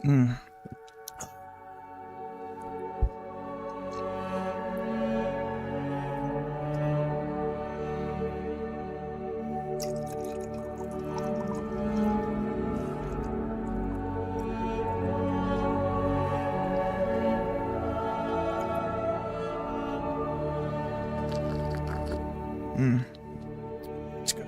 Mm. It's good.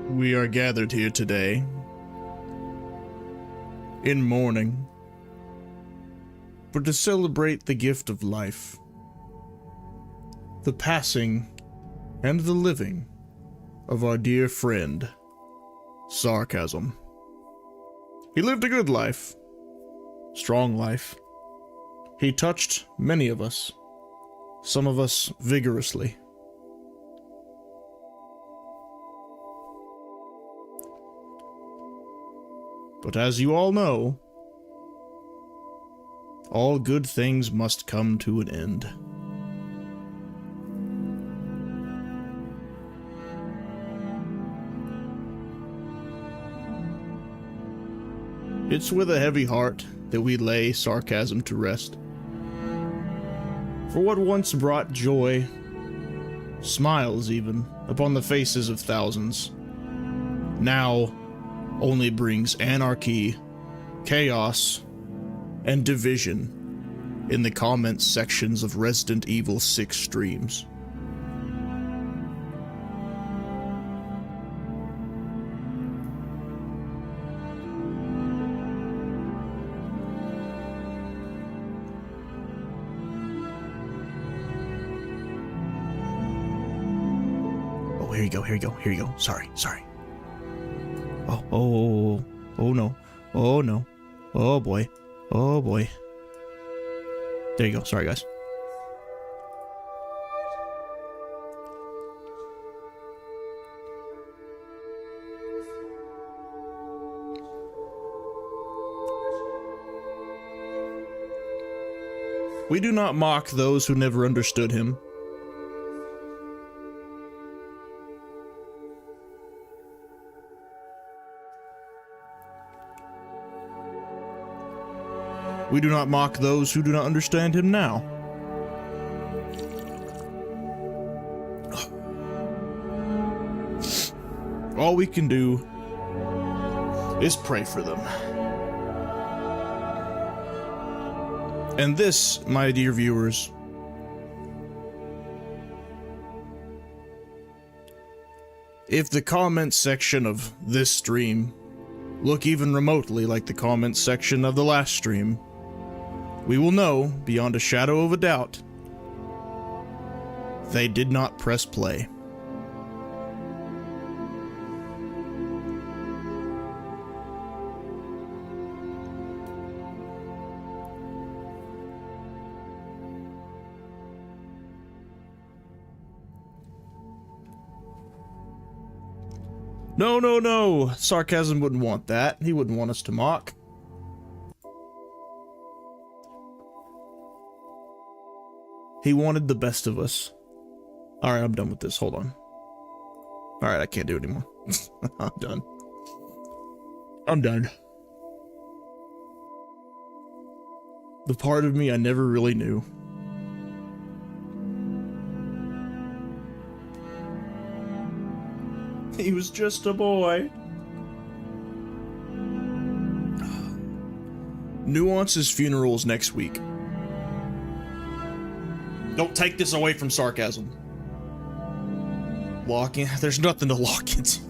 We are gathered here today in mourning, but to celebrate the gift of life, the passing and the living of our dear friend, Sarcasm. He lived a good life, strong life. He touched many of us, some of us vigorously. But as you all know, all good things must come to an end. It's with a heavy heart that we lay Sarcasm to rest. For what once brought joy, smiles even, upon the faces of thousands, now only brings anarchy, chaos, and division in the comments sections of Resident Evil 6 streams. Oh, here you go. Sorry. Oh no. Oh boy. There you go. Sorry, guys. We do not mock those who never understood him. We do not mock those who do not understand him now. All we can do is pray for them. And this, my dear viewers, if the comments section of this stream look even remotely like the comments section of the last stream, we will know, beyond a shadow of a doubt, they did not press play. No. Sarcasm wouldn't want that. He wouldn't want us to mock. He wanted the best of us. Alright, I'm done with this. Hold on. Alright, I can't do it anymore. I'm done. The part of me I never really knew. He was just a boy. Nuance's funeral's next week. Don't take this away from Sarcasm. Lock in. There's nothing to lock into.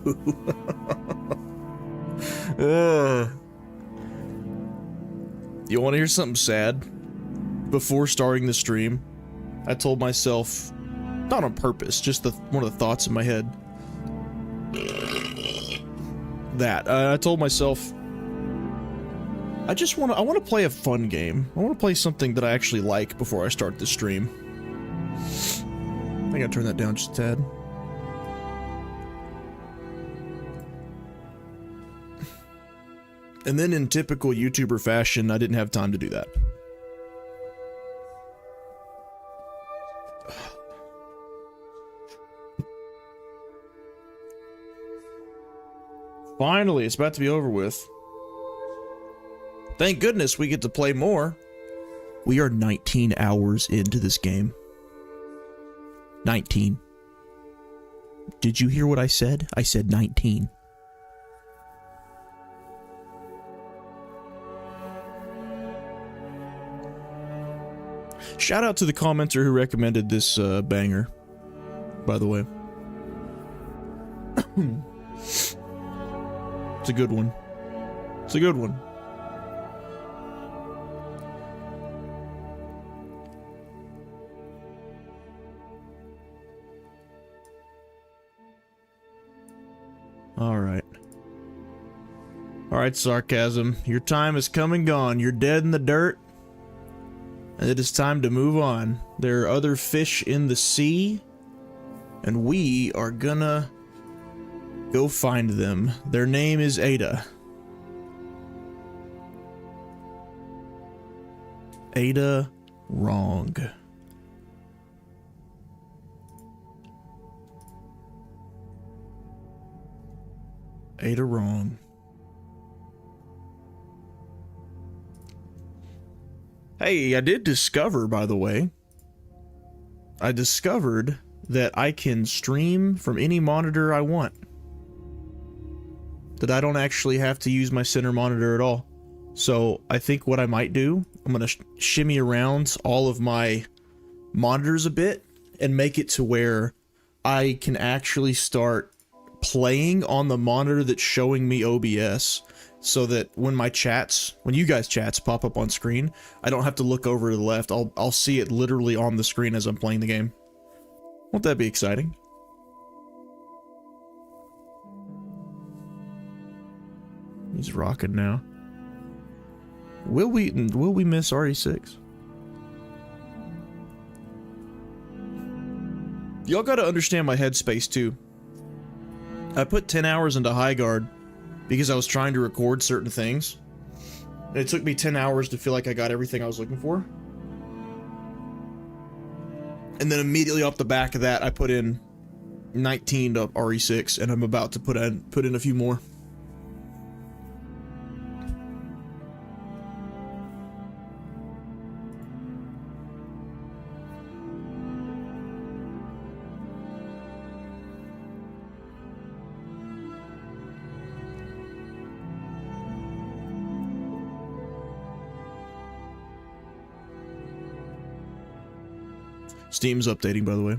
You want to hear something sad? Before starting the stream, I told myself, not on purpose, just one of the thoughts in my head. I told myself, I want to play a fun game. I want to play something that I actually like before I start the stream. I gotta turn that down just a tad. And then in typical YouTuber fashion, I didn't have time to do that. Finally, it's about to be over with. Thank goodness we get to play more. We are 19 hours into this game. 19. Did you hear what I said? I said 19. Shout out to the commenter who recommended this banger, by the way. It's a good one. It's a good one. Alright. Alright, sarcasm. Your time has come and gone. You're dead in the dirt. And it is time to move on. There are other fish in the sea. And we are gonna go find them. Their name is Ada. Ada wrong. Ada wrong. Hey, I did discover, by the way, I discovered that I can stream from any monitor I want. That I don't actually have to use my center monitor at all. So I think what I might do, I'm going to shimmy around all of my monitors a bit and make it to where I can actually start playing on the monitor that's showing me OBS, so that when my chats, when you guys' chats pop up on screen, I don't have to look over to the left. I'll see it literally on the screen as I'm playing the game. Won't that be exciting? He's rocking now. Will we miss RE6? Y'all gotta understand my headspace too. I put 10 hours into High Guard because I was trying to record certain things. And it took me 10 hours to feel like I got everything I was looking for. And then immediately off the back of that, I put in 19 to RE6, and I'm about to put in a few more. Steam's updating, by the way.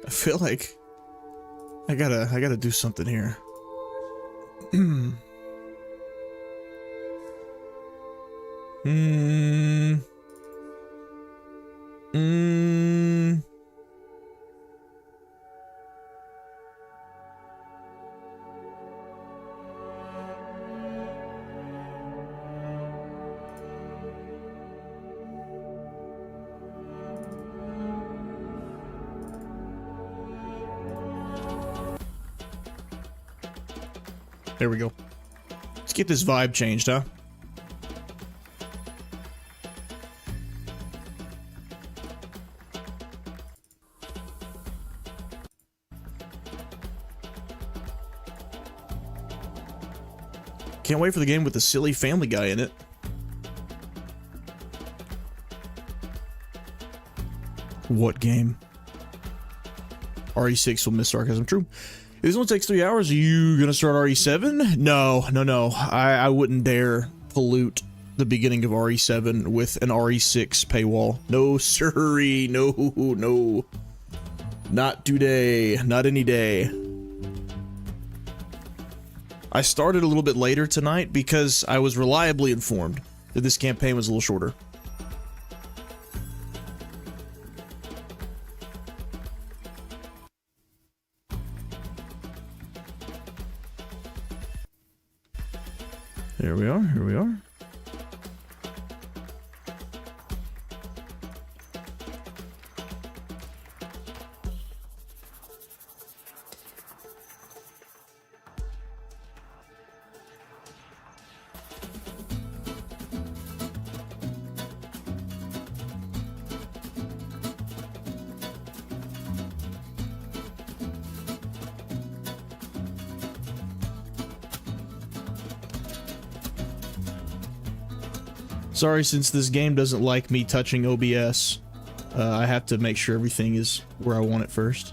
I feel like I gotta do something here. There we go. Let's get this vibe changed, huh? Can't wait for the game with the silly Family Guy in it. What game? RE6 will miss sarcasm. True. If this one takes 3 hours, are you gonna start RE7? No. I wouldn't dare pollute the beginning of RE7 with an RE6 paywall. No sirree, no. Not today, not any day. I started a little bit later tonight because I was reliably informed that this campaign was a little shorter. Here we are. Sorry, since this game doesn't like me touching OBS, I have to make sure everything is where I want it first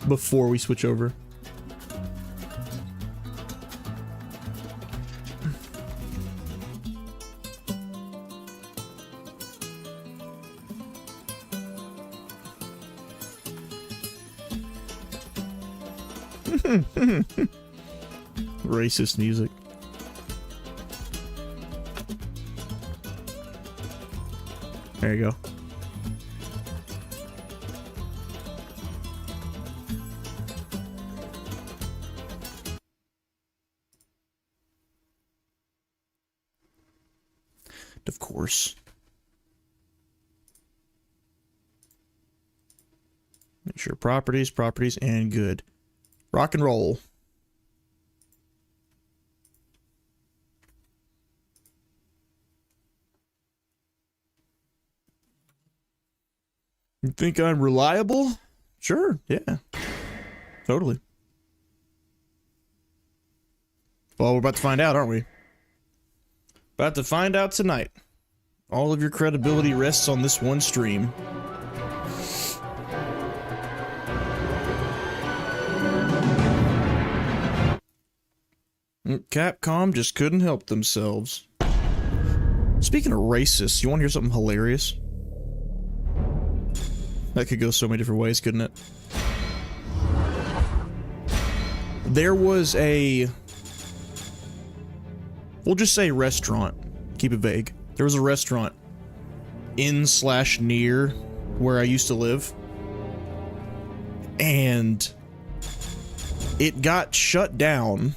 before we switch over. Racist music. There you go. Of course. Make sure properties, and good. Rock and roll. You think I'm reliable? Sure, yeah. Totally. Well, we're about to find out, aren't we? About to find out tonight. All of your credibility rests on this one stream. Capcom just couldn't help themselves. Speaking of racists, you want to hear something hilarious? That could go so many different ways, couldn't it? There was a... we'll just say restaurant. Keep it vague. There was a restaurant in/near where I used to live. And it got shut down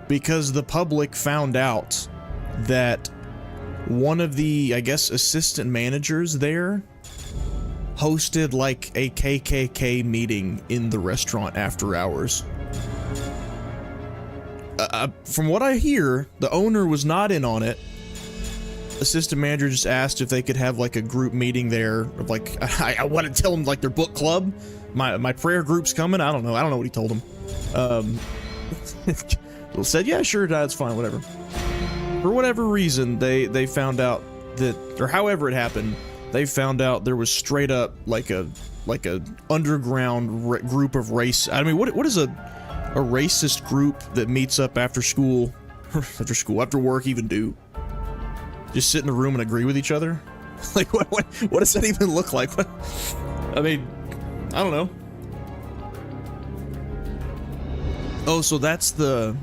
because the public found out that one of the, I guess, assistant managers there hosted like a KKK meeting in the restaurant after hours. From what I hear, the owner was not in on it. Assistant manager just asked if they could have like a group meeting there. Like, I want to tell them like their book club. My prayer group's coming. I don't know what he told them. Said, yeah, sure, that's fine, whatever. For whatever reason, they found out that, or however it happened, they found out there was straight up like a underground group of race. I mean, what is a racist group that meets up after school, after work even do? Just sit in a room and agree with each other? Like, what does that even look like? What? I mean, I don't know. Oh, so that's the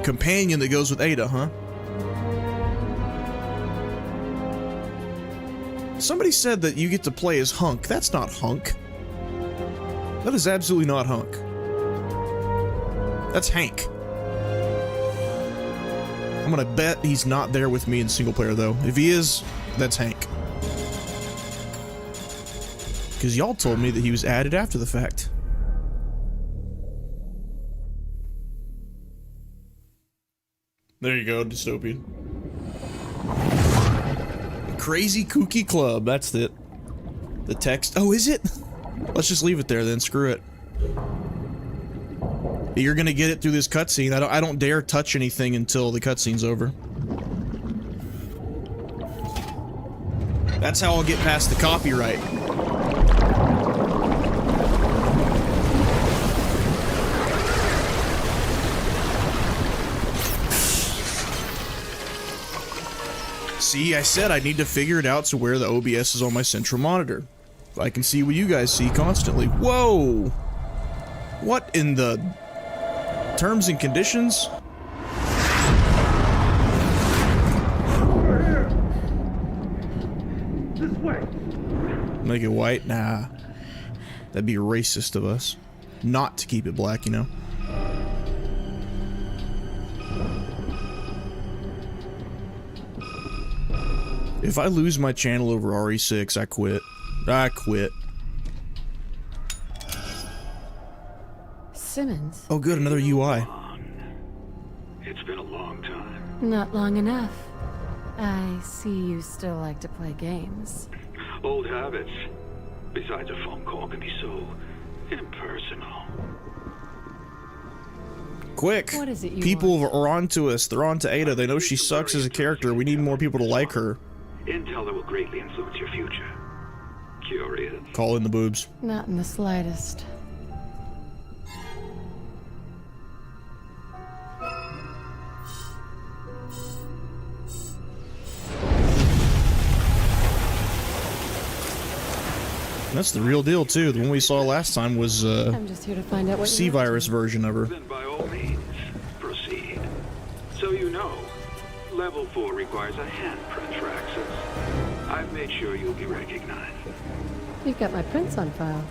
companion that goes with Ada, huh? Somebody said that you get to play as Hunk. That's not Hunk. That is absolutely not Hunk. That's Hank. I'm gonna bet he's not there with me in single player, though. If he is, that's Hank. Because y'all told me that he was added after the fact. There you go, dystopian. Crazy Kooky Club, that's it. The text. Oh, is it? Let's just leave it there then, screw it. You're gonna get it through this cutscene. I don't dare touch anything until the cutscene's over. That's how I'll get past the copyright. See, I said I need to figure it out to where the OBS is on my central monitor. I can see what you guys see constantly. Whoa! What in the... terms and conditions? This way. Make it white? Nah. That'd be racist of us. Not to keep it black, you know? If I lose my channel over RE6, I quit. I quit. Simmons. Oh good, another UI. It's been a long time. Not long enough. I see you still like to play games. Old habits. Besides, a phone call can be so impersonal. Quick! What is it you People want? are onto us. They're onto Ada. They know she sucks as a character. We need more people to like her. Intel that will greatly influence your future. Curious? Call in the boobs. Not in the slightest. That's the real deal, too. The one we saw last time was, I'm just here to find out what C-virus version of her. Then by all means, proceed. So you know, level 4 requires a handprint for access. I've made sure you'll be recognized. You've got my prints on file.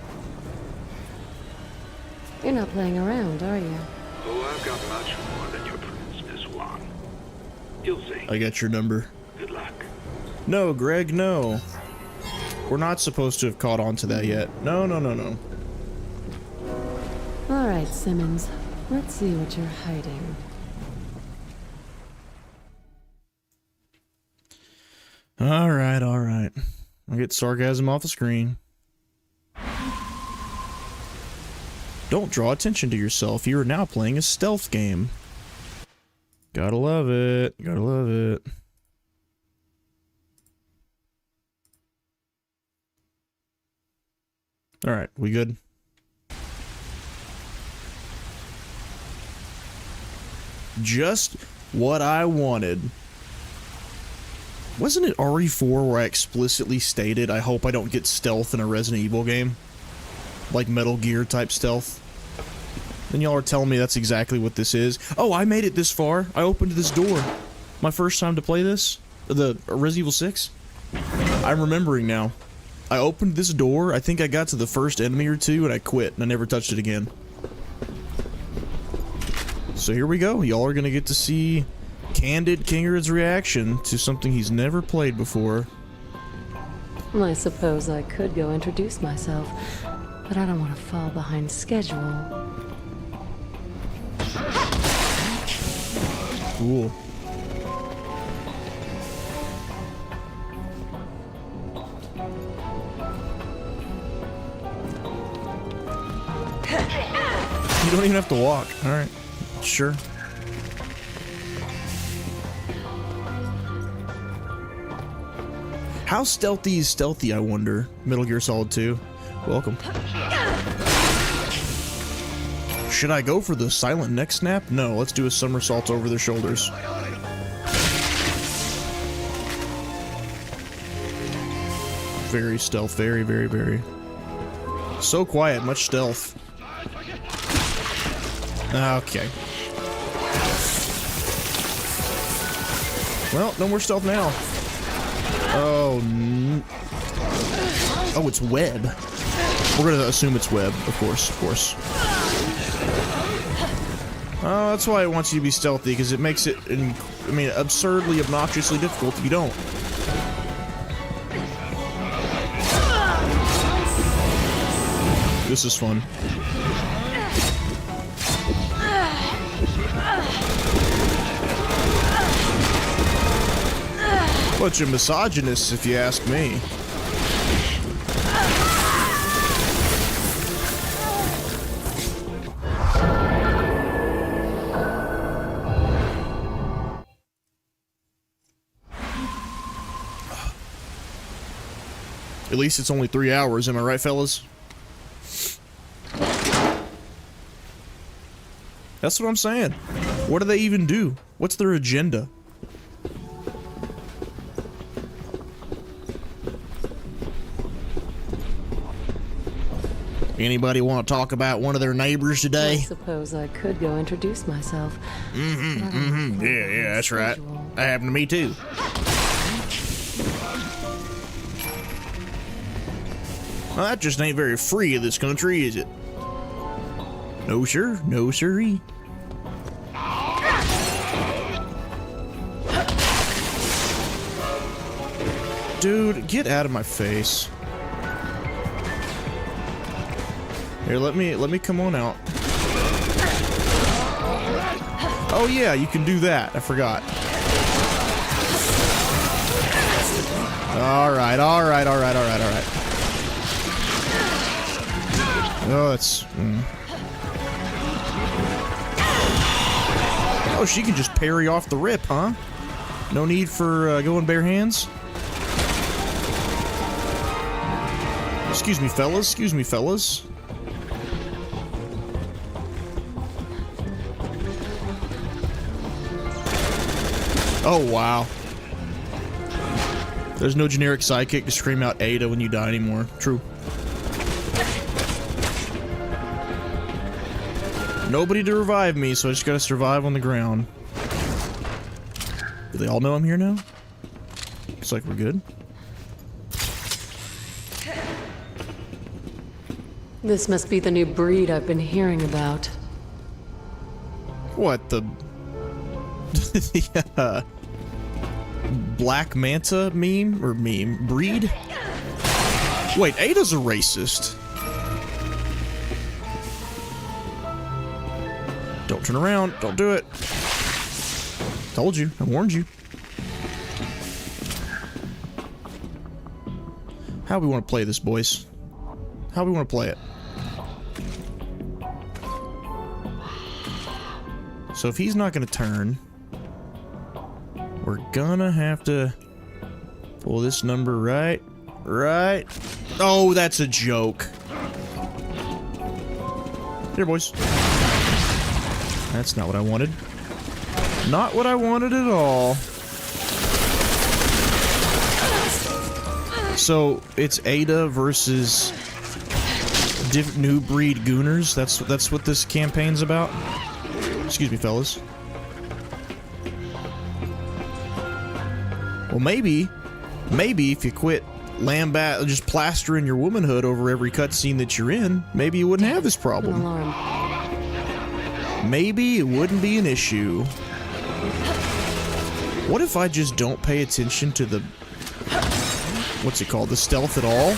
You're not playing around, are you? Oh, I've got much more than your prints, Miss Wong. You'll see. I got your number. Good luck. No, Greg, no. We're not supposed to have caught on to that yet. No, no, no, no. All right, Simmons. Let's see what you're hiding. All right, all right. I'll get sarcasm off the screen. Don't draw attention to yourself. You are now playing a stealth game. Gotta love it. Gotta love it. All right, we good? Just what I wanted. Wasn't it RE4 where I explicitly stated I hope I don't get stealth in a Resident Evil game? Like Metal Gear type stealth? And y'all are telling me that's exactly what this is. Oh, I made it this far. I opened this door. My first time to play this? The Resident Evil 6? I'm remembering now. I opened this door, I think I got to the first enemy or two, and I quit, and I never touched it again. So here we go. Y'all are gonna get to see candid Kingerd's reaction to something he's never played before. I suppose I could go introduce myself, but I don't want to fall behind schedule. Cool. You don't even have to walk. Alright. Sure. How stealthy is stealthy, I wonder? Metal Gear Solid 2. Welcome. Should I go for the silent neck snap? No, let's do a somersault over their shoulders. Very stealth. Very, very, very. So quiet, much stealth. Okay. Well, no more stealth now. Oh, oh, it's web. We're gonna assume it's web, of course, of course. Oh, that's why it wants you to be stealthy, because it makes it, I mean, absurdly, obnoxiously difficult if you don't. This is fun. Bunch of misogynists, if you ask me. At least it's only 3 hours, am I right, fellas? That's what I'm saying. What do they even do? What's their agenda? Anybody want to talk about one of their neighbors I today? suppose I could go introduce myself. Yeah, that's right. That happened to me too. Well, that just ain't very free of this country, is it? No, sir. No, sirree. Dude, get out of my face. Here, let me come on out. Oh yeah, you can do that. I forgot. Alright. Oh, that's... Oh, she can just parry off the rip, huh? No need for going bare hands? Excuse me, fellas. Excuse me, fellas. Oh, wow. There's no generic sidekick to scream out Ada when you die anymore. True. Nobody to revive me, so I just gotta survive on the ground. Do they all know I'm here now? Looks like we're good. This must be the new breed I've been hearing about. What, the... the, Black Manta meme? Or meme? Breed? Wait, Ada's a racist. Don't turn around. Don't do it. Told you. I warned you. How we want to play this, boys? How we want to play it? So if he's not going to turn, we're gonna have to pull this number right. Oh, that's a joke. Here, boys. That's not what I wanted. Not what I wanted at all. So it's Ada versus new breed gooners. That's what this campaign's about. Excuse me, fellas. Well, maybe if you quit just plastering your womanhood over every cutscene that you're in, maybe you wouldn't have this problem. Maybe it wouldn't be an issue. What if I just don't pay attention to the... what's it called? The stealth at all?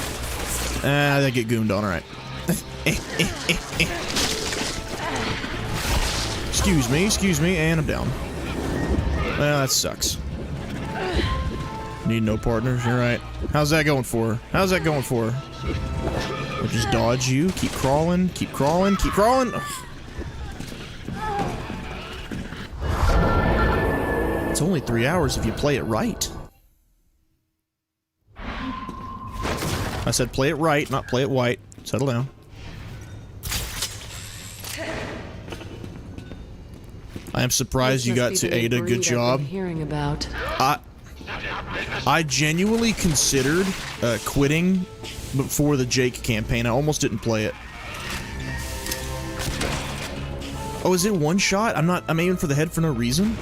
Ah, they get gooned on, alright. Excuse me, and I'm down. Well, that sucks. Need no partners, you're right. How's that going for her? How's that going for her? I'll just dodge you, keep crawling, keep crawling, keep crawling. Ugh. It's only 3 hours if you play it right. I said play it right, not play it white. Settle down. I am surprised you got to Ada. Good job. Hearing about. I genuinely considered quitting before the Jake campaign. I almost didn't play it. Oh, is it one shot? I'm aiming for the head for no reason?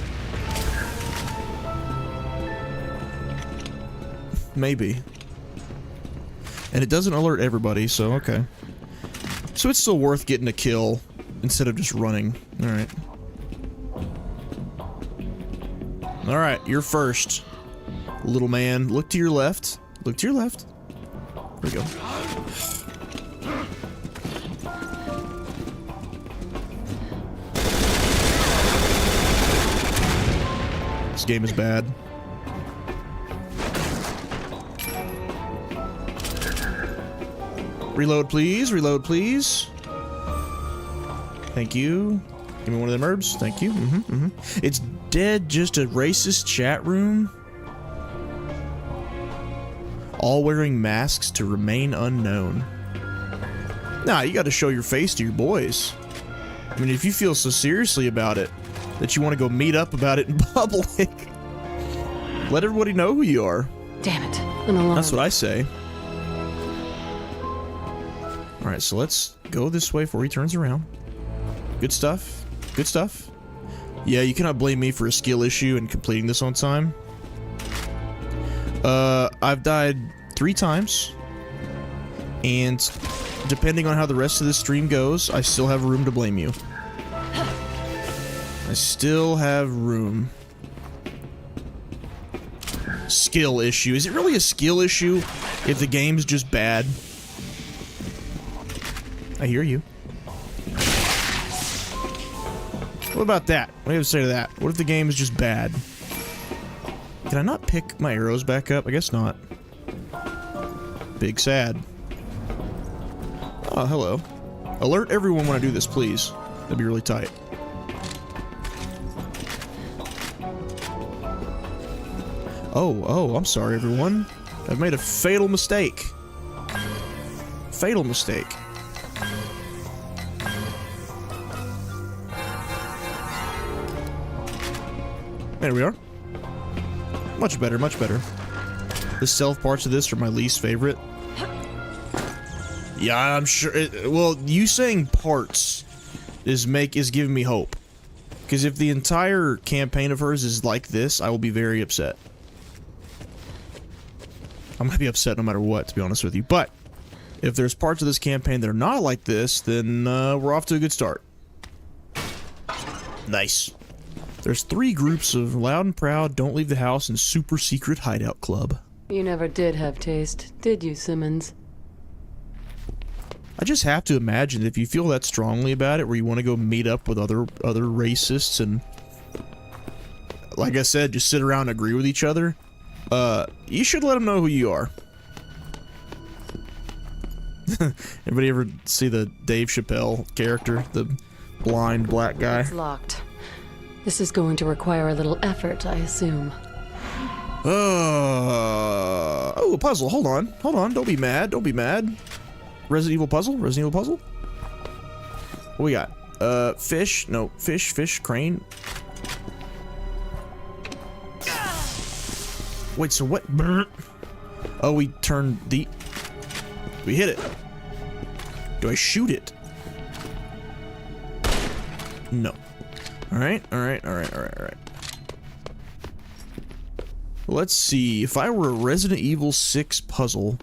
Maybe. And it doesn't alert everybody, so okay. So it's still worth getting a kill instead of just running. Alright. Alright, you're first. Little man, look to your left. Look to your left. There we go. This game is bad. Reload, please. Reload, please. Thank you. Give me one of them herbs. Thank you. It's dead, just a racist chat room. All wearing masks to remain unknown. Nah, you gotta show your face to your boys. I mean, if you feel so seriously about it that you want to go meet up about it in public, let everybody know who you are. Damn it. An alarm. That's what I say. Alright, so let's go this way before he turns around. Good stuff. Good stuff. Yeah, you cannot blame me for a skill issue in completing this on time. I've died 3 times. And depending on how the rest of the stream goes, I still have room to blame you. I still have room. Skill issue. Is it really a skill issue if the game's just bad? I hear you. What about that? What do you have to say to that? What if the game is just bad? Can I not pick my arrows back up? I guess not. Big sad. Oh, hello. Alert everyone when I do this, please. That'd be really tight. Oh, I'm sorry, everyone. I've made a fatal mistake. Fatal mistake. There we are. Much better, much better. The stealth parts of this are my least favorite. Yeah, I'm sure. Well, you saying parts is giving me hope. Because if the entire campaign of hers is like this, I will be very upset. I'm gonna be upset no matter what, to be honest with you. But if there's parts of this campaign that are not like this, then we're off to a good start. Nice. There's 3 groups of Loud and Proud, Don't Leave the House, and Super Secret Hideout Club. You never did have taste, did you, Simmons? I just have to imagine if you feel that strongly about it, where you want to go meet up with other racists and, like I said, just sit around and agree with each other, you should let them know who you are. Anybody ever see the Dave Chappelle character, the blind black guy? It's locked. This is going to require a little effort, I assume. Oh, a puzzle. Hold on. Hold on. Don't be mad. Don't be mad. Resident Evil puzzle? Resident Evil puzzle? What we got? Fish? No. Fish, crane. Wait, so what? Oh, we turned the... We hit it. Do I shoot it? No. Alright. Let's see. If I were a Resident Evil 6 puzzle,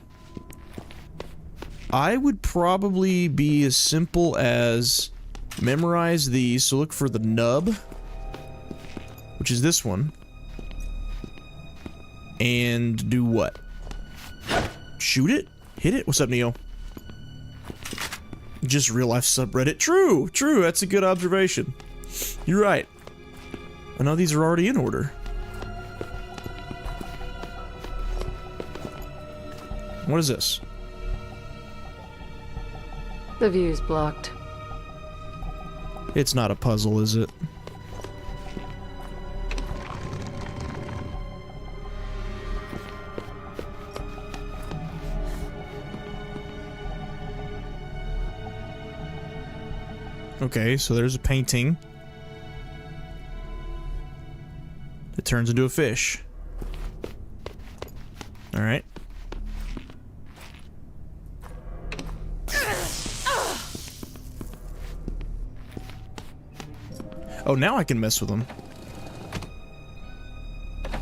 I would probably be as simple as memorize these. So look for the nub, which is this one. And do what? Shoot it? Hit it? What's up, Neo? Just real life subreddit. True. That's a good observation. You're right. I know these are already in order. What is this? The view's blocked. It's not a puzzle, is it? Okay, so there's a painting. It turns into a fish. Alright. Oh, now I can mess with them.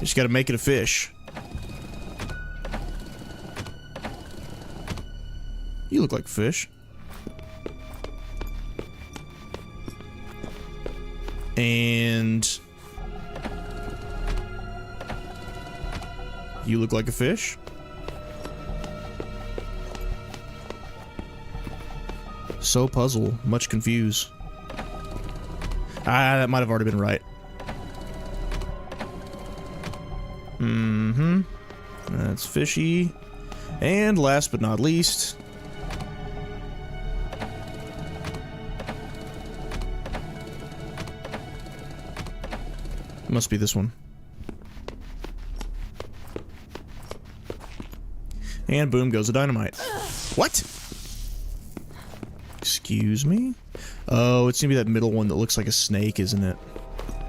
Just gotta make it a fish. You look like a fish. And... you look like a fish. So puzzle, much confused. That might have already been right. Mm-hmm. That's fishy. And last but not least... must be this one. And boom goes the dynamite. What? Excuse me? Oh, it's gonna be that middle one that looks like a snake, isn't it?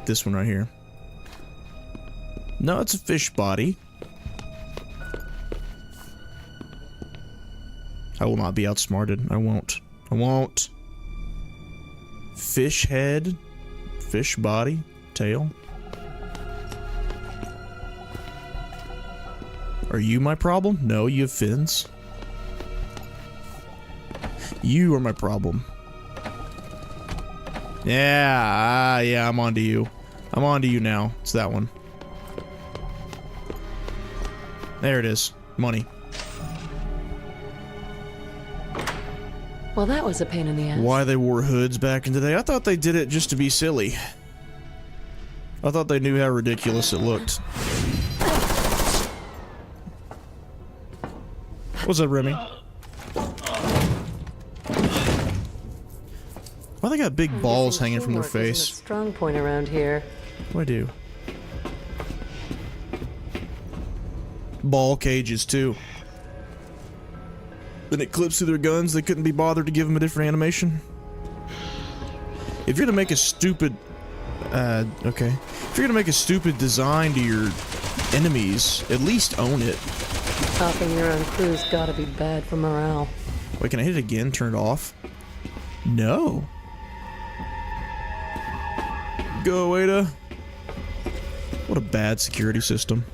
This one right here. No, it's a fish body. I will not be outsmarted. I won't. Fish head. Fish body. Tail. Are you my problem? No, you have fins. You are my problem. Yeah, yeah, I'm onto you. I'm onto you now. It's that one. There it is. Money. Well, that was a pain in the ass. Why they wore hoods back in the day? I thought they did it just to be silly. I thought they knew how ridiculous it looked. What's up, Remy? Why they got big balls hanging from their face? Strong point around here. What do I do? ball cages too. Then it clips through their guns. They couldn't be bothered to give them a different animation. If you're gonna make a stupid, okay. If you're gonna make a stupid design to your enemies, at least own it. Topping your own crew's gotta be bad for morale. Wait, can I hit it again? Turn it off? No. Go, Ada. What a bad security system.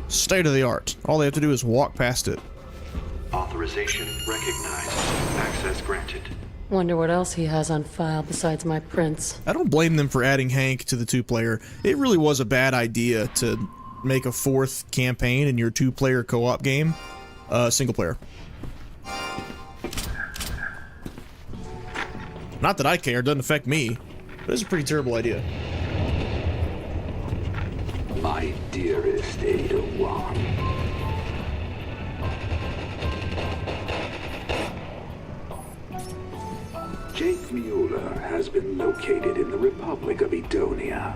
State of the art. All they have to do is walk past it. Authorization recognized. Access granted. Wonder what else he has on file besides my prints. I don't blame them for adding Hank to the 2-player. It really was a bad idea to make a 4th campaign in your 2-player co-op game single player. Not that I care, it doesn't affect me, but it's a pretty terrible idea. My dearest Ada Wong. Jake Mueller has been located in the Republic of Edonia.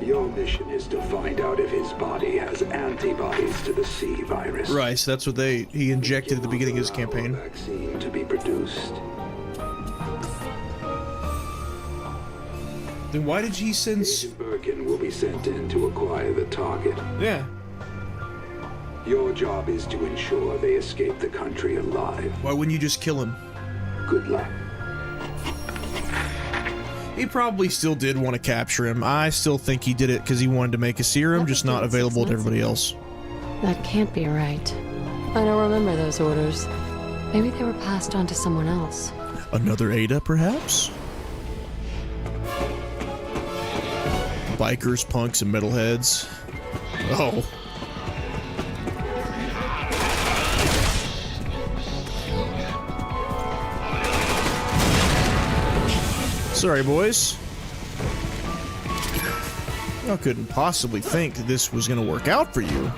Your mission is to find out if his body has antibodies to the C virus. Right, so that's what he injected at the beginning of his campaign. Vaccine to be produced. Then why did he send... Agent Birkin will be sent in to acquire the target. Yeah. Your job is to ensure they escape the country alive. Why wouldn't you just kill him? Good luck. He probably still did want to capture him. I still think he did it because he wanted to make a serum, just not available to everybody else. That can't be right. I don't remember those orders. Maybe they were passed on to someone else. Another Ada, perhaps? Bikers, punks, and metalheads. Oh. Sorry, boys. I couldn't possibly think this was gonna work out for you.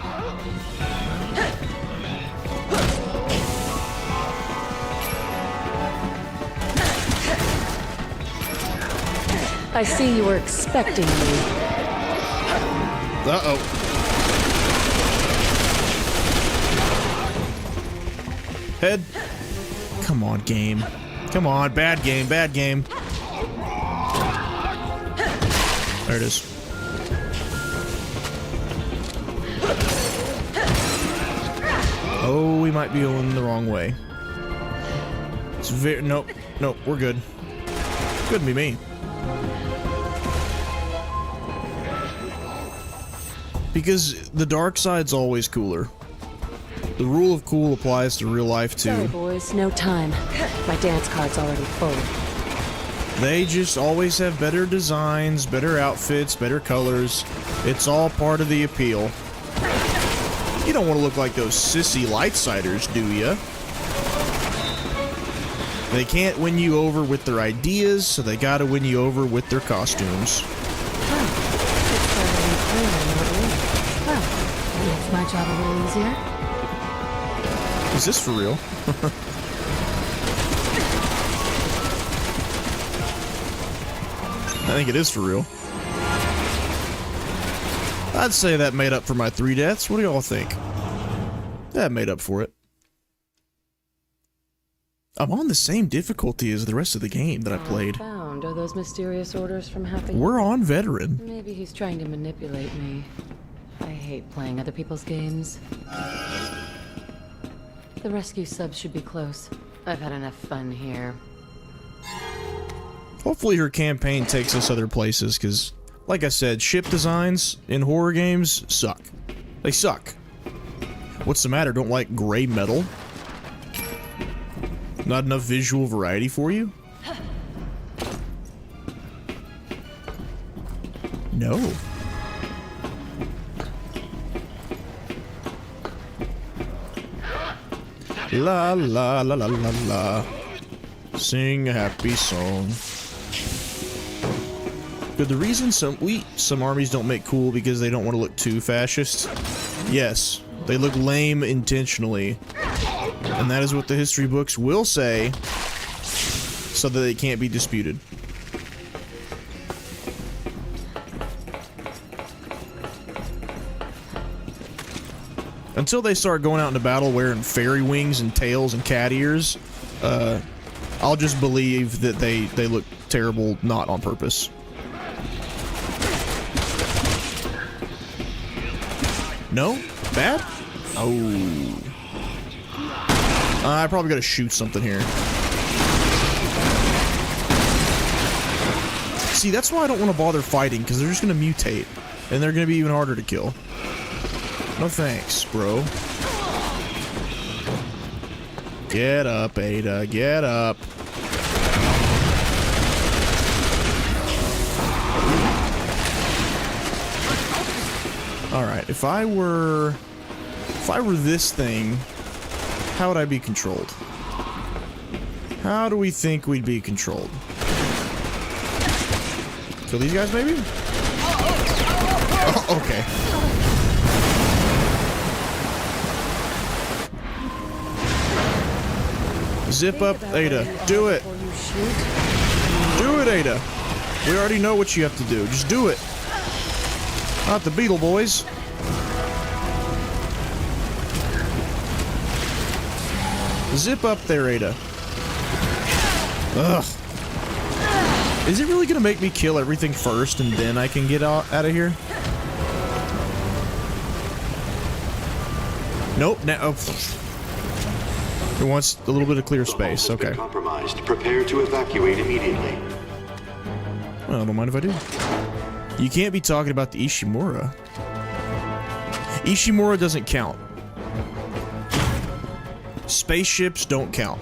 I see you were expecting me. Uh-oh. Head. Come on, game. Come on, bad game, bad game. There it is. Oh, we might be going the wrong way. It's very... Nope. Nope, we're good. Couldn't be me. Because the dark side's always cooler. The rule of cool applies to real life too. Sorry, boys, no time. My dance card's already full. They just always have better designs, better outfits, better colors. It's all part of the appeal. You don't want to look like those sissy Lightsiders, do ya? They can't win you over with their ideas, so they gotta win you over with their costumes. Well, that makes my job a little easier. Is this for real? I think it is for real. I'd say that made up for my 3 deaths. What do y'all think? That made up for it. I'm on the same difficulty as the rest of the game that I played. Found are those mysterious orders from happening. We're on veteran. Maybe he's trying to manipulate me. I hate playing other people's games. The rescue subs should be close. I've had enough fun here. Hopefully her campaign takes us other places, because, like I said, ship designs in horror games suck. They suck. What's the matter? Don't like gray metal? Not enough visual variety for you? No. La la la la la la. Sing a happy song. But the reason some armies don't make cool because they don't want to look too fascist. Yes, they look lame intentionally. And that is what the history books will say, so that they can't be disputed. Until they start going out into battle wearing fairy wings and tails and cat ears, I'll just believe that they look terrible, not on purpose. No? Bad? Oh. I probably gotta shoot something here. See, that's why I don't want to bother fighting, because they're just gonna mutate. And they're gonna be even harder to kill. No thanks, bro. Get up, Ada. Get up. Alright, if I were this thing, how would I be controlled? How do we think we'd be controlled? Kill these guys, maybe? Oh, okay. Zip up, Ada. Do it. Do it, Ada. We already know what you have to do. Just do it. Not the Beetle Boys. Zip up there, Ada. Ugh. Is it really gonna make me kill everything first and then I can get out of here? Nope. Oh. It wants a little bit of clear space. Okay. Compromised. Prepare to evacuate immediately. Well, I don't mind if I do. You can't be talking about the Ishimura. Ishimura doesn't count. Spaceships don't count.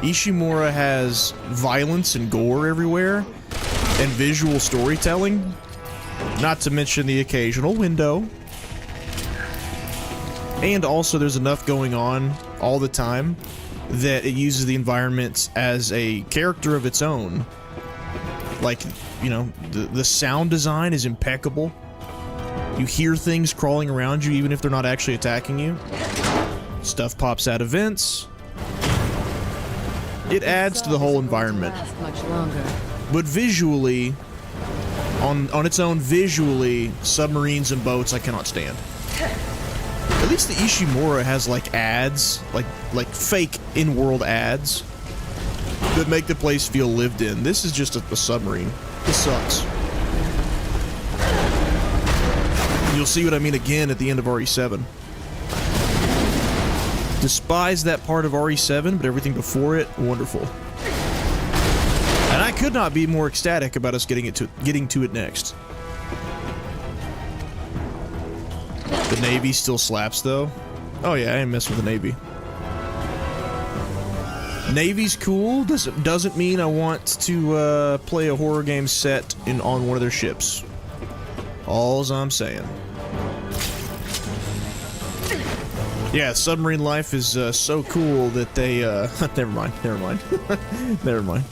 Ishimura has violence and gore everywhere, and visual storytelling, not to mention the occasional window. And also there's enough going on all the time that it uses the environment as a character of its own. Like, you know, the sound design is impeccable. You hear things crawling around you even if they're not actually attacking you. Stuff pops out of vents. It adds to the whole environment. But visually, on its own visually, submarines and boats I cannot stand. At least the Ishimura has like ads, like fake in-world ads that make the place feel lived in. This is just a submarine. This sucks. You'll see what I mean again at the end of RE7. Despise that part of RE7, but everything before it, wonderful. And I could not be more ecstatic about us getting to it next. The Navy still slaps, though. Oh yeah, I ain't messing with the Navy. Navy's cool. Doesn't mean I want to play a horror game set on one of their ships. All's I'm saying. Yeah, submarine life is so cool that they never mind. Never mind.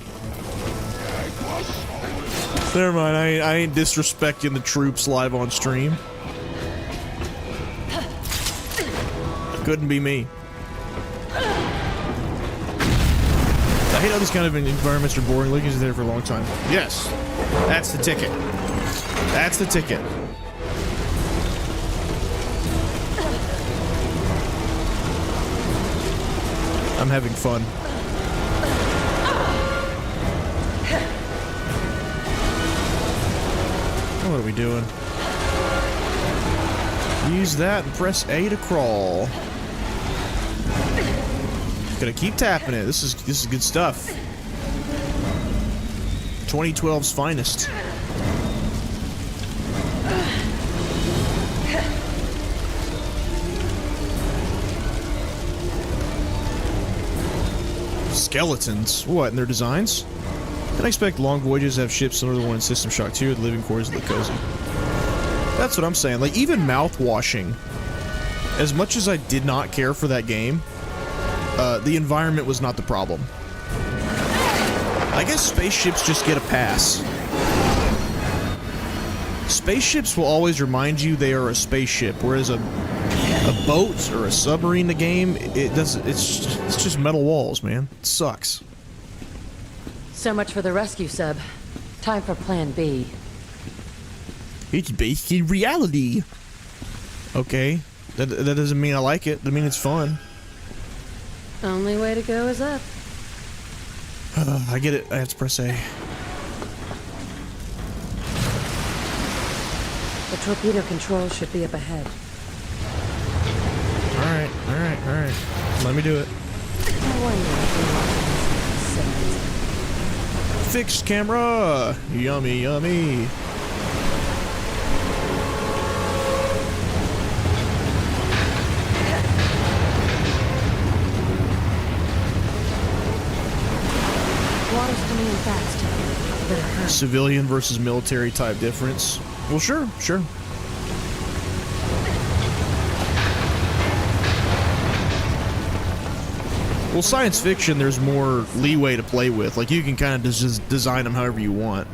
I ain't disrespecting the troops live on stream. Couldn't be me. I hate how these kind of environments are boring. Lincoln's there for a long time. Yes, that's the ticket. That's the ticket. I'm having fun. What are we doing? Use that and press A to crawl. Gotta keep tapping it. This is good stuff. 2012's finest. Skeletons. What, in their designs? Can I expect long voyages to have ships similar to the one in System Shock 2? The living quarters look cozy. That's what I'm saying. Like, even mouthwashing. As much as I did not care for that game, the environment was not the problem. I guess spaceships just get a pass. Spaceships will always remind you they are a spaceship, whereas a boat or a submarine in the game, it's just metal walls, man. It sucks. So much for the rescue sub. Time for plan B. It's based in reality. Okay. That doesn't mean I like it. That mean it's fun. Only way to go is up. I get it. I have to press A. The torpedo control should be up ahead. Alright, alright, alright. Let me do it. I wonder if you want Simmons. Fixed camera! Yummy, yummy. Water's coming in fast. Better hurry. Civilian versus military type difference. Well, sure, sure. Well, science fiction, there's more leeway to play with. Like, you can kind of just design them however you want.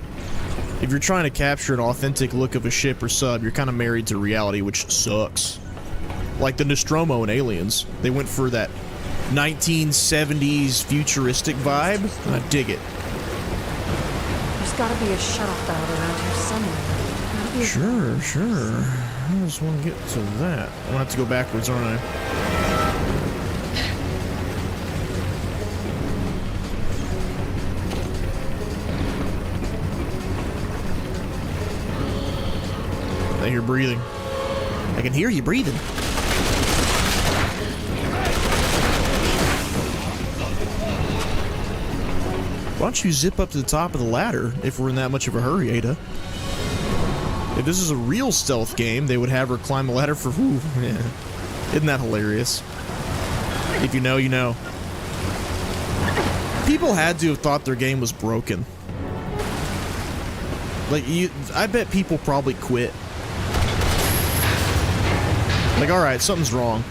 If you're trying to capture an authentic look of a ship or sub, you're kind of married to reality, which sucks. Like the Nostromo in Aliens. They went for that 1970s futuristic vibe, and I dig it. There's gotta be a shut-off valve around here somewhere. Gotta be a- Sure. I just want to get to that. I'm gonna have to go backwards, aren't I? I hear breathing. I can hear you breathing. Why don't you zip up to the top of the ladder if we're in that much of a hurry, Ada? If this is a real stealth game, they would have her climb a ladder for... Ooh, yeah. Isn't that hilarious? If you know, you know. People had to have thought their game was broken. Like, I bet people probably quit. Like, alright, something's wrong.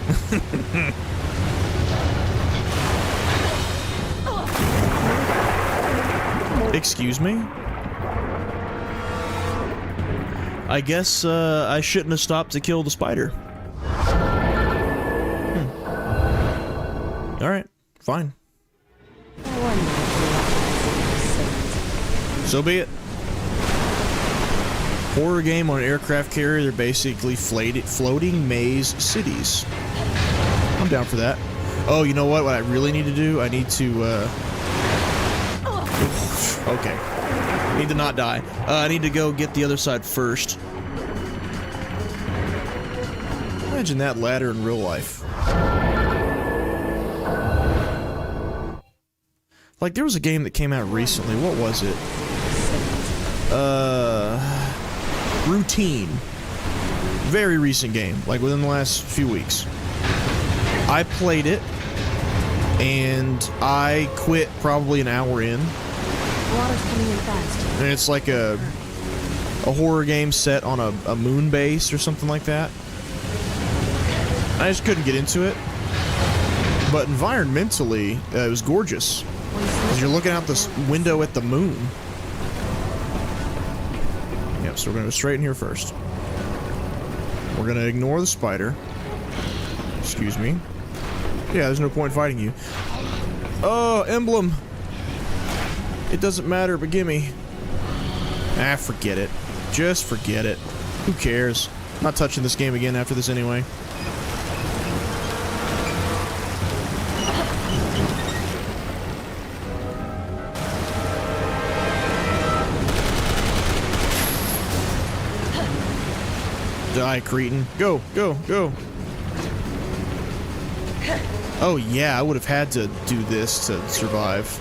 Excuse me? I guess, I shouldn't have stopped to kill the spider. Alright, fine. I wonder if you want Simmons. So be it. Horror game on an aircraft carrier, they're basically floating maze cities. I'm down for that. Oh, you know what? What I really need to do? I need to, okay. I need to not die. I need to go get the other side first. Imagine that ladder in real life. Like, there was a game that came out recently. What was it? Routine. Very recent game, like within the last few weeks. I played it, and I quit probably an hour in. Water's coming in fast. And it's like a horror game set on a moon base or something like that. I just couldn't get into it. But environmentally, it was gorgeous. Because you're looking out this window at the moon. Yep, so we're going to go straight in here first. We're going to ignore the spider. Excuse me. Yeah, there's no point fighting you. Oh, emblem. It doesn't matter, but gimme. Ah, forget it. Just forget it. Who cares? I'm not touching this game again after this anyway. Die, cretin. Go, go, go. Oh yeah, I would have had to do this to survive.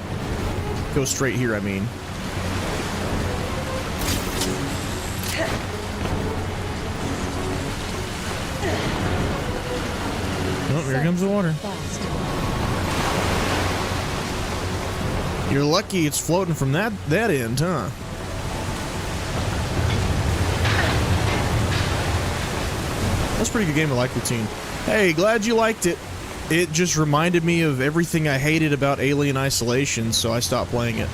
Go straight here, I mean. Oh, here comes the water. You're lucky it's floating from that end, huh? That's a pretty good game. I like Routine. Hey, glad you liked it. It just reminded me of everything I hated about Alien Isolation, so I stopped playing it.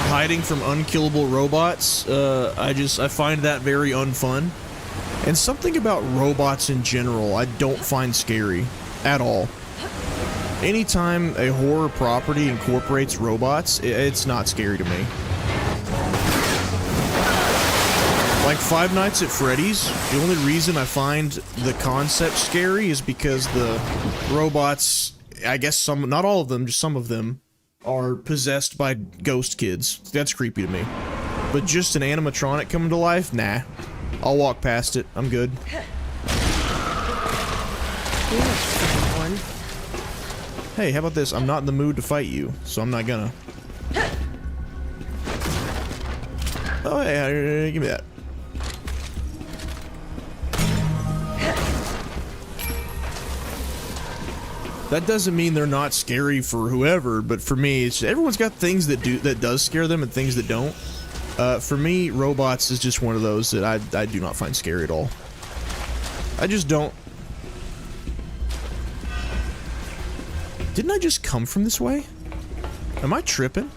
Hiding from unkillable robots, I find that very unfun. And something about robots in general I don't find scary at all. Anytime a horror property incorporates robots, it's not scary to me. Like Five Nights at Freddy's, the only reason I find the concept scary is because the robots, I guess some, not all of them, just some of them, are possessed by ghost kids. That's creepy to me. But just an animatronic coming to life? Nah. I'll walk past it. I'm good. Hey, how about this? I'm not in the mood to fight you, so I'm not gonna. Oh, hey, give me that. That doesn't mean they're not scary for whoever, but for me, it's, everyone's got things that does scare them and things that don't. For me, robots is just one of those that I do not find scary at all. I just don't. Didn't I just come from this way? Am I tripping?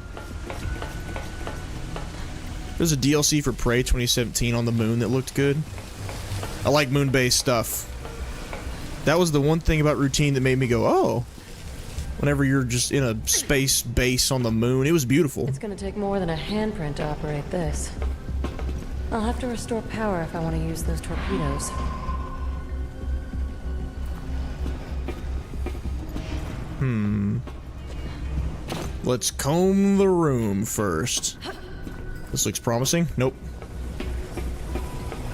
There's a DLC for Prey 2017 on the moon that looked good. I like moon-based stuff. That was the one thing about Routine that made me go, oh. Whenever you're just in a space base on the moon, it was beautiful. It's gonna take more than a handprint to operate this. I'll have to restore power if I want to use those torpedoes. Let's comb the room first. This looks promising. Nope.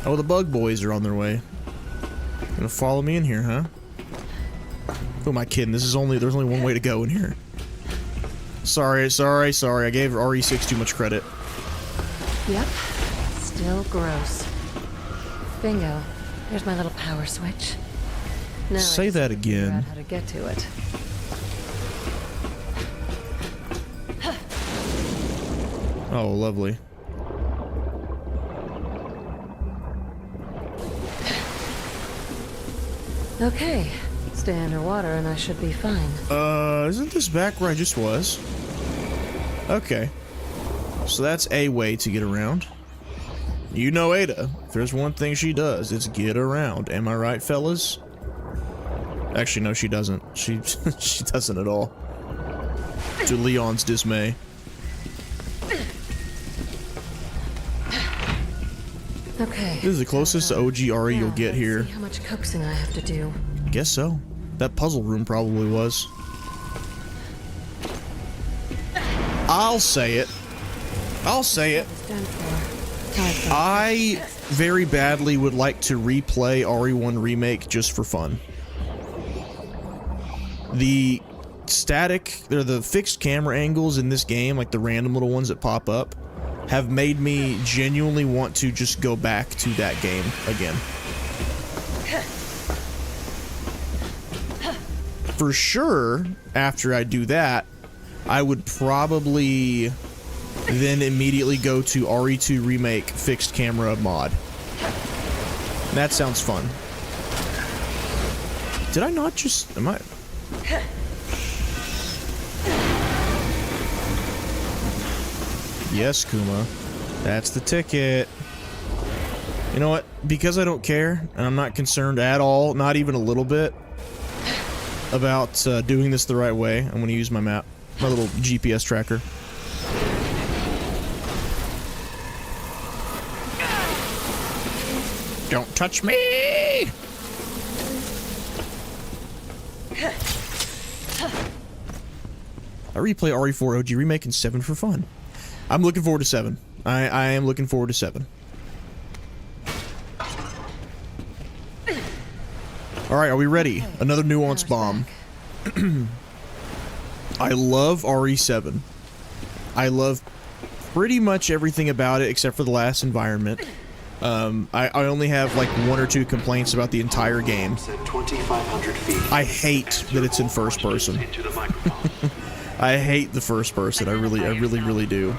Oh, the bug boys are on their way. Gonna follow me in here, huh? Who am I kidding? There's only one way to go in here. Sorry. I gave RE6 too much credit. Yep. Still gross. Bingo. There's my little power switch. Now Say that again. Figure out how to get to it. Oh, lovely. Okay. Stay underwater and I should be fine. Isn't this back where I just was? Okay. So that's a way to get around. You know Ada. If there's one thing she does, it's get around. Am I right, fellas? Actually, no, she doesn't. She doesn't at all. To Leon's dismay. Okay. This is the closest to OG RE you'll get here. See how much coaxing I have to do. Guess so. That puzzle room probably was. I'll say it. I very badly would like to replay RE1 Remake just for fun. The static, or the fixed camera angles in this game, like the random little ones that pop up, have made me genuinely want to just go back to that game again. For sure, after I do that, I would probably then immediately go to RE2 Remake fixed camera mod. That sounds fun. Did I not just... am I... Yes, Kuma. That's the ticket. You know what? Because I don't care, and I'm not concerned at all, not even a little bit, about doing this the right way, I'm going to use my map. My little GPS tracker. Don't touch me! I replay RE4 OG Remake in 7 for fun. I'm looking forward to 7. I am looking forward to 7. Alright, are we ready? Another nuance bomb. I love RE7. I love pretty much everything about it except for the last environment. I only have like 1 or 2 complaints about the entire game. I hate that it's in first person. I hate the first person. I really do.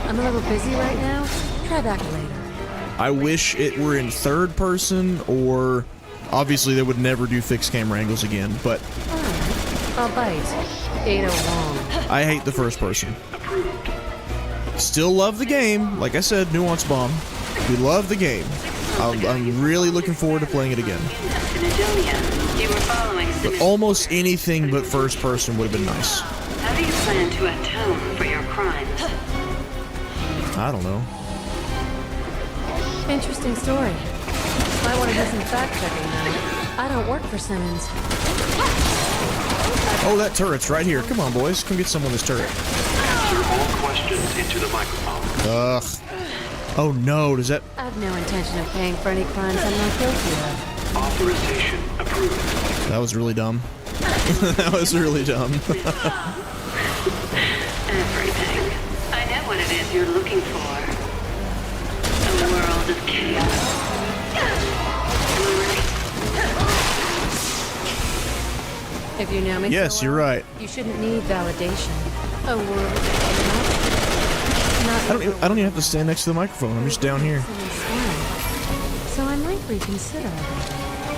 I'm a little busy right now. Try back later. I wish it were in third person, or obviously they would never do fixed camera angles again, but I'll bite. 801. I hate the first person. Still love the game. Like I said, nuance bomb. We love the game. I'm really looking forward to playing it again. But almost anything but first person would have been nice. How do you plan to atone for your crimes? I don't know. Interesting story. Might want to do some fact-checking now. I don't work for Simmons. Oh, that turret's right here. Come on, boys. Come get some on this turret. Answer all questions into the microphone. Ugh. Oh no, does that... I have no intention of paying for any crimes I'm not guilty of. Authorization approved. That was really dumb. That was really dumb. Everything. I know what it is you're looking for. A world of chaos. If you know me Yes, so you're well, right. You shouldn't need validation. A world of chaos. I don't even have to stand next to the microphone. I'm just down here. So I might reconsider.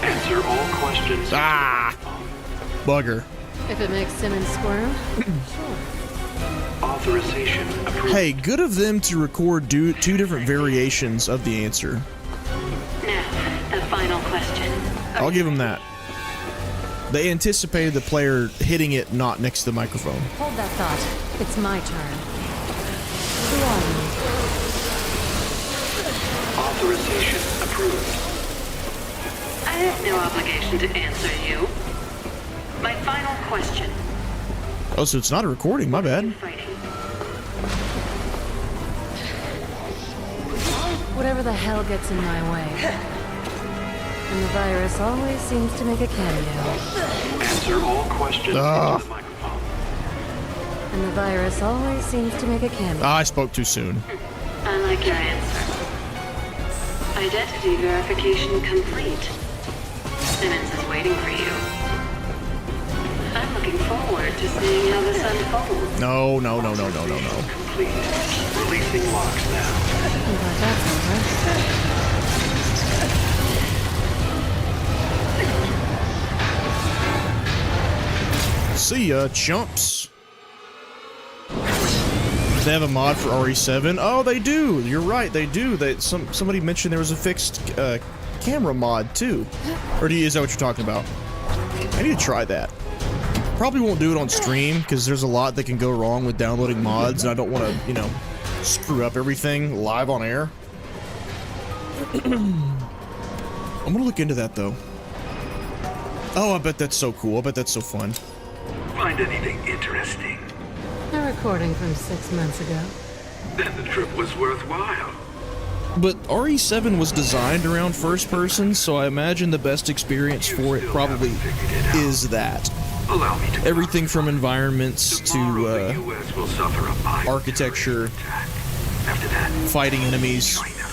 Answer all questions. Ah! Bugger. If it makes Simmons squirm, sure. Authorization approved. Hey, good of them to record two different variations of the answer. Now, the final question. I'll give them that. They anticipated the player hitting it not next to the microphone. Hold that thought. It's my turn. Who are you? Authorization approved. I have no obligation to answer you. My final question. Oh, so it's not a recording. My bad. Fighting. Whatever the hell gets in my way. And the virus always seems to make a cameo. Answer all questions into the microphone. And the virus always seems to make a cameo. I spoke too soon. I like your answer. Identity verification complete. Simmons is waiting for you. I'm looking forward to seeing how this unfolds. No. Complete. Releasing locks now. I'm glad that's over. See ya, chumps. They have a mod for RE7. Oh, they do. You're right. They do. Somebody mentioned there was a fixed camera mod too. Or is that what you're talking about? I need to try that. Probably won't do it on stream because there's a lot that can go wrong with downloading mods, and I don't want to, screw up everything live on air. I'm gonna look into that though. Oh, I bet that's so cool. I bet that's so fun. Find anything interesting? A recording from 6 months ago. Then the trip was worthwhile. But RE7 was designed around first person, so I imagine the best experience for it probably is that. Allow me to Everything from environments Tomorrow, to the US will suffer a mild architecture, attack. After that, fighting enemies. China,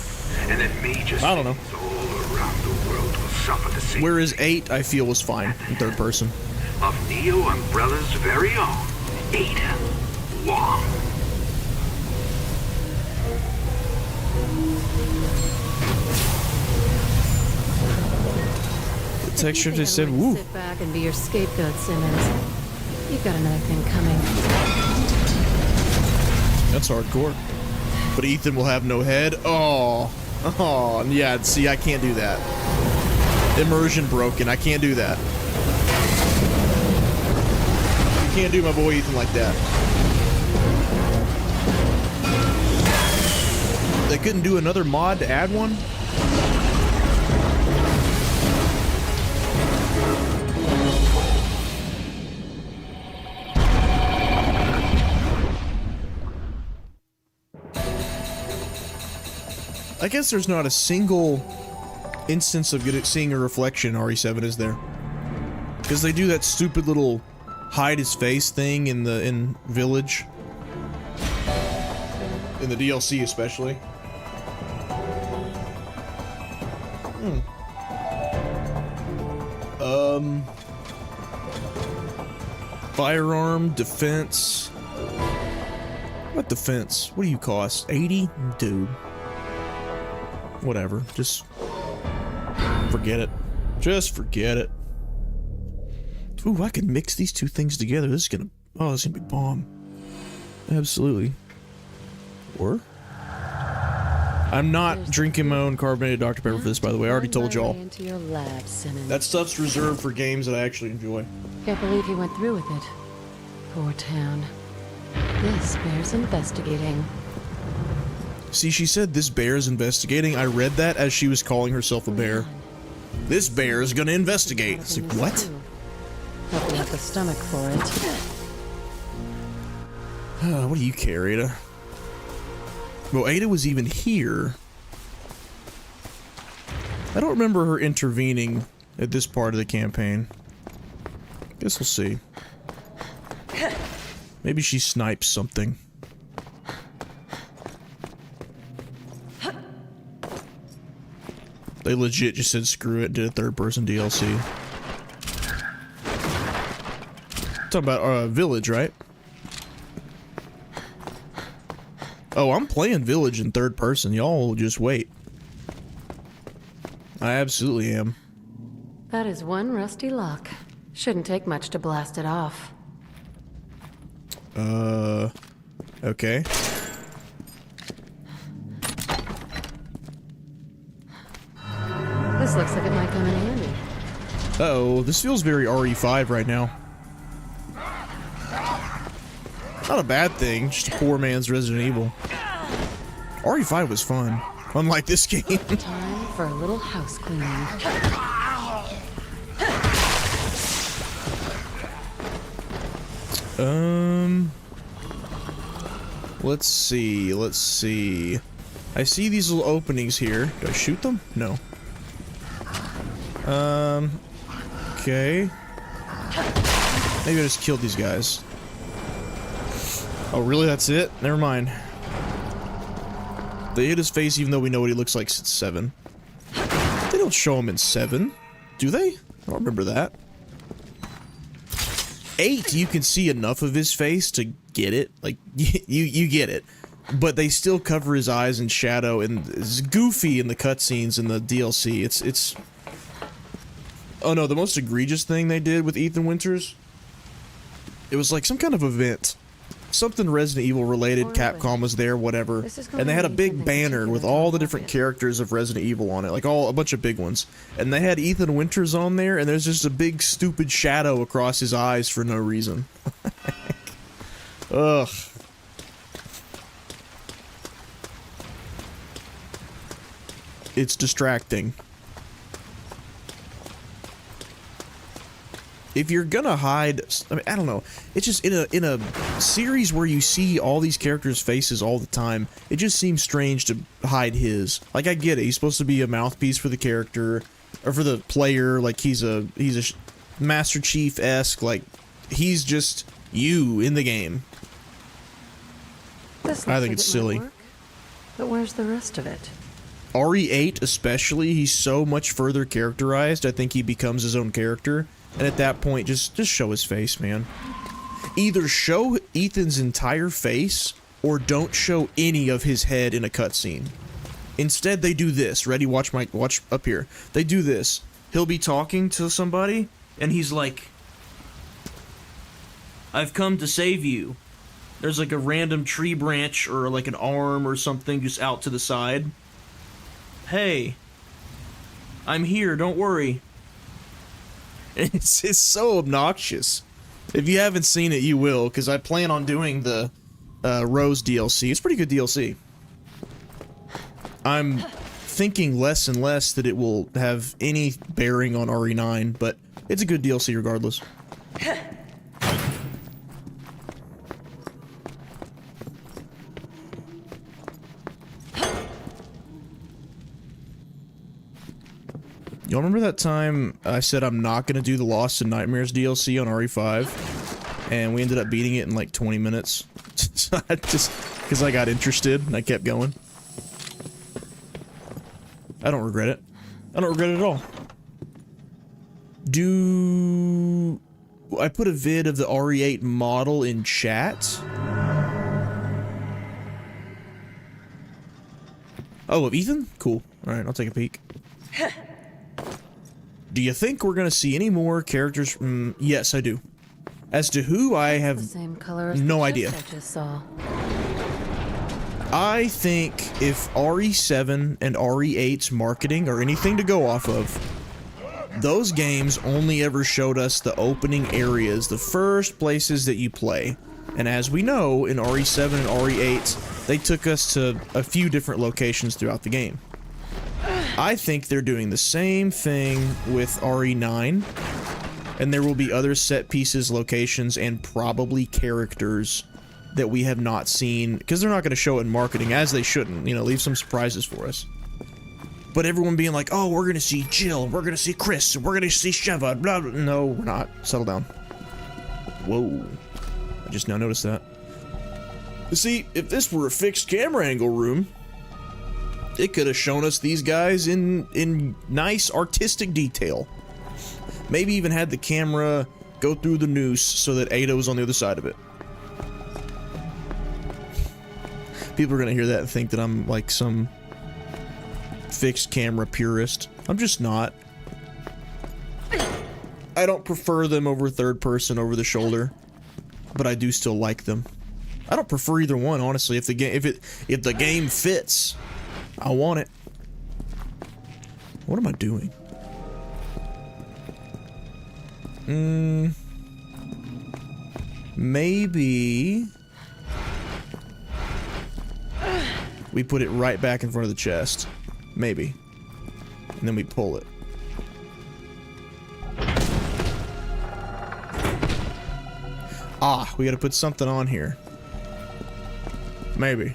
and then major I don't know. cities all around the world will suffer the same. Whereas 8, I feel, was fine in third person. Of Neo Umbrella's very own, Ada Wong. The texture If you just think said, I'm going woo. to sit back and be your scapegoat, Simmons. You've got another thing coming. That's hardcore. But Ethan will have no head. Oh, yeah, see, I can't do that. Immersion broken. I can't do that. You can't do my boy Ethan like that. They couldn't do another mod to add one? I guess there's not a single instance of seeing a reflection in RE7, is there? Because they do that stupid little hide his face thing in Village. In the DLC especially. Firearm, defense. What defense? What do you cost? 80? Dude. Whatever. Just forget it. Just forget it. Ooh, I could mix these two things together. This is gonna... Oh, this is gonna be bomb. Absolutely. Or? I'm not drinking my own carbonated Dr. Pepper for this, by the way. I already told y'all. Into your lab, Simmons. That stuff's reserved for games that I actually enjoy. Can't believe he went through with it. Poor town. This bears investigating. See, she said this bear is investigating. I read that as she was calling herself a bear. This bear is gonna investigate. It's like, what? Hope you have the stomach for it. What do you care, Ada? Well, Ada was even here. I don't remember her intervening at this part of the campaign. Guess we'll see. Maybe she snipes something. They legit just said screw it, did a third-person DLC. Talking about Village, right? Oh, I'm playing Village in third person. Y'all just wait. I absolutely am. That is one rusty lock. Shouldn't take much to blast it off. Okay. This looks like it might come in handy. Uh-oh, this feels very RE5 right now. Not a bad thing, just a poor man's Resident Evil. RE5 was fun, unlike this game. Time for a little house cleaning. Let's see. I see these little openings here. Do I shoot them? No. Okay. Maybe I just killed these guys. Oh, really? That's it? Never mind. They hit his face even though we know what he looks like since 7. They don't show him in 7, do they? I don't remember that. 8, you can see enough of his face to get it. Like, you get it. But they still cover his eyes in shadow, and it's goofy in the cutscenes in the DLC. It's... Oh no, the most egregious thing they did with Ethan Winters, it was like some kind of event. Something Resident Evil related, Capcom was there, whatever. And they had a big banner with all the different characters of Resident Evil on it, like a bunch of big ones. And they had Ethan Winters on there, and there's just a big stupid shadow across his eyes for no reason. Ugh. It's distracting. If you're gonna hide, I mean, I don't know. It's just in a series where you see all these characters' faces all the time, it just seems strange to hide his. Like, I get it. He's supposed to be a mouthpiece for the character or for the player. Like, he's a Master Chief-esque. Like, he's just you in the game. I think it's silly. But where's the rest of it? RE8 especially, he's so much further characterized. I think he becomes his own character. And at that point, just show his face, man. Either show Ethan's entire face, or don't show any of his head in a cutscene. Instead, they do this. Ready? Watch up here. They do this. He'll be talking to somebody, and he's like, "I've come to save you." There's like a random tree branch, or like an arm or something just out to the side. "Hey, I'm here, don't worry." It's so obnoxious. If you haven't seen it, you will, because I plan on doing the Rose DLC. It's pretty good DLC. I'm thinking less and less that it will have any bearing on RE9, but it's a good DLC regardless. Y'all remember that time I said I'm not going to do the Lost in Nightmares DLC on RE5? And we ended up beating it in like 20 minutes. So I just, because I got interested and I kept going. I don't regret it. I don't regret it at all. I put a vid of the RE8 model in chat. Oh, of Ethan? Cool. Alright, I'll take a peek. Do you think we're going to see any more characters? Yes, I do. As to who, I have the same color as no the idea. chest I just saw. I think if RE7 and RE8's marketing are anything to go off of, those games only ever showed us the opening areas, the first places that you play. And as we know, in RE7 and RE8, they took us to a few different locations throughout the game. I think they're doing the same thing with RE9, and there will be other set pieces, locations, and probably characters that we have not seen, because they're not going to show it in marketing, as they shouldn't, you know, leave some surprises for us. But everyone being like, oh, we're going to see Jill, we're going to see Chris, we're going to see Sheva, blah, blah. No, we're not. Settle down. Whoa. I just now noticed that. See, if this were a fixed camera angle room, it could have shown us these guys in nice artistic detail. Maybe even had the camera go through the noose so that Ada was on the other side of it. People are gonna hear that and think that I'm like some fixed camera purist. I'm just not. I don't prefer them over third person, over the shoulder, but I do still like them. I don't prefer either one, honestly. If the game fits, I want it. What am I doing? Maybe we put it right back in front of the chest. Maybe. And then we pull it. Ah, we gotta put something on here. Maybe.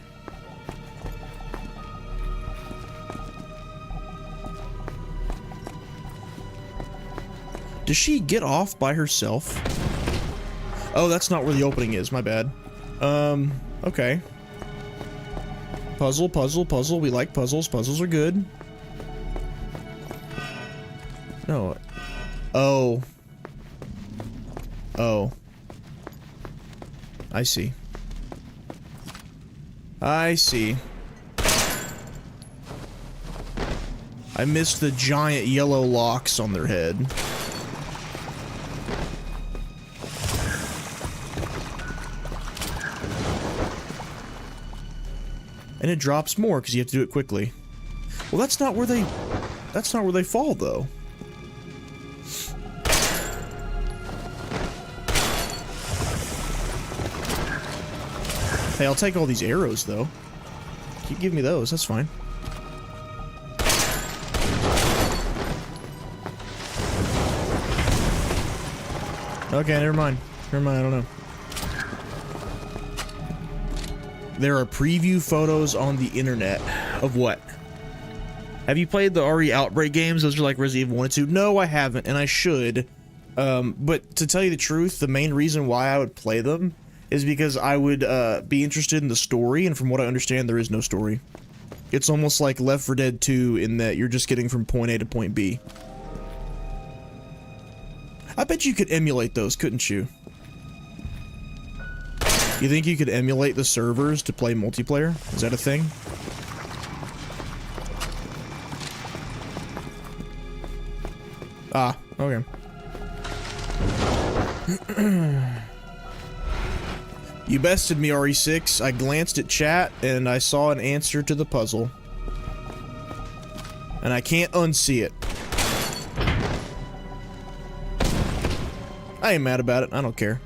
Does she get off by herself? Oh, that's not where the opening is, my bad. Okay. Puzzle, puzzle, puzzle. We like puzzles. Puzzles are good. No. Oh. Oh. I see. I see. I missed the giant yellow locks on their head. And it drops more because you have to do it quickly. Well, that's not where they fall though. Hey, I'll take all these arrows though. You give me those, that's fine. Okay, never mind. Never mind, I don't know. There are preview photos on the internet of what? Have you played the RE Outbreak games? Those are like Resident Evil 1 and 2. No, I haven't, and I should. But to tell you the truth, the main reason why I would play them is because I would be interested in the story, and from what I understand, there is no story. It's almost like Left 4 Dead 2 in that you're just getting from point A to point B. I bet you could emulate those, couldn't you? You think you could emulate the servers to play multiplayer? Is that a thing? Ah, okay. You bested me, RE6. I glanced at chat and I saw an answer to the puzzle. And I can't unsee it. I ain't mad about it. I don't care.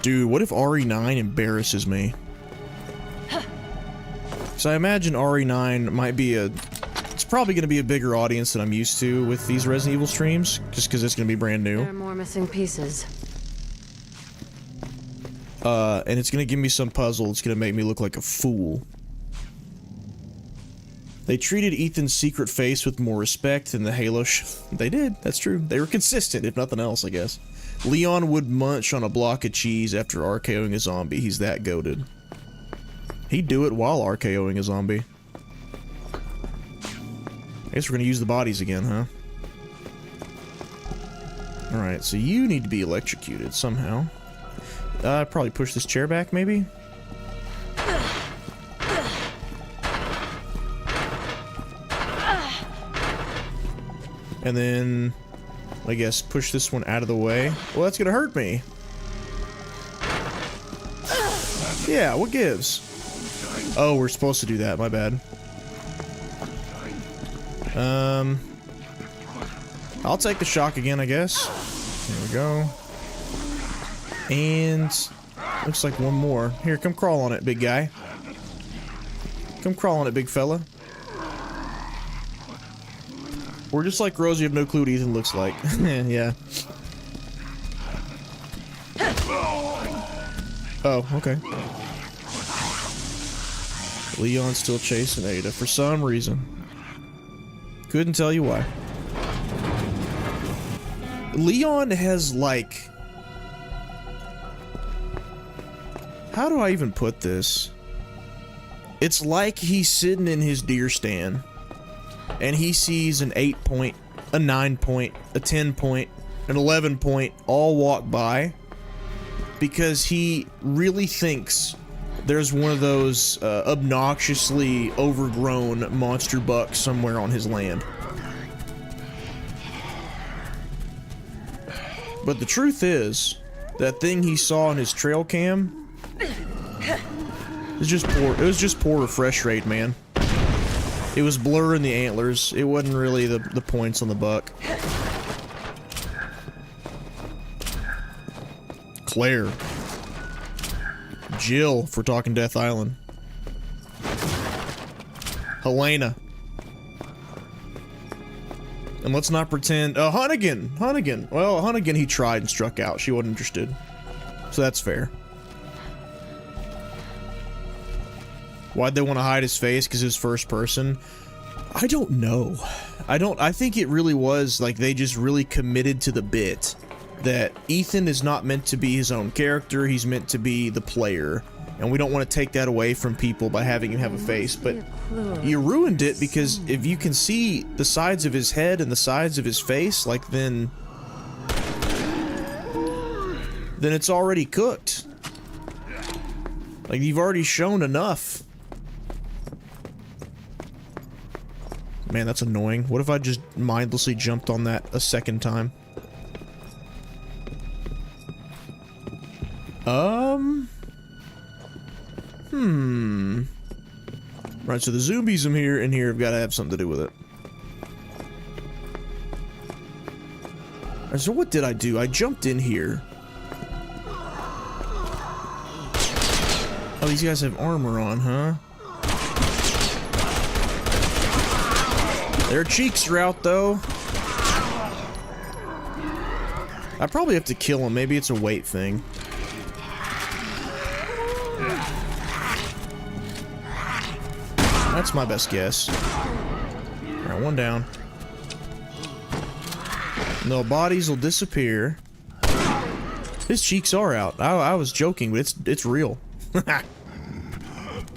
Dude, what if RE9 embarrasses me? So I imagine RE9 might be it's probably going to be a bigger audience than I'm used to with these Resident Evil streams, just because it's going to be brand new. There are more missing pieces. And it's going to give me some puzzle. It's going to make me look like a fool. They treated Ethan's secret face with more respect than the Halo They did, that's true. They were consistent, if nothing else, I guess. Leon would munch on a block of cheese after RKOing a zombie. He's that goated. He'd do it while RKOing a zombie. I guess we're gonna use the bodies again, huh? Alright, so you need to be electrocuted somehow. Probably push this chair back, maybe? And then, I guess, push this one out of the way. Well, that's gonna hurt me. Yeah, what gives? Oh, we're supposed to do that, my bad. I'll take the shock again, I guess. There we go. And looks like one more. Here, come crawl on it, big guy. Come crawl on it, big fella. We're just like Rose, you have no clue what Ethan looks like. Yeah. Oh, okay. Leon's still chasing Ada for some reason. Couldn't tell you why. Leon has, like... How do I even put this? It's like he's sitting in his deer stand, and he sees an 8 point, a 9 point, a 10 point, an 11 point all walk by, because he really thinks there's one of those obnoxiously overgrown monster bucks somewhere on his land. But the truth is, that thing he saw in his trail cam is just poor. It was just poor refresh rate, man. It was blurring the antlers. It wasn't really the points on the buck. Claire. Jill, if we're talking Death Island. Helena. And let's not pretend... Hunnigan! Hunnigan! Well, Hunnigan, he tried and struck out. She wasn't interested. So that's fair. Why'd they want to hide his face? Because it's first person? I don't know. I think it really was, like, they just really committed to the bit that Ethan is not meant to be his own character, he's meant to be the player. And we don't want to take that away from people by having him have a face, but you ruined it, because if you can see the sides of his head and the sides of his face, like, then it's already cooked. Like, you've already shown enough. Man, that's annoying. What if I just mindlessly jumped on that a second time? Right, so the zombies in here have got to have something to do with it. Right, so what did I do? I jumped in here. Oh, these guys have armor on, huh? Their cheeks are out, though. I probably have to kill them. Maybe it's a weight thing. That's my best guess. Alright, one down. No, bodies will disappear. His cheeks are out. I was joking, but it's real. What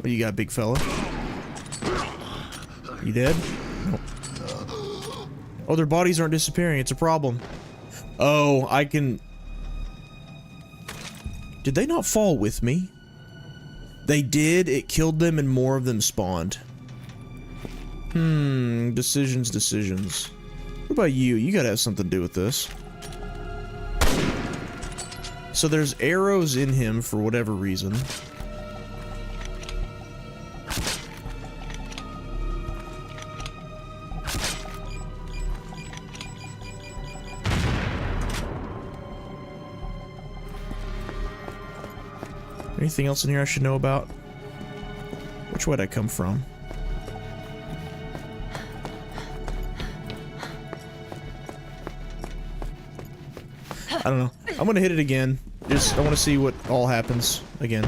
do you got, big fella? You dead? Nope. Oh, their bodies aren't disappearing. It's a problem. Oh, I can... Did they not fall with me? They did. It killed them and more of them spawned. Decisions. What about you? You gotta have something to do with this. So there's arrows in him for whatever reason. Anything else in here I should know about? Which way did I come from? I don't know. I'm gonna hit it again. Just, I want to see what all happens again.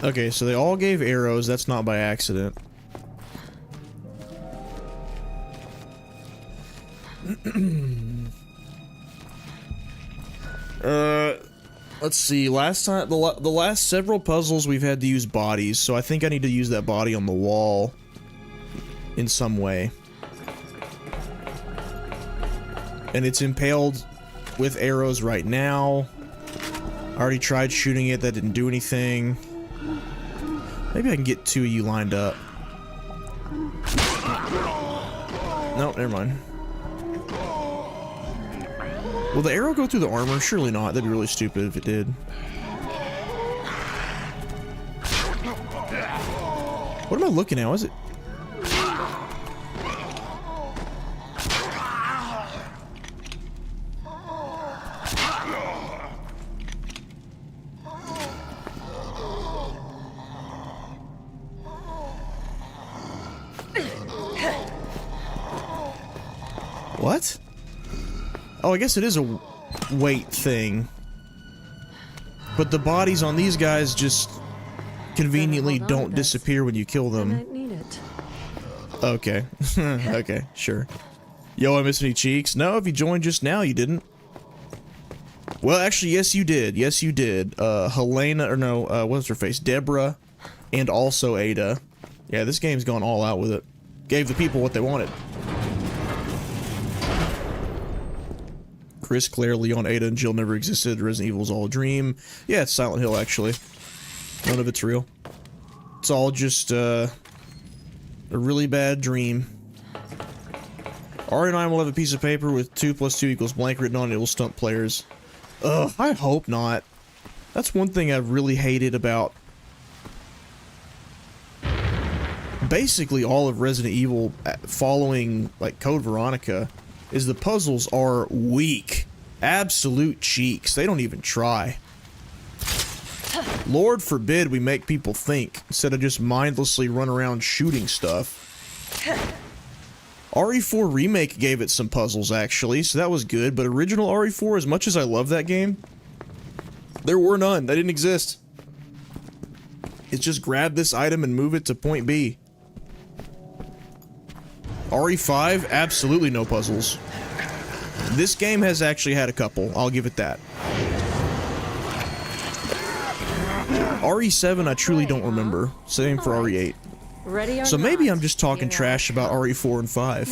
Okay, so they all gave arrows. That's not by accident. Let's see. Last time, the last several puzzles we've had to use bodies, so I think I need to use that body on the wall in some way. And it's impaled with arrows right now. I already tried shooting it, that didn't do anything. Maybe I can get two of you lined up. Nope, never mind. Will the arrow go through the armor? Surely not. That'd be really stupid if it did. What am I looking at? What is it? What? Oh, I guess it is a weight thing. But the bodies on these guys just conveniently Hold on, don't guys. disappear when you kill I them. might need it. Okay. Okay, sure. Yo, I miss any cheeks? No, if you joined just now, you didn't. Well, actually, yes, you did. Yes, you did. Helena, or no, what's her face? Deborah, and also Ada. Yeah, this game's gone all out with it. Gave the people what they wanted. Chris, Claire, Leon, Ada, and Jill never existed. Resident Evil's all a dream. Yeah, it's Silent Hill, actually. None of it's real. It's all just, a really bad dream. RE9 will have a piece of paper with 2 + 2 = blank written on it. It will stump players. Ugh, I hope not. That's one thing I've really hated about basically all of Resident Evil following, like, Code Veronica, is the puzzles are weak. Absolute cheeks. They don't even try. Lord forbid we make people think, instead of just mindlessly run around shooting stuff. RE4 Remake gave it some puzzles, actually, so that was good, but original RE4, as much as I love that game, there were none. They didn't exist. It's just grab this item and move it to point B. RE5, absolutely no puzzles. This game has actually had a couple, I'll give it that. RE7 I truly don't remember. Same for RE8. Ready or So maybe not, I'm just talking here I trash about RE4 and 5.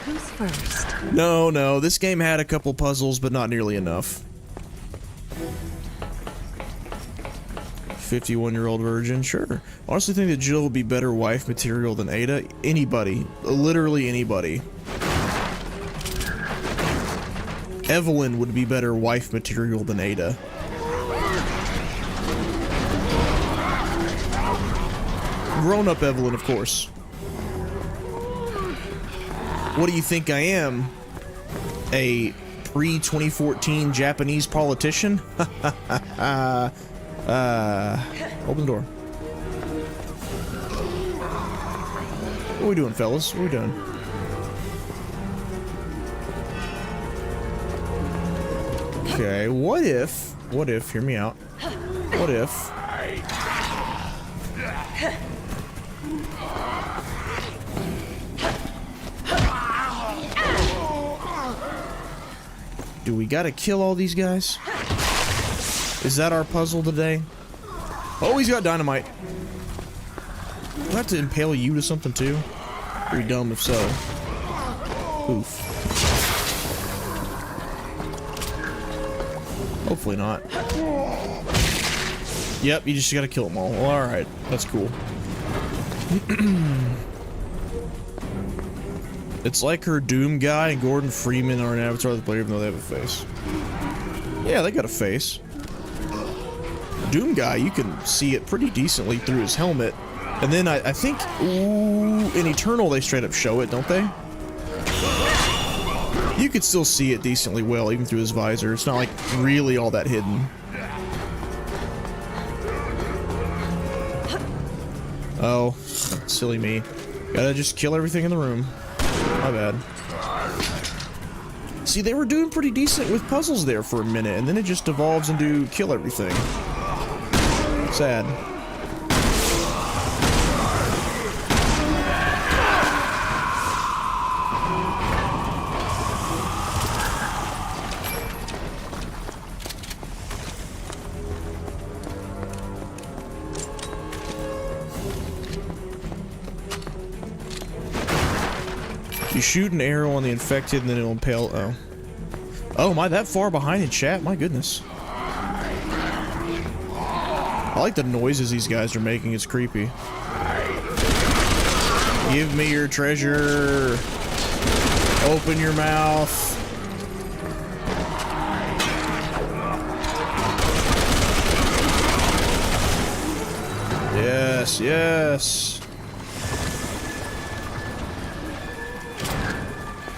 Who's first? No, this game had a couple puzzles, but not nearly enough. 51-year-old virgin, sure. Honestly think that Jill would be better wife material than Ada. Anybody. Literally anybody. Evelyn would be better wife material than Ada. Grown-up Evelyn, of course. What do you think I am? A pre-2014 Japanese politician? Open the door. What are we doing, fellas? What are we doing? Okay, what if, hear me out, what if do we gotta kill all these guys? Is that our puzzle today? Oh, he's got dynamite. Do I have to impale you to something too? Pretty dumb if so. Oof. Hopefully not. Yep, you just gotta kill them all. Well, alright, that's cool. It's like her Doom guy and Gordon Freeman are an avatar of the player even though they have a face. Yeah, they got a face. Doom guy, you can see it pretty decently through his helmet. And then I think, ooh, in Eternal they straight up show it, don't they? You could still see it decently well even through his visor. It's not like really all that hidden. Oh, silly me. Gotta just kill everything in the room. My bad. See, they were doing pretty decent with puzzles there for a minute, and then it just devolves into kill everything. Sad. You shoot an arrow on the infected and then it'll impale. Oh. Oh, am I that far behind in chat? My goodness. I like the noises these guys are making. It's creepy. Give me your treasure. Open your mouth. Yes, yes.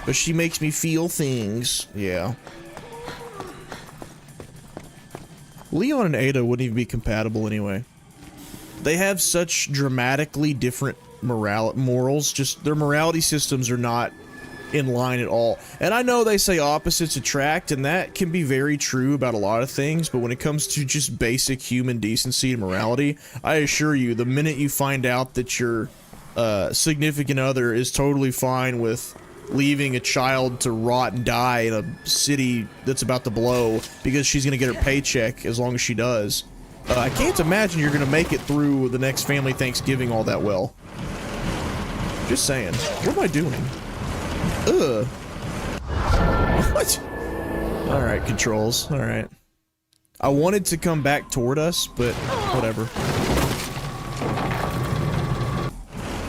But she makes me feel things. Yeah. Leon and Ada wouldn't even be compatible anyway. They have such dramatically different morals. Just their morality systems are not in line at all. And I know they say opposites attract, and that can be very true about a lot of things, but when it comes to just basic human decency and morality, I assure you, the minute you find out that your significant other is totally fine with leaving a child to rot and die in a city that's about to blow because she's going to get her paycheck as long as she does, I can't imagine you're going to make it through the next family Thanksgiving all that well. Just saying. What am I doing? Ugh. What? Alright, controls. Alright. I wanted to come back toward us, but whatever.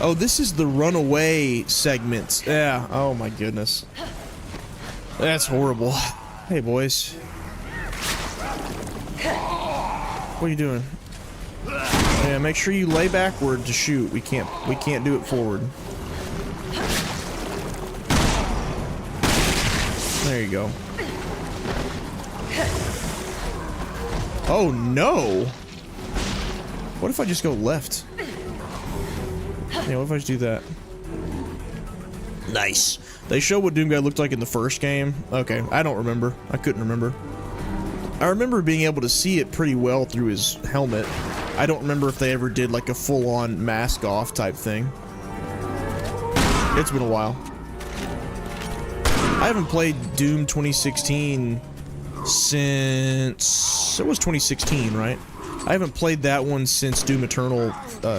Oh, this is the runaway segment. Yeah. Oh my goodness. That's horrible. Hey, boys. What are you doing? Yeah, make sure you lay backward to shoot. We can't do it forward. There you go. Oh no! What if I just go left? Yeah, what if I just do that? Nice. They show what Doomguy looked like in the first game. Okay, I don't remember. I couldn't remember. I remember being able to see it pretty well through his helmet. I don't remember if they ever did like a full-on mask off type thing. It's been a while. I haven't played Doom 2016 since... It was 2016, right? I haven't played that one since Doom Eternal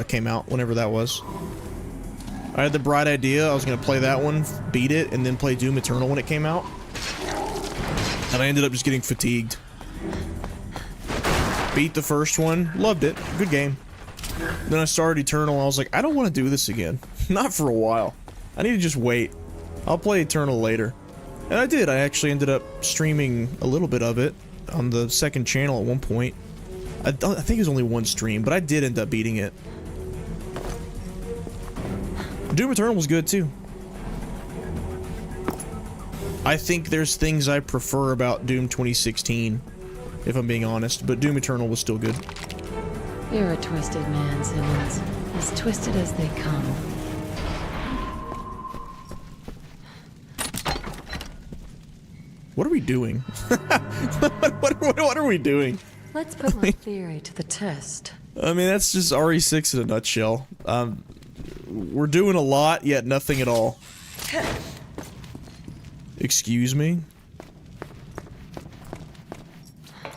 came out, whenever that was. I had the bright idea I was going to play that one, beat it, and then play Doom Eternal when it came out. And I ended up just getting fatigued. Beat the first one, loved it, good game. Then I started Eternal, I was like, I don't want to do this again. Not for a while. I need to just wait. I'll play Eternal later. And I did, I actually ended up streaming a little bit of it on the second channel at one point. I think it was only one stream, but I did end up beating it. Doom Eternal was good too. I think there's things I prefer about Doom 2016, if I'm being honest, but Doom Eternal was still good. You're a twisted man, Simmons. As twisted as they come. What are we doing? what are we doing? Let's put my theory to the test. I mean, that's just RE6 in a nutshell. We're doing a lot, yet nothing at all. Excuse me?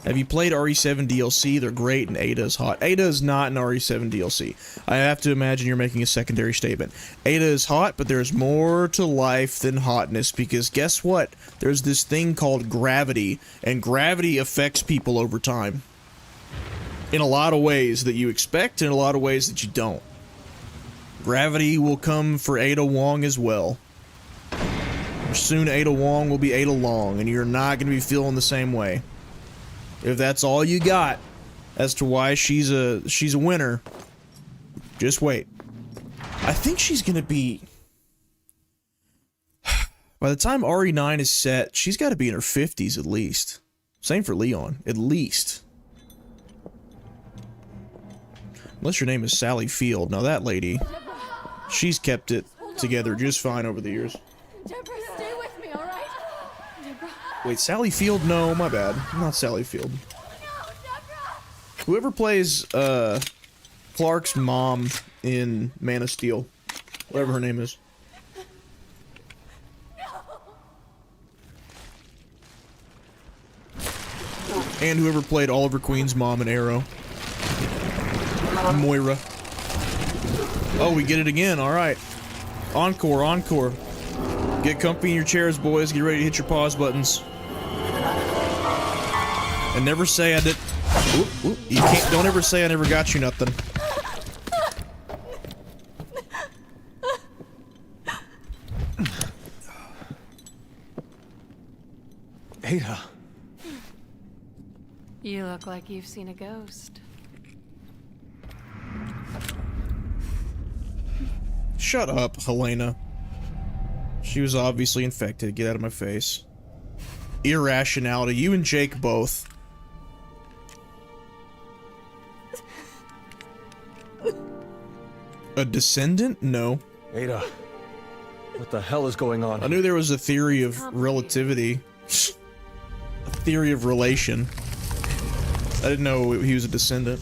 Have you played RE7 DLC? They're great, and Ada is hot. Ada is not an RE7 DLC. I have to imagine you're making a secondary statement. Ada is hot, but there's more to life than hotness, because guess what? There's this thing called gravity, and gravity affects people over time. In a lot of ways that you expect, and a lot of ways that you don't. Gravity will come for Ada Wong as well. Soon Ada Wong will be Ada Long, and you're not going to be feeling the same way. If that's all you got as to why she's a winner, just wait. I think she's gonna be... By the time RE9 is set, she's got to be in her 50s at least. Same for Leon, at least. Unless your name is Sally Field. Now that lady, she's kept it together just fine over the years. Deborah, stay with me, all right? Deborah. Wait, Sally Field? No, my bad. Not Sally Field. No, Deborah. Whoever plays Clark's mom in Man of Steel, whatever her name is. And whoever played Oliver Queen's mom in Arrow. Moira. Oh, we get it again. All right. Encore, encore. Get comfy in your chairs, boys. Get ready to hit your pause buttons. And never say I did. Oop, oop. You can't. Don't ever say I never got you nothing. Ada. You look like you've seen a ghost. Shut up, Helena. She was obviously infected. Get out of my face. Irrationality. You and Jake both. A descendant? No. Ada. What the hell is going on? I knew there was a theory of relativity. A theory of relation. I didn't know he was a descendant.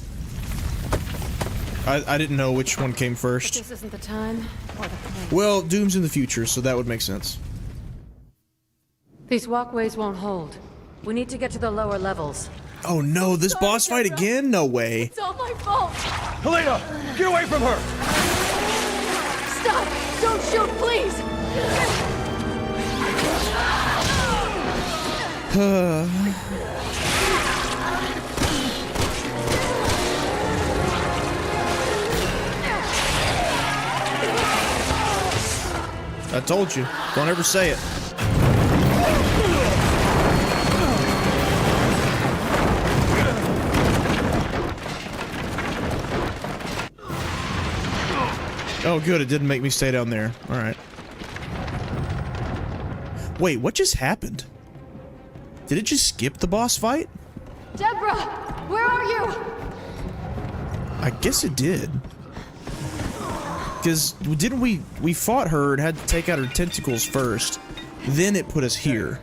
I didn't know which one came But first. this isn't the time or the place. Well, Doom's in the future, so that would make sense. These walkways won't hold. We need to get to the lower levels. Oh no, this boss fight again? No way. It's all my fault. Helena, get away from her! Stop! Don't shoot, please! I told you. Don't ever say it. Oh, good. It didn't make me stay down there. All right. Wait, what just happened? Did it just skip the boss fight? Deborah! Where are you? I guess it did. Because didn't we fought her and had to take out her tentacles first. Then it put us here.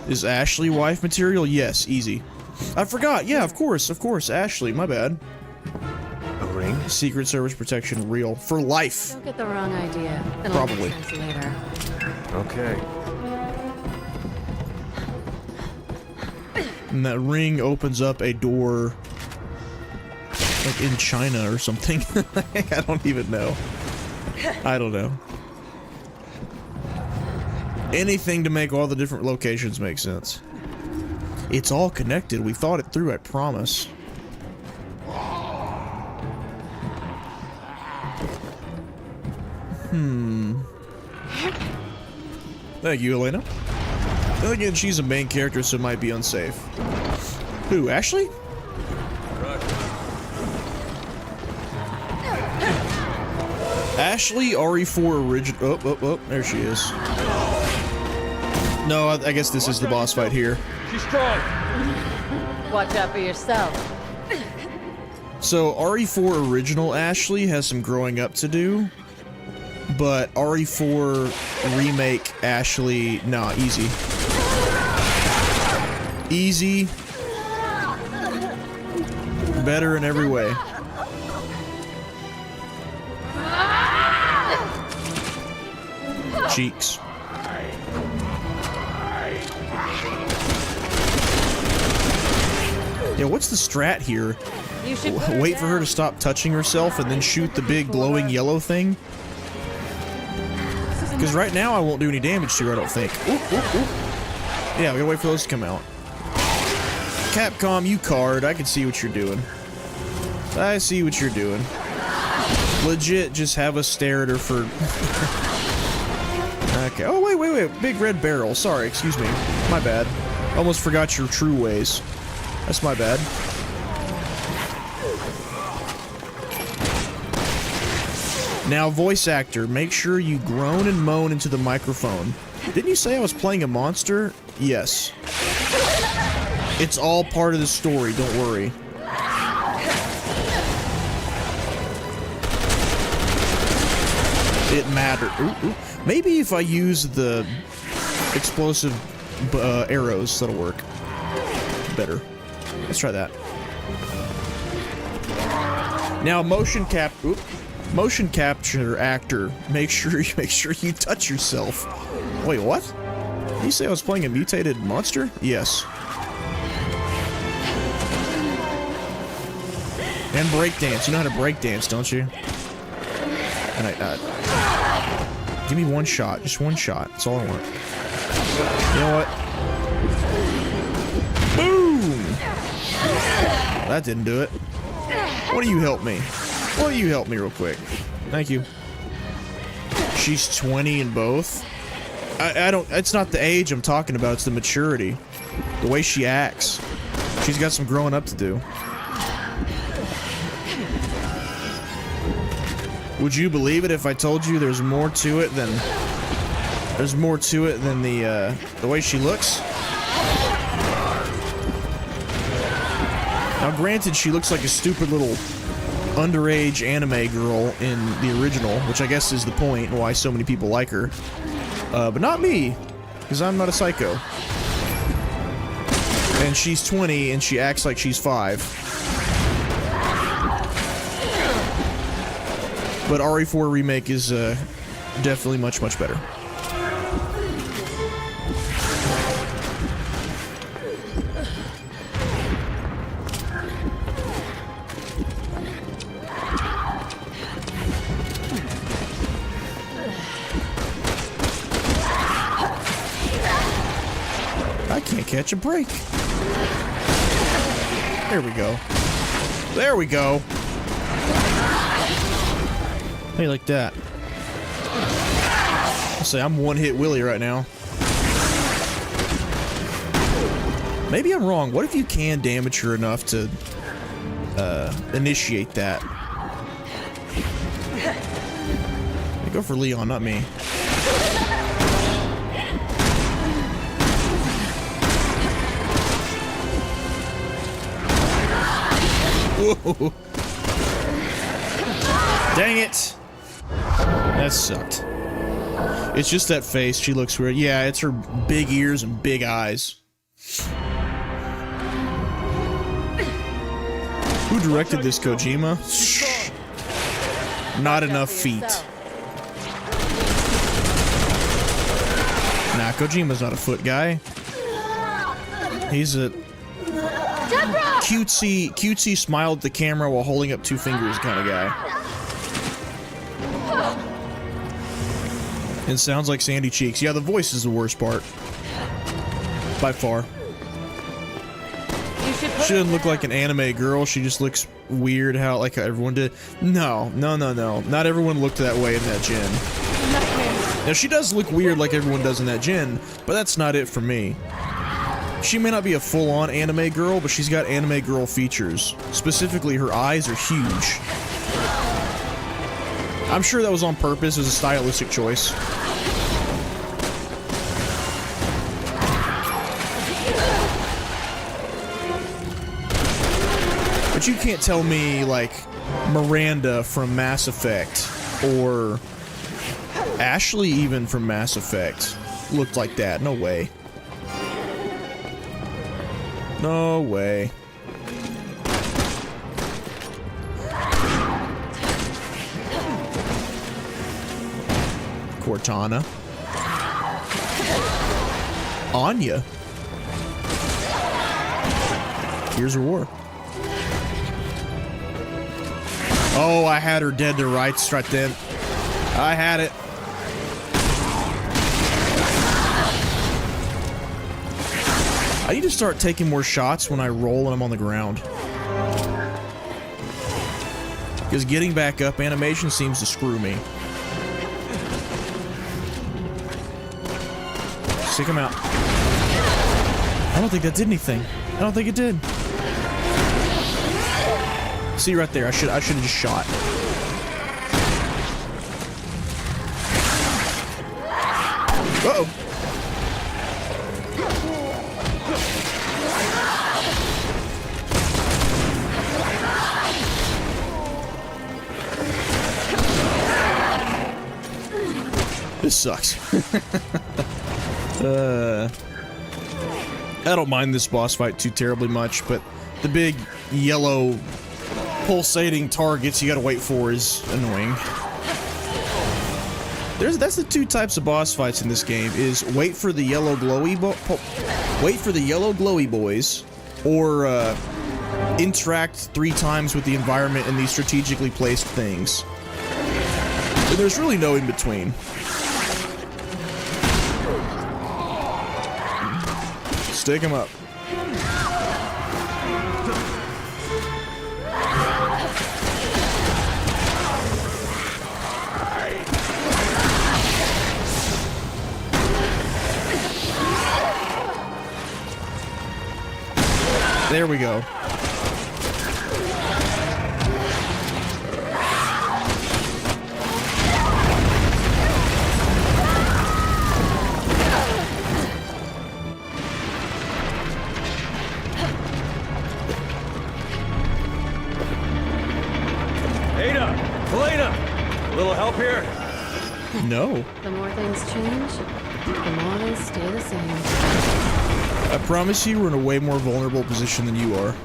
Is Ashley wife material? Yes, easy. I forgot. Yeah, of course, Ashley, my bad. A ring? Secret Service protection real. For life. Don't get the wrong idea. It'll Probably. make sense later. Okay. And that ring opens up a door, like in China or something. I don't even know. I don't know. Anything to make all the different locations make sense. It's all connected. We thought it through, I promise. Thank you, Elena. Then again, she's a main character, so it might be unsafe. Who, Ashley? Ashley, RE4 original. Oh, there she is. No, I guess this is the boss fight here. She's strong! Watch out for yourself. So, RE4 original Ashley has some growing up to do. But RE4 remake Ashley, nah, easy. Easy. Better in every way. Cheeks. Yeah, what's the strat here? You should Wait for her to stop touching herself and then shoot the big glowing yellow thing? Because right now I won't do any damage to her, I don't think. Oop, oop, oop. Yeah, we gotta wait for those to come out. Capcom, you card. I can see what you're doing. I see what you're doing. Legit, just have us stare at her for... Okay. Oh, wait. Big red barrel. Sorry, excuse me. My bad. Almost forgot your true ways. That's my bad. Now, voice actor, make sure you groan and moan into the microphone. Didn't you say I was playing a monster? Yes. It's all part of the story, don't worry. It mattered. Ooh. Maybe if I use the explosive arrows, that'll work better. Let's try that. Now, motion capture actor, make sure you touch yourself. Wait, what? Did you say I was playing a mutated monster? Yes. And breakdance. You know how to breakdance, don't you? And give me one shot. Just one shot. That's all I want. You know what? Boom! That didn't do it. Why do you help me? Why do you help me real quick? Thank you. She's 20 in both. I don't. It's not the age I'm talking about. It's the maturity. The way she acts. She's got some growing up to do. Would you believe it if I told you there's more to it than the way she looks? Now, granted, she looks like a stupid little underage anime girl in the original, which I guess is the point and why so many people like her. But not me, because I'm not a psycho. And she's 20 and she acts like she's 5. But RE4 Remake is definitely much, much better. I can't catch a break. There we go. There we go. Hey, like that. I'll say I'm one-hit Willie right now. Maybe I'm wrong. What if you can damage her enough to initiate that? Go for Leon, not me. Whoa. Dang it! That sucked. It's just that face. She looks weird. Yeah, it's her big ears and big eyes. Who directed this, Kojima? Not enough feet. Nah, Kojima's not a foot guy. He's a cutesy smile at the camera while holding up 2 fingers kind of guy. And sounds like Sandy Cheeks. Yeah, the voice is the worst part. By far. She doesn't look like an anime girl. She just looks weird how like everyone did. No. Not everyone looked that way in that gen. Now, she does look weird like everyone does in that gen, but that's not it for me. She may not be a full-on anime girl, but she's got anime girl features. Specifically, her eyes are huge. I'm sure that was on purpose as a stylistic choice. But you can't tell me, like, Miranda from Mass Effect, or Ashley even from Mass Effect, looked like that. No way. No way. Cortana. Anya. Gears of War. Oh, I had her dead to rights right then. I had it. I need to start taking more shots when I roll and I'm on the ground. Because getting back up animation seems to screw me. Stick him out. I don't think that did anything. I don't think it did. See right there, I should have just shot. Uh-oh. This sucks. I don't mind this boss fight too terribly much, but the big yellow pulsating targets you gotta wait for is annoying. That's the 2 types of boss fights in this game: is wait for the yellow glowy boys, or interact 3 times with the environment and these strategically placed things. And there's really no in between. Stick him up. There we go. disappeared? No. The more things change, the more they stay the same. I promise you we're in a way more vulnerable position than you are.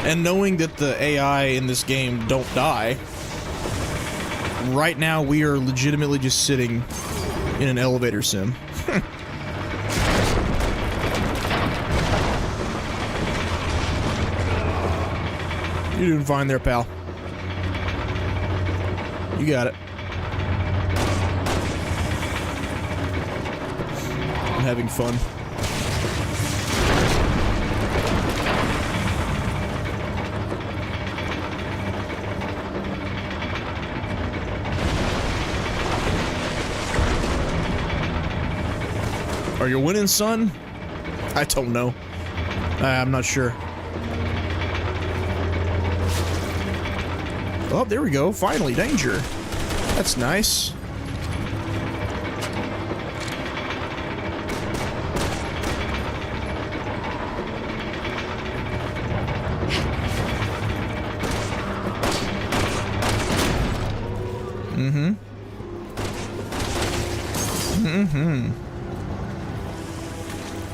And knowing that the AI in this game don't die, right now we are legitimately just sitting in an elevator sim. You're doing fine there, pal. You got it. I'm having fun. Are you winning, son? I don't know. I'm not sure. Oh, there we go. Finally, danger. That's nice.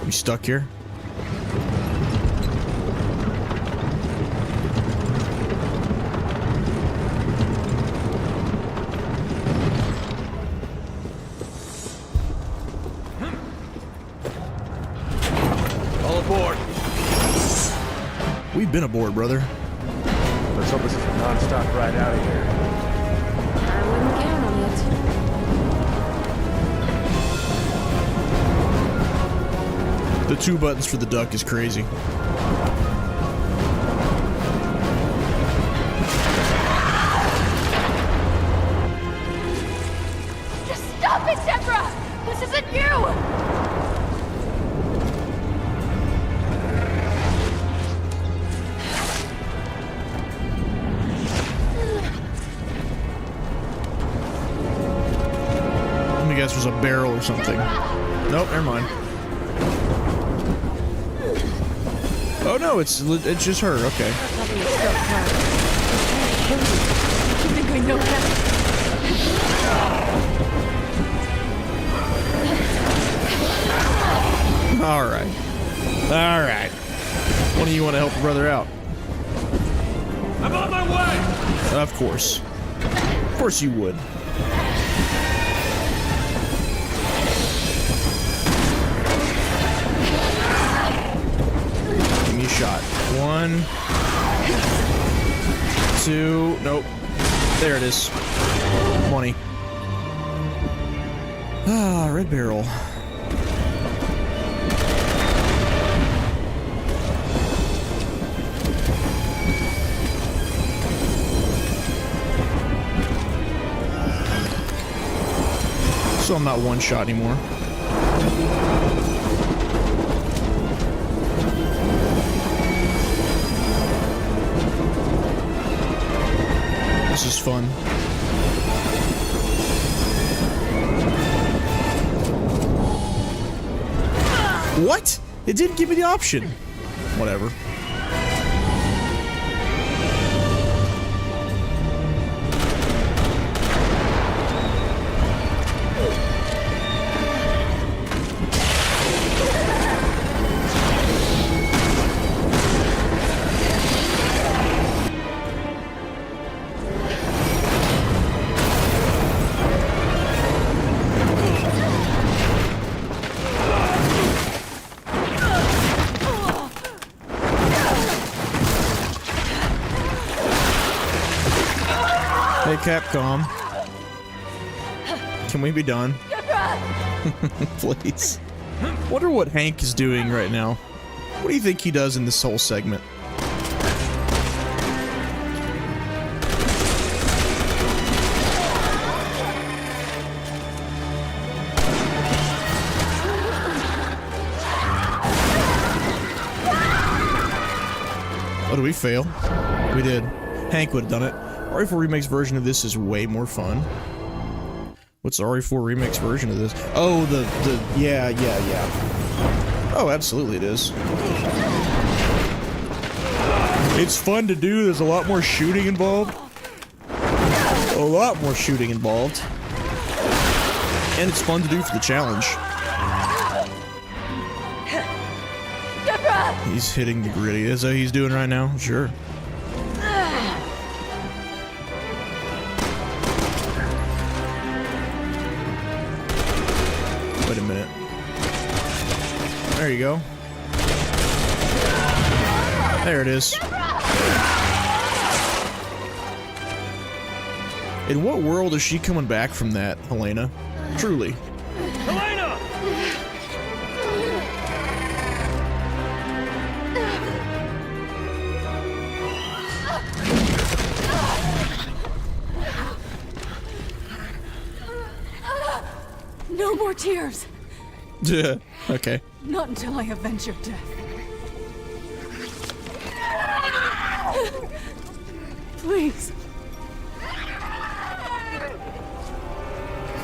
We stuck here? All aboard. We've been aboard, brother. Let's hope this is a non-stop ride out of here. I wouldn't count on it. The 2 buttons for the duck is crazy. Just stop it, Deborah! This isn't you! Let me guess, there's a barrel or something. Nope, never mind. Oh no, it's just her. Okay. Probably a stroke car. You think I know that? All right. All right. When do you want to help your brother out? I'm on my way! Of course. Of course you would. Give me a shot. 1, 2, nope. There it is. 20. Ah, red barrel. So I'm not one shot anymore. This is fun. What? It didn't give me the option. Whatever. Hey, Capcom. Can we be done? Please. Wonder what Hank is doing right now. What do you think he does in this whole segment? Oh, did we fail? We did. Hank would have done it. RE4 Remake's version of this is way more fun. What's the RE4 Remake's version of this? Oh, yeah. Oh, absolutely it is. It's fun to do. There's a lot more shooting involved. A lot more shooting involved. And it's fun to do for the challenge. Deborah! He's hitting the gritty. Is that what he's doing right now? Sure. Wait a minute. There you go. There it is. In what world is she coming back from that, Helena? Truly. Helena! No more tears. Okay. Not until I avenge your death. Please.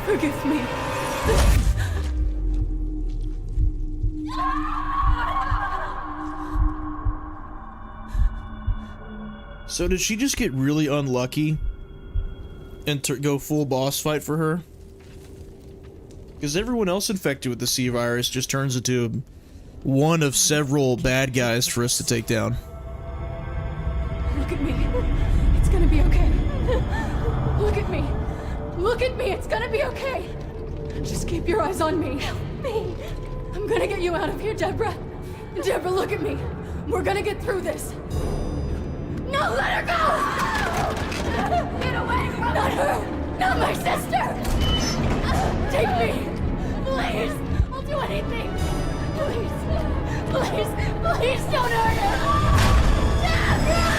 Forgive me. So did she just get really unlucky and go full boss fight for her? Because everyone else infected with the C virus just turns into one of several bad guys for us to take down. Look at me. It's gonna be okay. Look at me. Look at me. It's gonna be okay. Just keep your eyes on me. Help me. I'm gonna get you out of here, Deborah. Deborah, look at me. We're gonna get through this. No, let her go! Get away from me! Not her! Not my sister! Take me! Please! I'll do anything! Please! Please! Please don't hurt her! Deborah!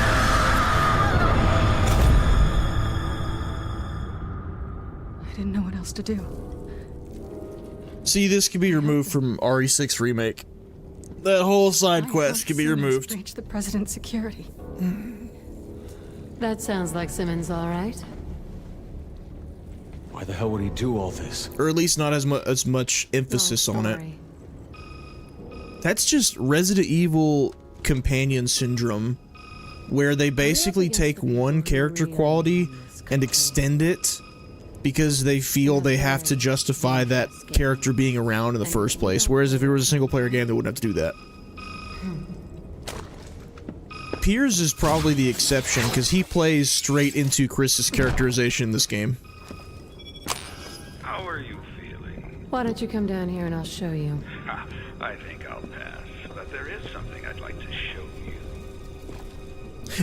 I didn't know what else to do. See, this can be removed from RE6 Remake. That whole side quest can be removed. Breach the president's security. That sounds like Simmons, all right. Why the hell would he do all this? Or at least not as much emphasis on it. That's just Resident Evil companion syndrome, where they basically take one character quality and extend it because they feel they have to justify that character being around in the first place, whereas if it was a single player game they wouldn't have to do that. Piers is probably the exception because he plays straight into Chris's characterization in this game. How are you feeling? Why don't you come down here and I'll show you? I think I'll pass, but there is something I'd like to show you.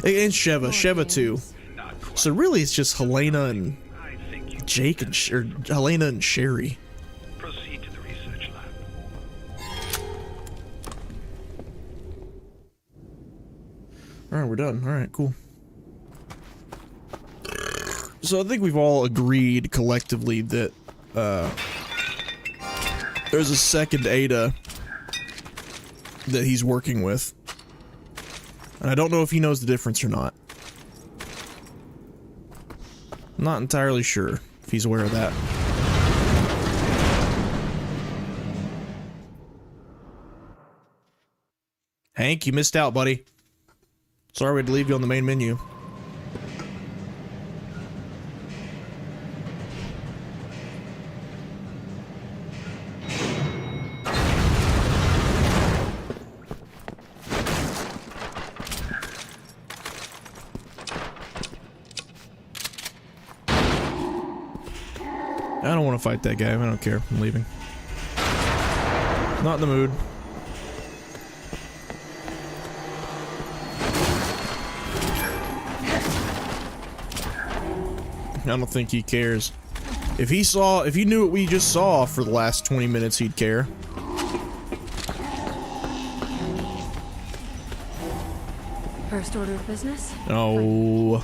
And Sheva too. Not quite. So really it's just Helena and I think you Jake and or Helena and Sherry. proceed to the research lab. Alright, we're done. Alright, cool. So I think we've all agreed collectively that there's a second Ada that he's working with. And I don't know if he knows the difference or not. I'm not entirely sure if he's aware of that. Hank, you missed out, buddy. Sorry we had to leave you on the main menu. I don't want to fight that guy. I don't care. I'm leaving. Not in the mood. I don't think he cares. If he knew what we just saw for the last 20 minutes, he'd care. First order of business? Oh.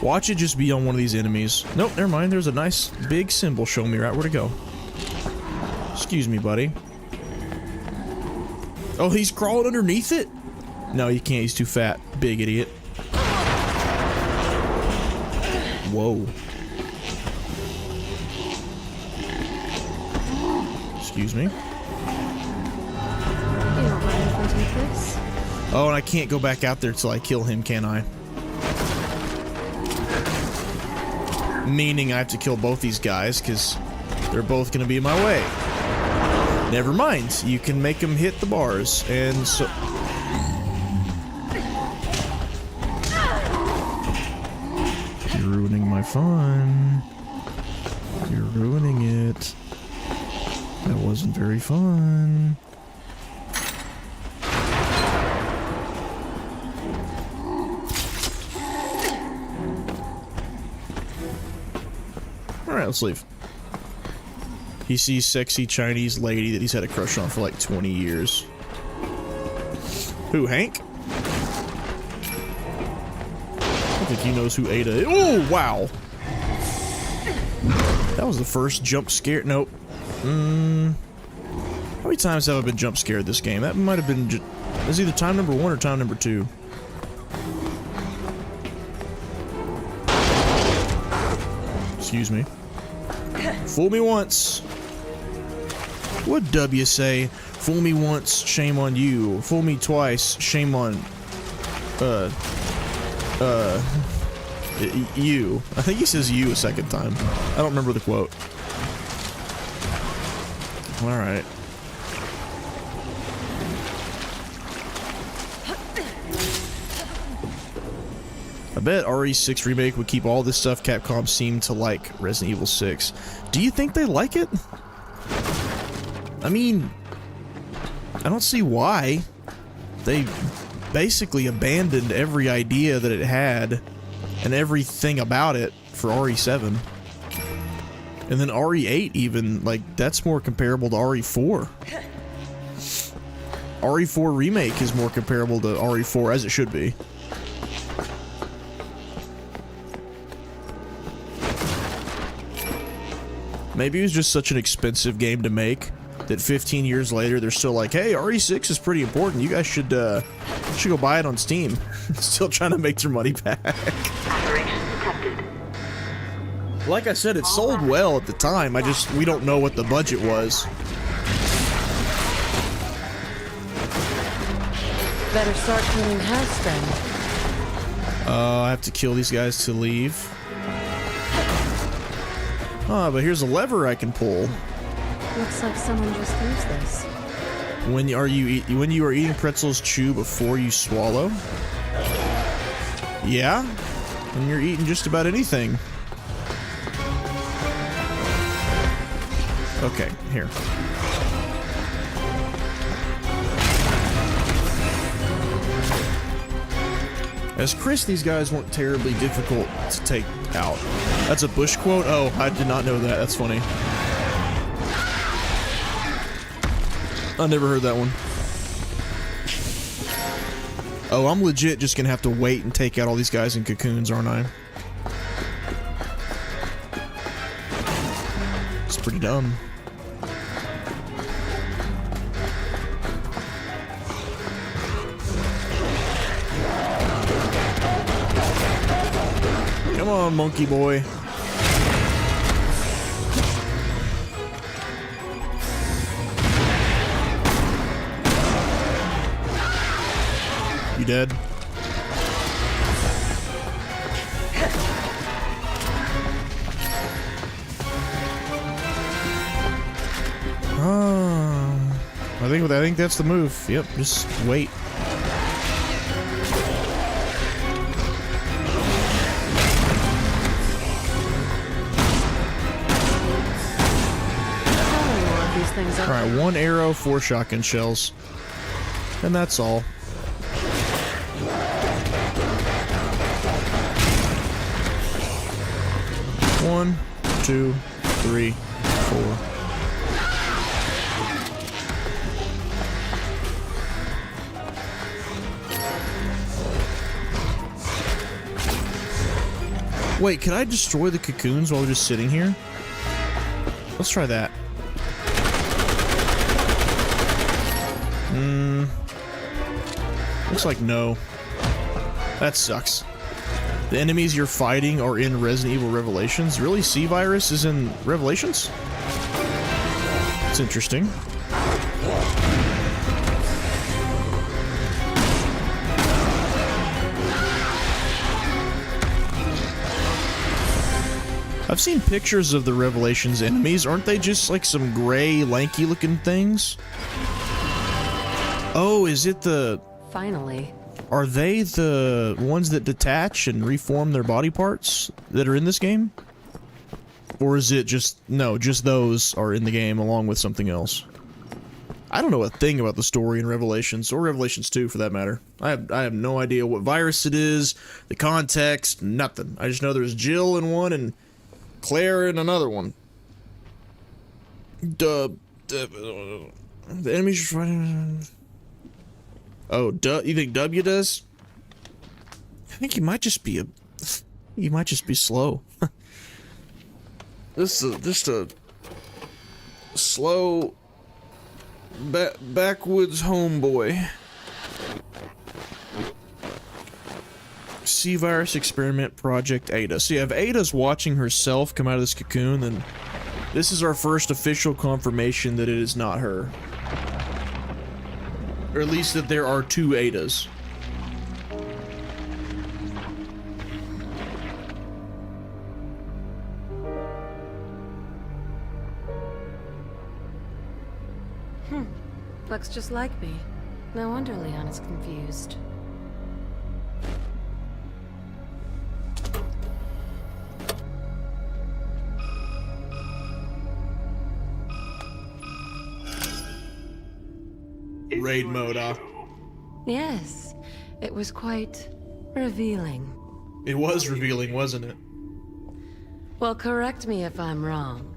Watch it just be on one of these enemies. Nope, never mind. There's a nice big symbol showing me right where to go. Excuse me, buddy. Oh, he's crawling underneath it? No, you can't. He's too fat. Big idiot. Whoa. Excuse me. You don't mind if I take this? Oh, and I can't go back out there till I kill him, can I? Meaning I have to kill both these guys, because they're both going to be in my way. Never mind. You can make them hit the bars, and so... You're ruining my fun. You're ruining it. That wasn't very fun. Alright, let's leave. He sees sexy Chinese lady that he's had a crush on for like 20 years. Who, Hank? I don't think he knows who Ada is. Oh, wow! That was the first jump scare. Nope. How many times have I been jump scared this game? That might have been. It was either time number 1 or time number 2. Excuse me. Fool me once. What W say? Fool me once, shame on you. Fool me twice, shame on you. I think he says you a second time. I don't remember the quote. Alright. I bet RE6 Remake would keep all this stuff Capcom seemed to like Resident Evil 6. Do you think they like it? I mean, I don't see why. They basically abandoned every idea that it had and everything about it for RE7. And then RE8 even, like, that's more comparable to RE4. RE4 Remake is more comparable to RE4, as it should be. Maybe it was just such an expensive game to make that 15 years later they're still like, hey, RE6 is pretty important. You guys should go buy it on Steam. Still trying to make their money back. Like I said, it sold well at the time. We don't know what the budget was. Better start cleaning house then. I have to kill these guys to leave. Ah, but here's a lever I can pull. Looks like someone just used this. When you are eating pretzels, chew before you swallow. Yeah, when you're eating just about anything. Okay, here. As Chris, these guys weren't terribly difficult to take out. That's a Bush quote? Oh, I did not know that. That's funny. I never heard that one. Oh, I'm legit just gonna have to wait and take out all these guys in cocoons, aren't I? It's pretty dumb. Come on, monkey boy. You dead? I think that's the move. Yep, just wait. Alright, 1 arrow, 4 shotgun shells. And that's all. One, 2, 3, 4. Wait, can I destroy the cocoons while they're just sitting here? Let's try that. Looks like no. That sucks. The enemies you're fighting are in Resident Evil Revelations. Really? C-Virus is in Revelations? It's interesting. I've seen pictures of the Revelations enemies. Aren't they just like some gray, lanky-looking things? Oh, is it the... Finally. Are they the ones that detach and reform their body parts that are in this game? Or is it just... No, just those are in the game along with something else. I don't know a thing about the story in Revelations, or Revelations 2 for that matter. I have no idea what virus it is, the context, nothing. I just know there's Jill in one and Claire in another one. The enemy's just fighting... Oh, you think W does? I think he might just be he might just be slow. This is just a slow backwoods homeboy. C-Virus Experiment Project Ada. So you have Ada's watching herself come out of this cocoon, and this is our first official confirmation that it is not her. Or at least that there are two Adas. Looks just like me. No wonder Leon is confused. Raid mode, Yes, it was quite revealing. It was revealing, wasn't it? Well, correct me if I'm wrong,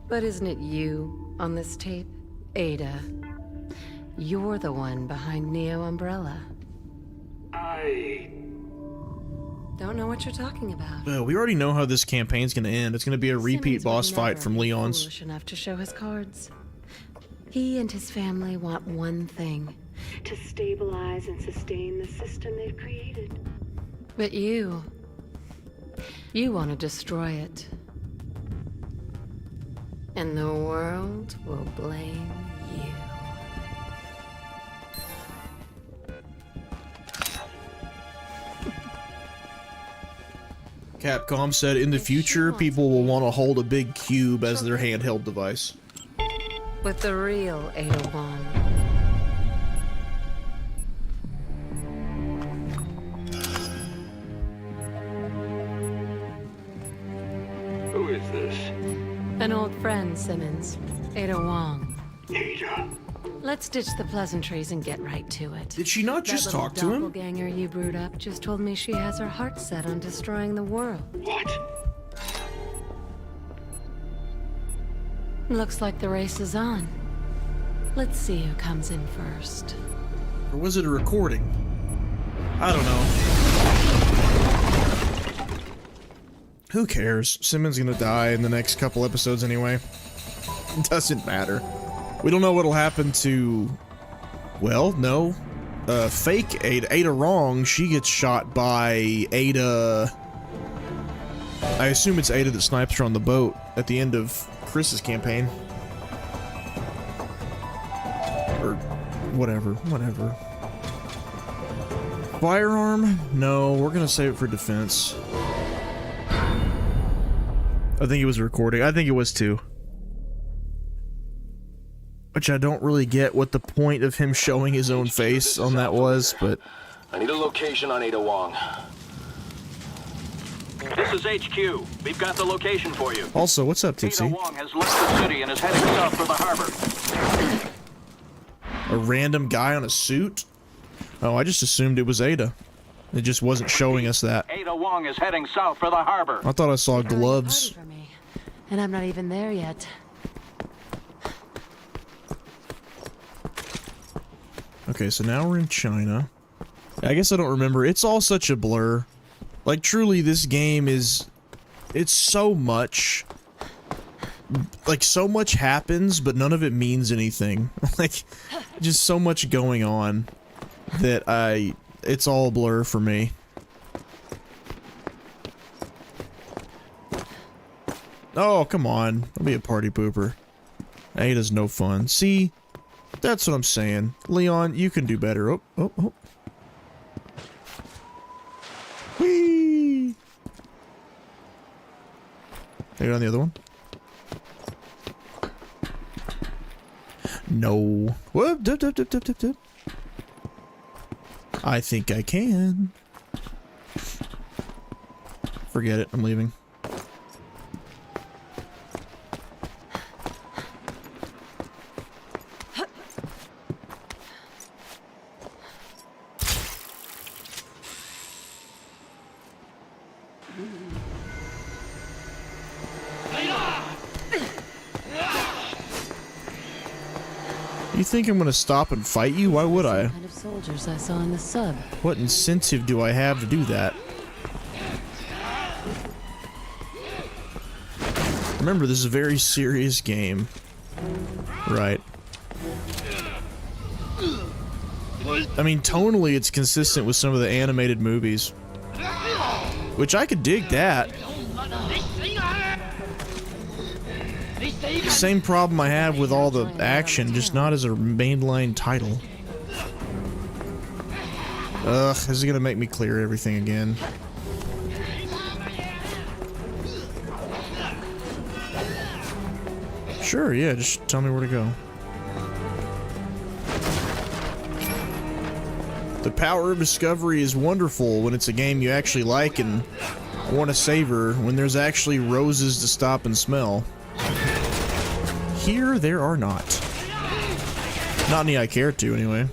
but isn't it you on this tape, Ada? You're the one behind Neo Umbrella. I... Don't know what you're talking about. Well, we already know how this campaign's gonna end. It's gonna be a repeat Simmons boss would fight never from be Leon's. Foolish enough to show his cards. He and his family want one thing: To stabilize and sustain the system they've created. but you want to destroy it. And the world will blame you. Capcom said in the future, people will want to hold a big cube as their handheld device. With the real Ada Wong. Who is this? An old friend, Simmons. Ada Wong. Ada. Let's ditch the pleasantries and get right to it. Did she not just talk to him? That doppelganger you brewed up just told me she has her heart set on destroying the world. What? Looks like the race is on. Let's see who comes in first. Or was it a recording? I don't know. Who cares? Simmons gonna die in the next couple episodes anyway. It doesn't matter. We don't know what'll happen to... Well, no. Fake Ada Wrong, she gets shot by Ada... I assume it's Ada that snipes her on the boat at the end of Chris's campaign. Or whatever. Firearm? No, we're gonna save it for defense. I think it was a recording. I think it was too. Which I don't really get what the point of him showing his own face on that was, but... I need a location on Ada Wong. This is HQ. We've got the location for you. Also, what's up, Ada Tipsy? Wong has left the city and is heading south for the harbor. A random guy on a suit? Oh, I just assumed it was Ada. It just wasn't showing us that. Ada Wong is heading south for the harbor. I thought I saw gloves. For me, and I'm not even there yet. Okay, so now we're in China. I guess I don't remember. It's all such a blur. Like, truly, this game is... It's so much... Like, so much happens, but none of it means anything. Like, just so much going on that it's all a blur for me. Oh, come on. Don't be a party pooper. Ada's no fun. See? That's what I'm saying. Leon, you can do better. Oh. Whee! Go down the other one. No. Whoop, dip, dip, dip, dip, dip, dip. I think I can. Forget it. I'm leaving. You think I'm gonna stop and fight you? Why would I? What kind of soldiers I saw in the sub? What incentive do I have to do that? Remember, this is a very serious game. Right. I mean, tonally, it's consistent with some of the animated movies. Which I could dig that. Same problem I have with all the action, just not as a mainline title. Ugh, this is gonna make me clear everything again. Sure, yeah, just tell me where to go. The power of discovery is wonderful when it's a game you actually like and want to savor, when there's actually roses to stop and smell. Here, there are not. Not any I care to, anyway.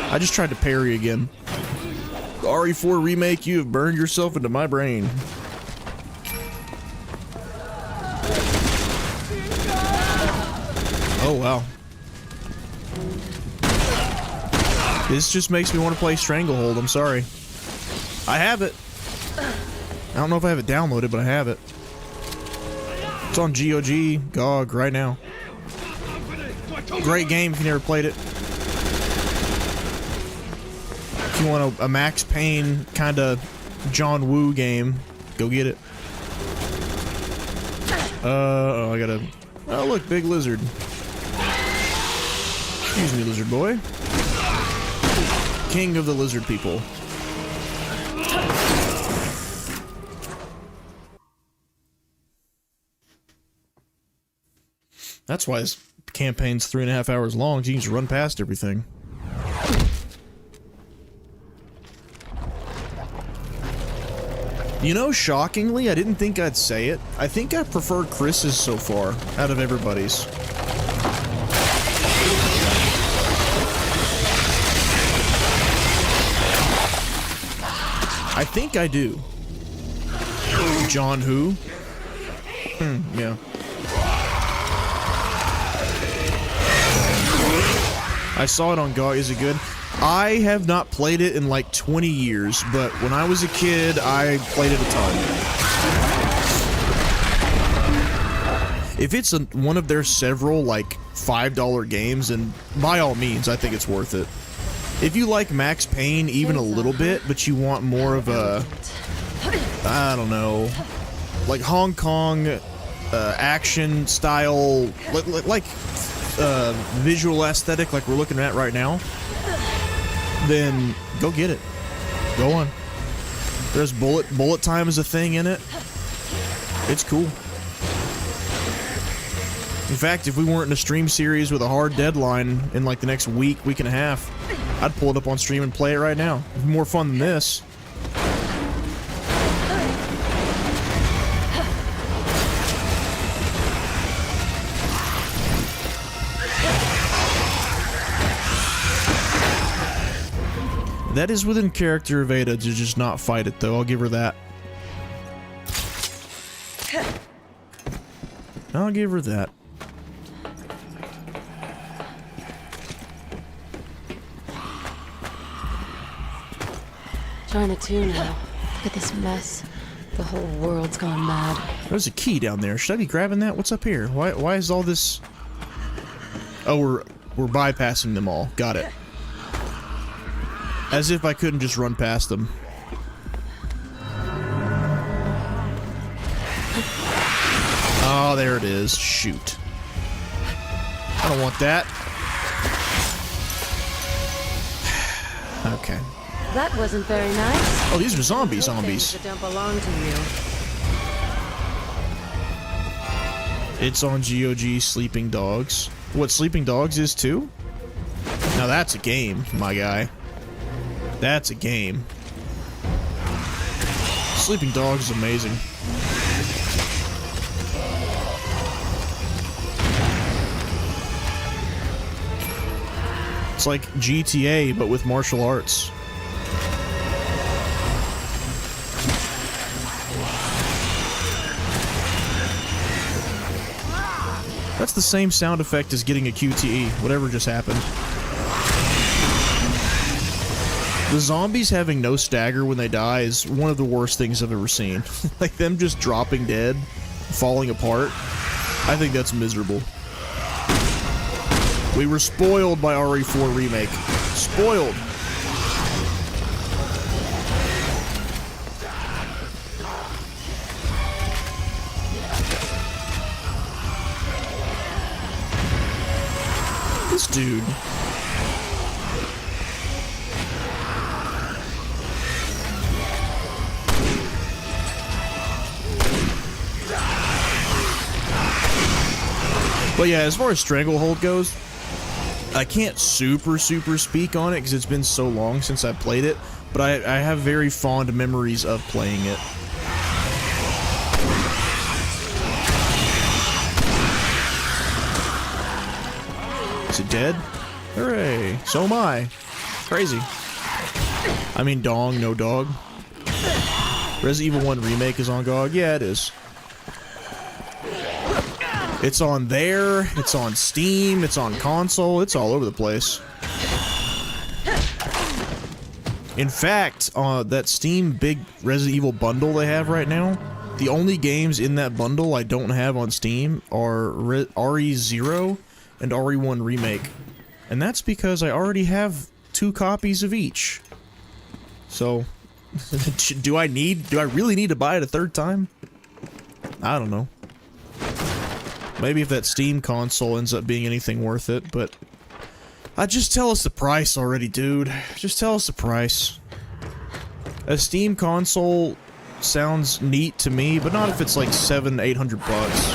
I just tried to parry again. RE4 Remake, you have burned yourself into my brain. Oh, wow. This just makes me want to play Stranglehold, I'm sorry. I have it. I don't know if I have it downloaded, but I have it. It's on GOG right now. Great game if you never played it. If you want a Max Payne kind of John Woo game, go get it. Oh, I gotta... Oh, look, big lizard. Excuse me, lizard boy. King of the lizard people. That's why this campaign's 3.5 hours long, so you can just run past everything. You know, shockingly, I didn't think I'd say it. I think I prefer Chris's so far, out of everybody's. I think I do. John who? Yeah. I saw it on GOG. Is it good? I have not played it in like 20 years, but when I was a kid, I played it a ton. If it's one of their several like $5 games, then by all means, I think it's worth it. If you like Max Payne even a little bit, but you want more of a, I don't know, like Hong Kong action style, like visual aesthetic like we're looking at right now, then go get it. Go on. There's bullet time is a thing in it. It's cool. In fact, if we weren't in a stream series with a hard deadline in like the next week and a half, I'd pull it up on stream and play it right now. It's more fun than this. That is within character of Ada to just not fight it, though. I'll give her that. I'll give her that. Trying to tune now. Look at this mess. The whole world's gone mad. There's a key down there. Should I be grabbing that? What's up here? Why is all this... Oh, we're bypassing them all. Got it. As if I couldn't just run past them. Oh, there it is. Shoot. I don't want that. Okay. That wasn't very nice. Oh, these are Things zombies. that don't belong to you. It's on GOG Sleeping Dogs. What, Sleeping Dogs is too? Now that's a game, my guy. That's a game. Sleeping Dogs is amazing. It's like GTA, but with martial arts. That's the same sound effect as getting a QTE, whatever just happened. The zombies having no stagger when they die is one of the worst things I've ever seen. Like them just dropping dead, falling apart. I think that's miserable. We were spoiled by RE4 Remake. Spoiled. This dude. But yeah, as far as Stranglehold goes, I can't super speak on it because it's been so long since I played it, but I have very fond memories of playing it. Is it dead? Hooray! So am I. Crazy. I mean dong, no dog. Resident Evil 1 Remake is on GOG? Yeah, it is. It's on there, it's on Steam, it's on console, it's all over the place. In fact, that Steam big Resident Evil bundle they have right now, the only games in that bundle I don't have on Steam are RE0 and RE1 Remake. And that's because I already have 2 copies of each. So, do I really need to buy it a third time? I don't know. Maybe if that Steam console ends up being anything worth it, but... just tell us the price already, dude. Just tell us the price. A Steam console sounds neat to me, but not if it's like $700-800 bucks.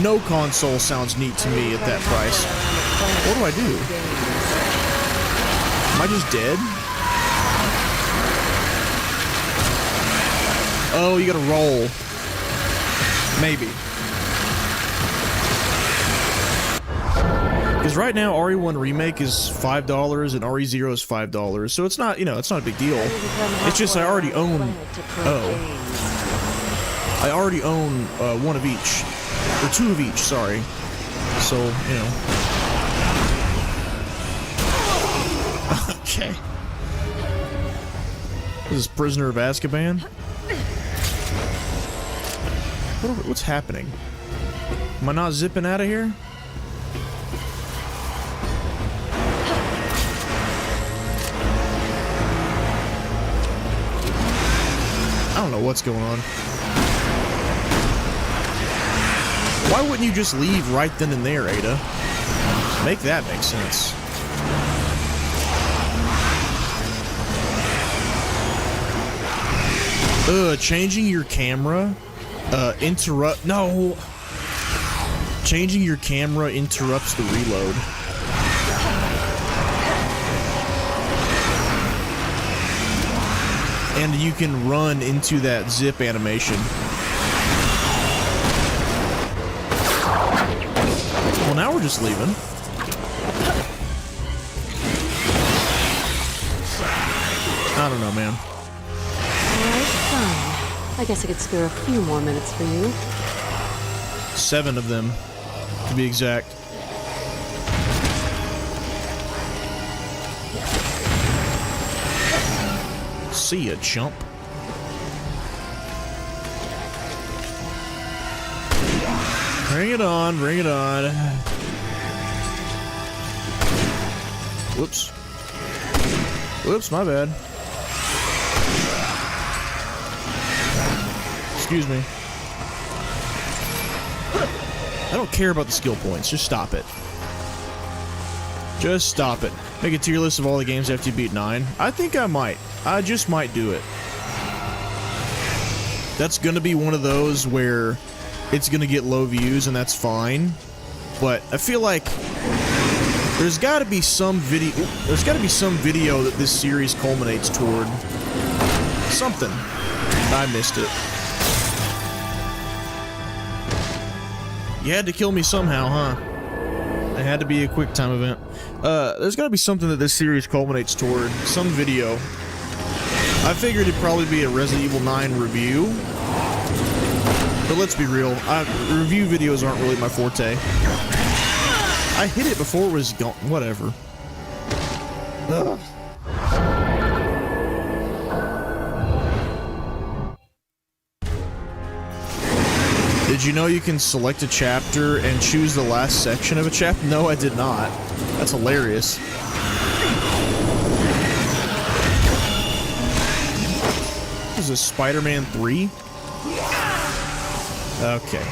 No console sounds neat to me at that price. What do I do? Am I just dead? Oh, you gotta roll. Maybe. Because right now, RE1 Remake is $5 and RE0 is $5, so it's not, you know, it's not a big deal. It's just I already own... Oh. I already own one of each. Or 2 of each, sorry. So, you know. Okay. This is Prisoner of Azkaban? What's happening? Am I not zipping out of here? I don't know what's going on. Why wouldn't you just leave right then and there, Ada? Make that make sense. Changing your camera... No! Changing your camera interrupts the reload. And you can run into that zip animation. Well, now we're just leaving. I don't know, man. Alright, fine. I guess I could spare a few more minutes for you. 7 of them, to be exact. See ya, chump. Bring it on, bring it on. Whoops. Whoops, my bad. Excuse me. I don't care about the skill points. Just stop it. Just stop it. Make a tier list of all the games after you beat 9. I think I might. I just might do it. That's gonna be one of those where it's gonna get low views, and that's fine. But I feel like there's gotta be some video. There's gotta be some video that this series culminates toward. Something. I missed it. You had to kill me somehow, huh? It had to be a quick time event. There's gotta be something that this series culminates toward. Some video. I figured it'd probably be a Resident Evil 9 review. But let's be real, review videos aren't really my forte. I hit it before it was gone. Whatever. Ugh. Did you know you can select a chapter and choose the last section of a chapter? No, I did not. That's hilarious. This is Spider-Man 3? Okay.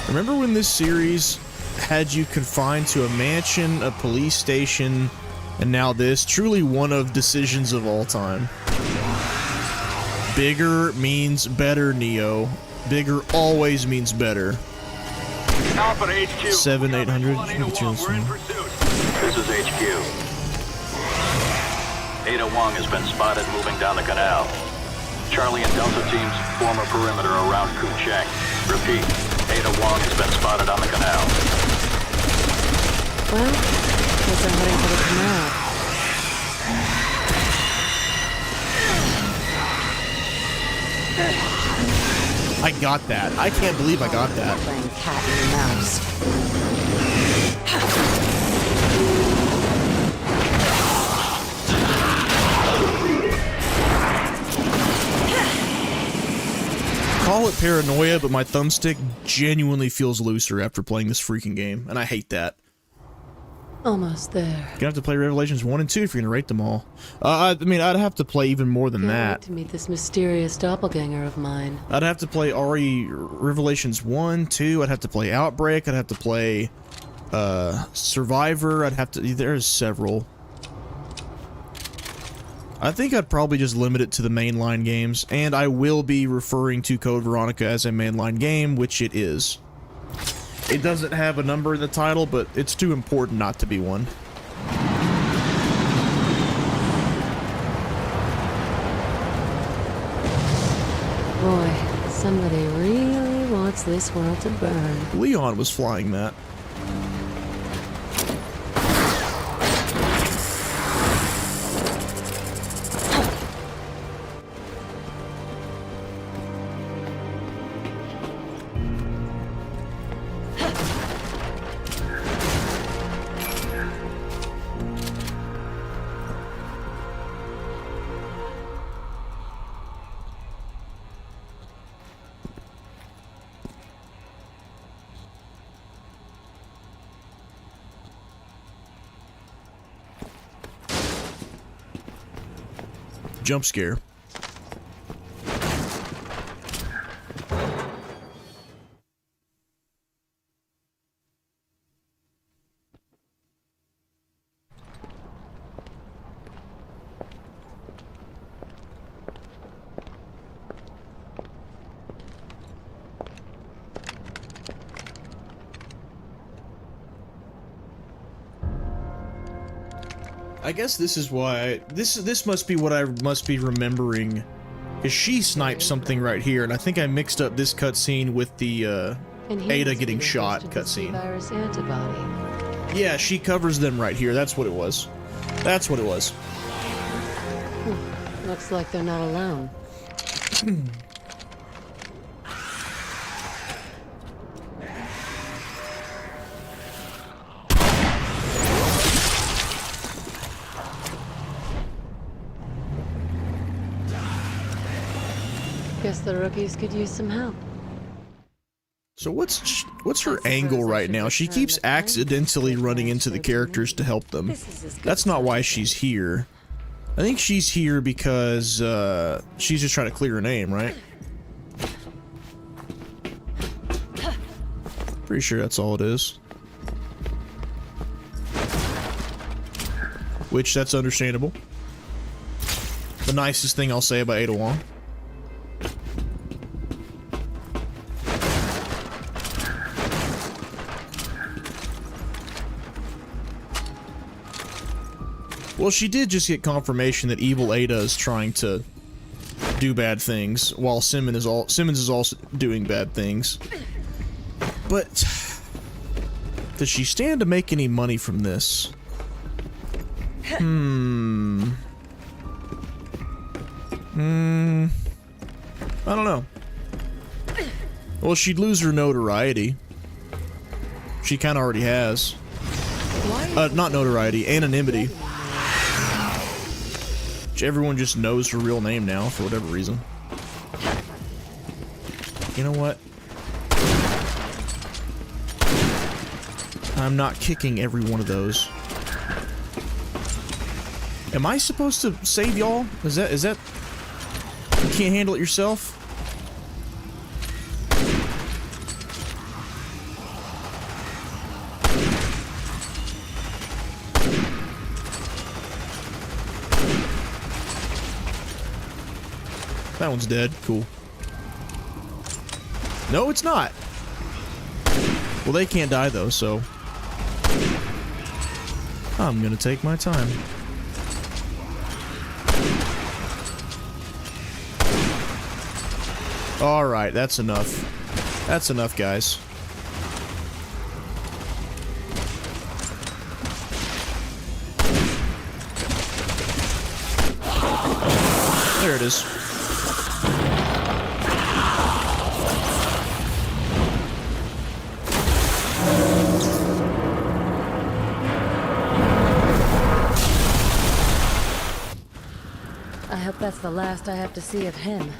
Remember when this series had you confined to a mansion, a police station, and now this? Truly one of decisions of all time. Bigger means better, Neo. Bigger always means better. Alpha to HQ. 7-800. This is HQ. Ada Wong has been spotted moving down the canal. Charlie and Delta teams form a perimeter around Kucheng. Repeat, Ada Wong has been spotted on the canal. Well, guess I'm heading for the canal. I got that. I can't believe I got that. Playing cat and mouse. Call it paranoia, but my thumbstick genuinely feels looser after playing this freaking game, and I hate that. Almost there. You're gonna have to play Revelations 1 and 2 if you're gonna rate them all. I mean, I'd have to play even more than Can't that. wait to meet this mysterious doppelganger of mine. I'd have to play Revelations 1, 2, I'd have to play Outbreak, I'd have to play Survivor, I'd have to... There's several. I think I'd probably just limit it to the mainline games, and I will be referring to Code Veronica as a mainline game, which it is. It doesn't have a number in the title, but it's too important not to be one. Boy, somebody really wants this world to burn. Leon was flying that. Jump scare. I guess this is why this must be what I must be remembering, because she sniped something right here, and I think I mixed up this cutscene with the Ada getting shot cutscene. Virus antibody. Yeah, she covers them right here. That's what it was. That's what it was. Looks like they're not alone. Guess the rookies could use some help. So what's her angle right now? She keeps accidentally running into the characters to help them. That's not why she's here. I think she's here because she's just trying to clear her name, right? Pretty sure that's all it is. Which, that's understandable. The nicest thing I'll say about Ada Wong. Well, she did just get confirmation that evil Ada is trying to do bad things, while Simmons is also doing bad things. But does she stand to make any money from this? I don't know. Well, she'd lose her notoriety. She kind of already has. Not notoriety, anonymity. Everyone just knows her real name now, for whatever reason. You know what? I'm not kicking every one of those. Am I supposed to save y'all? Is that... You can't handle it yourself? That one's dead. Cool. No, it's not. Well, they can't die, though, so... I'm gonna take my time. Alright, that's enough. That's enough, guys. There it is. I hope that's the last I have to see of him.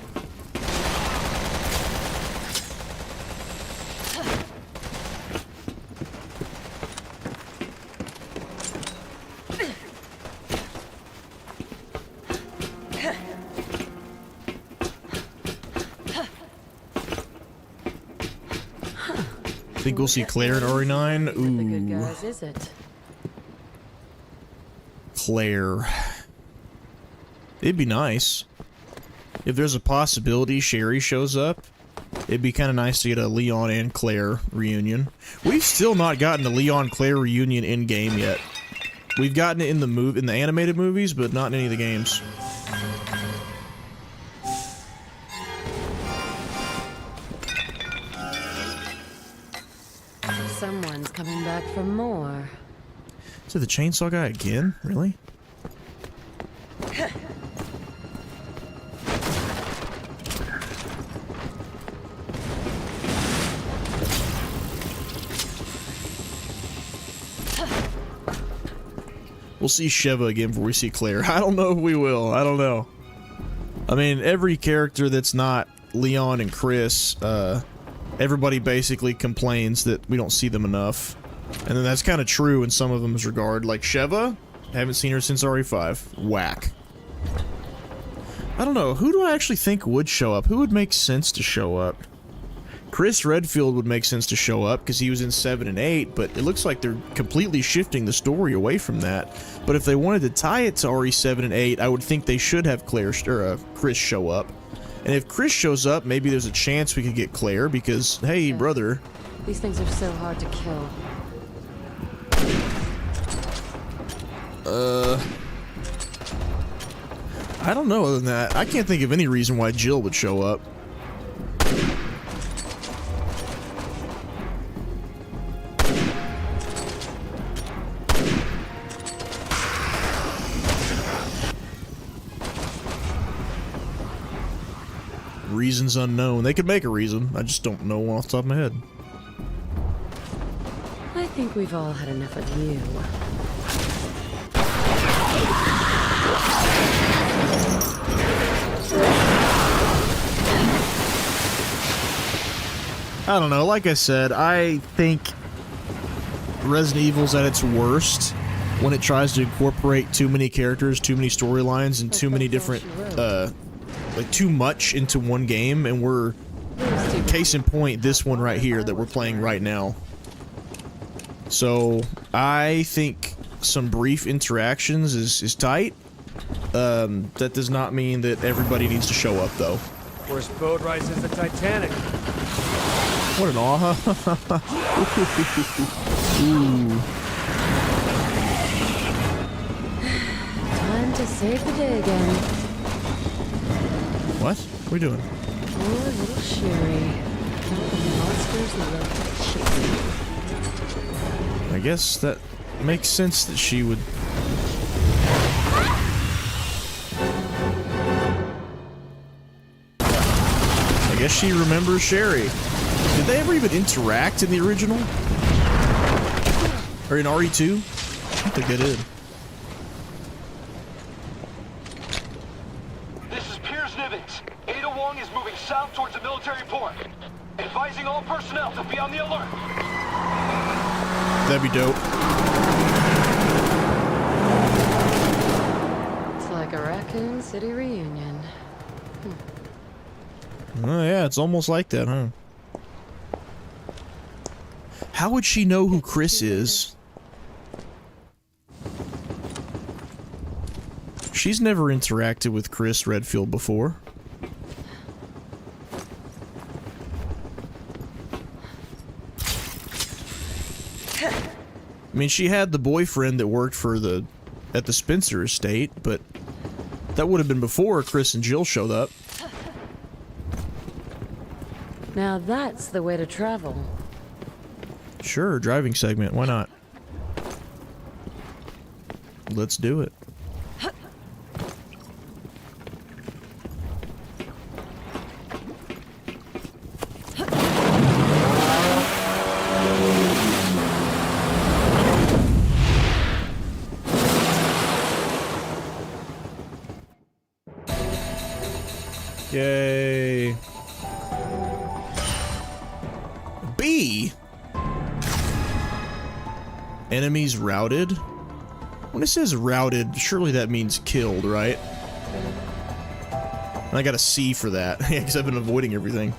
Think we'll see Claire in RE9? Ooh. The good guys, is it? Claire. It'd be nice. If there's a possibility Sherry shows up, it'd be kind of nice to get a Leon and Claire reunion. We've still not gotten a Leon-Claire reunion in-game yet. We've gotten it in the animated movies, but not in any of the games. Someone's coming back for more. Is it the chainsaw guy again? Really? We'll see Sheva again before we see Claire. I don't know if we will. I don't know. I mean, every character that's not Leon and Chris, everybody basically complains that we don't see them enough. And then that's kind of true in some of them's regard. Like Sheva, haven't seen her since RE5. Whack. I don't know. Who do I actually think would show up? Who would make sense to show up? Chris Redfield would make sense to show up because he was in 7 and 8, but it looks like they're completely shifting the story away from that. But if they wanted to tie it to RE7 and 8, I would think they should have Chris show up. And if Chris shows up, maybe there's a chance we could get Claire because, hey, brother. These things are so hard to kill. I don't know other than that. I can't think of any reason why Jill would show up. Reasons unknown. They could make a reason. I just don't know one off the top of my head. I think we've all had enough of you. I don't know. Like I said, I think Resident Evil's at its worst when it tries to incorporate too many characters, too many storylines, and too many different, like too much into one game. And we're, case in point, this one right here that we're playing right now. So I think some brief interactions is tight. That does not mean that everybody needs to show up, though. Worst boat ride since the Titanic. What an awe. Ooh. Time to save the day again. What? What are we doing? Poor little Sherry. The monsters love chasing. I guess that makes sense that she would... I guess she remembers Sherry. Did they ever even interact in the original? Or in RE2? I don't think they did. This is Piers Nivens. Ada Wong is moving south towards the military port. Advising all personnel to be on the alert. That'd be dope. It's like a Raccoon City reunion. Oh yeah, it's almost like that, huh? How would she know who Chris is? She's never interacted with Chris Redfield before. I mean, she had the boyfriend that worked for at the Spencer estate, but that would have been before Chris and Jill showed up. Now that's the way to travel. Sure, driving segment, why not? Let's do it. Yay. B. Enemies routed? When it says routed, surely that means killed, right? I got a C for that, yeah, because I've been avoiding everything.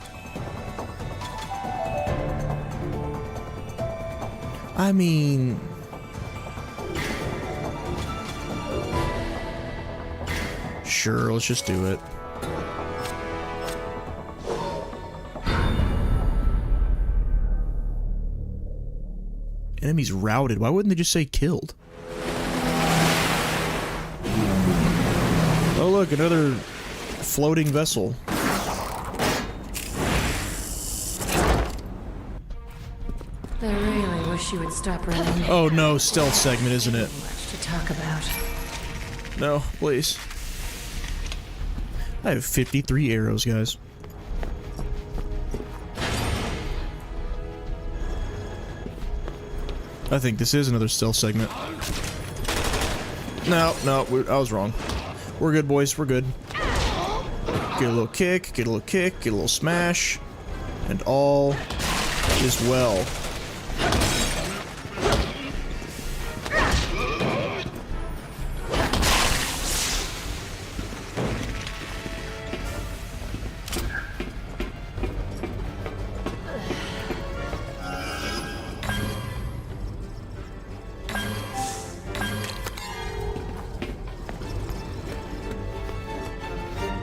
I mean... Sure, let's just do it. Enemies routed. Why wouldn't they just say killed? Oh look, another floating vessel. I really wish you would stop running. Oh no, stealth segment, isn't it? Much to talk about. No, please. I have 53 arrows, guys. I think this is another stealth segment. No, I was wrong. We're good, boys. We're good. Get a little kick, get a little kick, get a little smash, and all is well.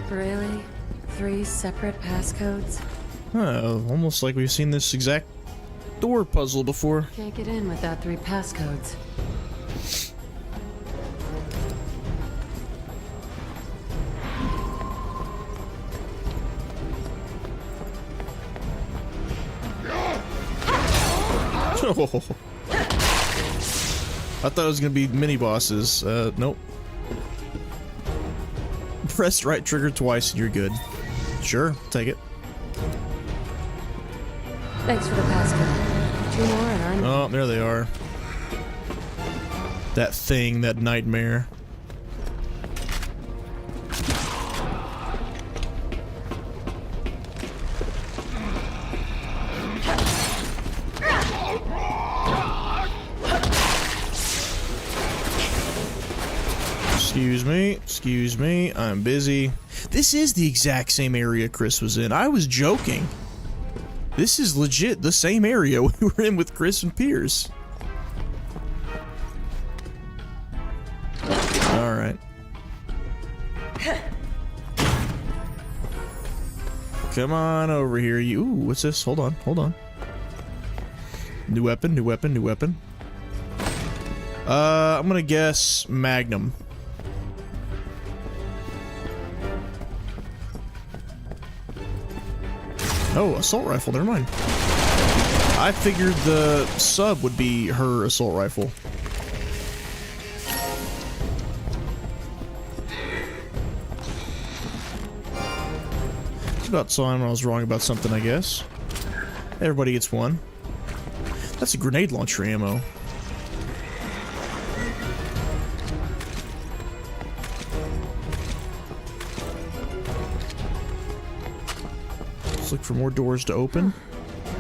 Really? 3 separate passcodes? Almost like we've seen this exact door puzzle before. Can't get in without 3 passcodes. I thought it was gonna be mini bosses. Nope. Press right trigger twice and you're good. Sure, take it. Thanks for the passcode. 2 more and I'm... Oh, there they are. That thing, that nightmare. Excuse me, I'm busy. This is the exact same area Chris was in. I was joking. This is legit the same area we were in with Chris and Piers. Alright. Come on over here, you. Ooh, what's this? Hold on. New weapon. I'm gonna guess Magnum. Oh, assault rifle, never mind. I figured the sub would be her assault rifle. It's about time I was wrong about something, I guess. Everybody gets one. That's a grenade launcher ammo. Let's look for more doors to open.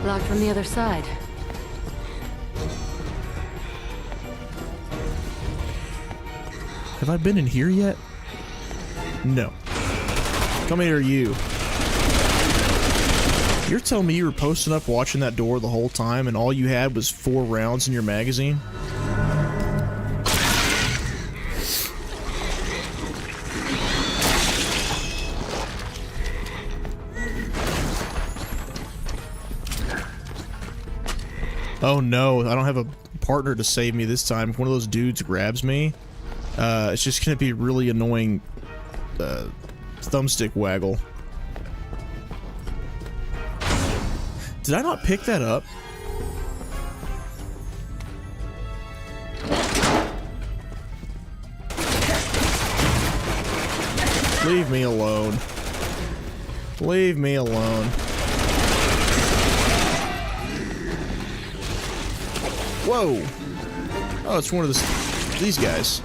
Locked from the other side. Have I been in here yet? No. Come here, you. You're telling me you were posting up watching that door the whole time and all you had was 4 rounds in your magazine? Oh no, I don't have a partner to save me this time. If one of those dudes grabs me, it's just gonna be really annoying thumbstick waggle. Did I not pick that up? Leave me alone. Leave me alone. Whoa! Oh, it's one of these guys.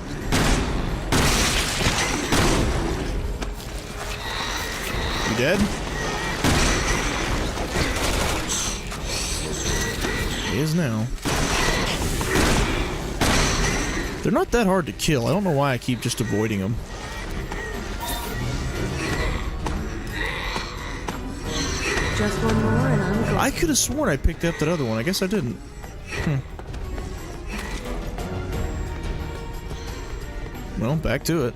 You dead? He is now. They're not that hard to kill. I don't know why I keep just avoiding them. Just one more and I'm good. I could have sworn I picked up that other one. I guess I didn't. Well, back to it.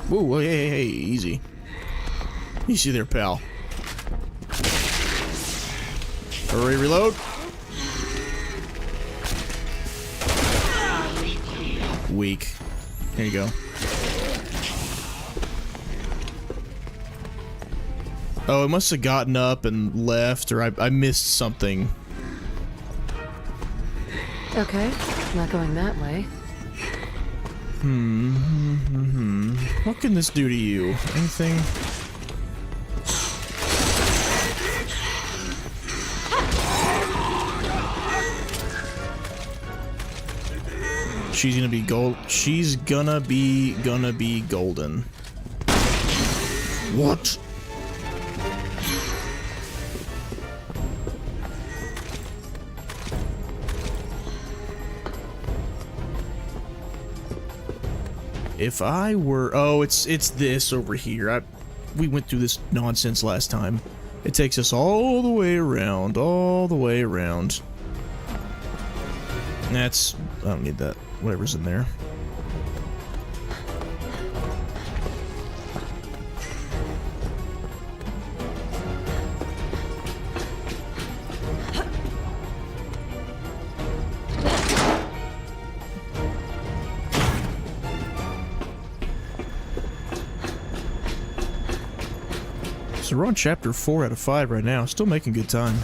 Whoa, hey, easy. Easy there, pal. Hurry, reload. Weak. There you go. Oh, it must have gotten up and left, or I missed something. Okay, not going that way. What can this do to you? Anything? She's gonna be gold. She's gonna be golden. What? If I were... Oh, it's this over here. We went through this nonsense last time. It takes us all the way around. All the way around. That's... I don't need that. Whatever's in there. So we're on chapter 4 out of 5 right now. Still making good time.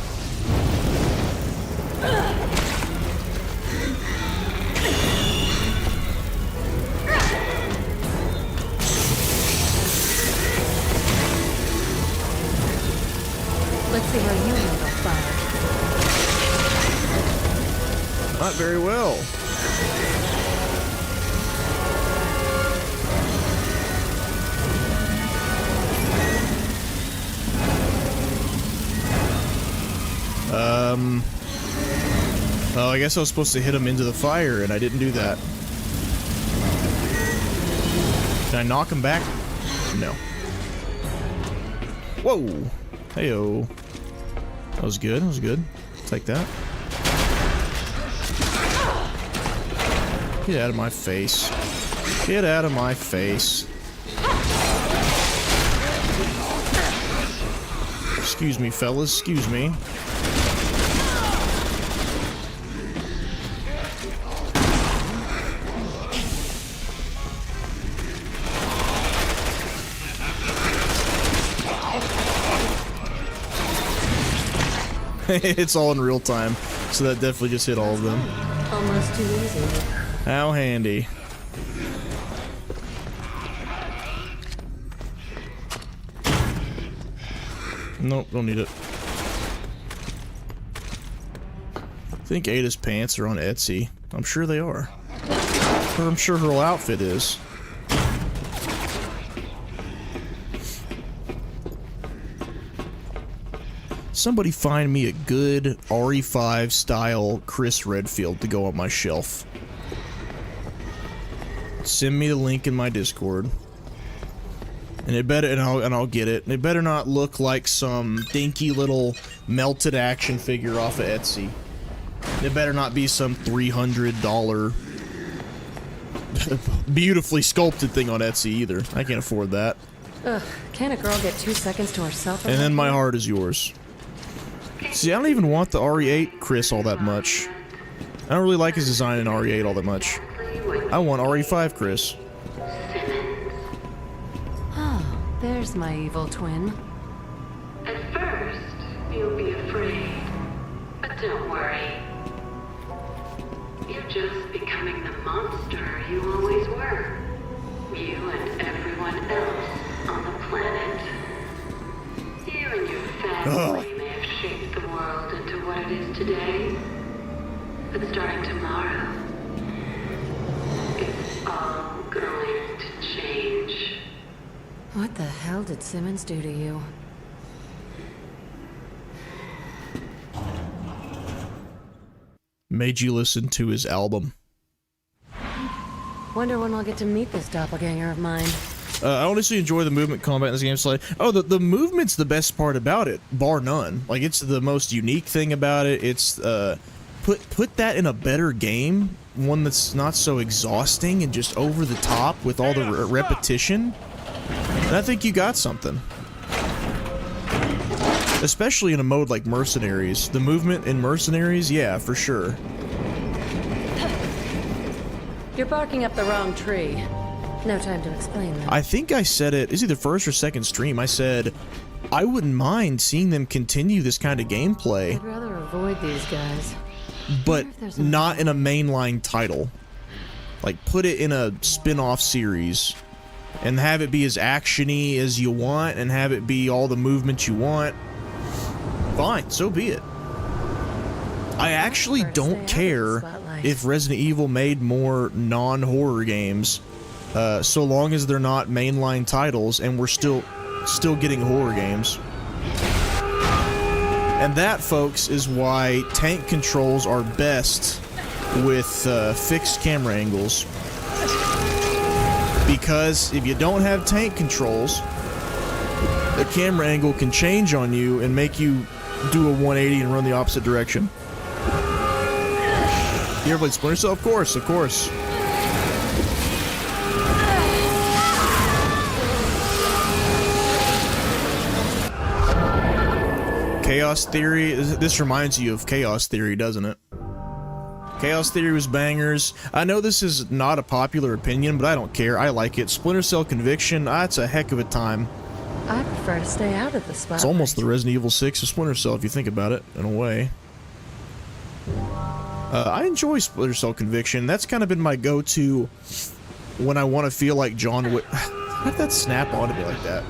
Let's see how you handle fire. Not very well. Oh, I guess I was supposed to hit him into the fire, and I didn't do that. Can I knock him back? No. Whoa! Heyo. That was good, that was good. Take that. Get out of my face. Get out of my face. Excuse me, fellas, excuse me. It's all in real time, so that definitely just hit all of them. Almost too easy. How handy. Nope, don't need it. I think Ada's pants are on Etsy. I'm sure they are. Or I'm sure her whole outfit is. Somebody find me a good RE5 style Chris Redfield to go on my shelf. Send me the link in my Discord. And it better, and I'll get it. And it better not look like some dinky little melted action figure off of Etsy. It better not be some $300 beautifully sculpted thing on Etsy either. I can't afford that. Ugh, can't a girl get 2 seconds to herself? And then my heart is yours. See, I don't even want the RE8 Chris all that much. I don't really like his design in RE8 all that much. I want RE5 Chris. Oh, there's my evil twin. At first, you'll be afraid. But don't worry. You're just becoming the monster you always were. You and everyone else on the planet. You and your family may have shaped the world into what it is today. But starting tomorrow, it's all going to change. What the hell did Simmons do to you? Made you listen to his album. Wonder when I'll get to meet this doppelganger of mine. I honestly enjoy the movement combat in this game. Oh, the movement's the best part about it, bar none. Like, it's the most unique thing about it. It's, put that in a better game, one that's not so exhausting and just over the top with all the repetition. And I think you got something. Especially in a mode like Mercenaries. The movement in Mercenaries, yeah, for sure. You're barking up the wrong tree. No time to explain that. I think I said it either first or second stream. I said I wouldn't mind seeing them continue this kind of gameplay. I'd rather avoid these guys. But not in a mainline title. Like, put it in a spin-off series and have it be as action-y as you want and have it be all the movement you want. Fine, so be it. I actually don't care if Resident Evil made more non-horror games, so long as they're not mainline titles and we're still getting horror games. And that, folks, is why tank controls are best with fixed camera angles. Because if you don't have tank controls, the camera angle can change on you and make you do a 180 and run the opposite direction. You ever played Splinter Cell? Of course, of course. Chaos Theory, this reminds you of Chaos Theory, doesn't it? Chaos Theory was bangers. I know this is not a popular opinion, but I don't care. I like it. Splinter Cell Conviction, that's a heck of a time. I prefer to stay out of the spotlight. It's almost the Resident Evil 6 of Splinter Cell, if you think about it, in a way. I enjoy Splinter Cell Conviction. That's kind of been my go-to when I want to feel like John Wick. How did that snap onto me like that?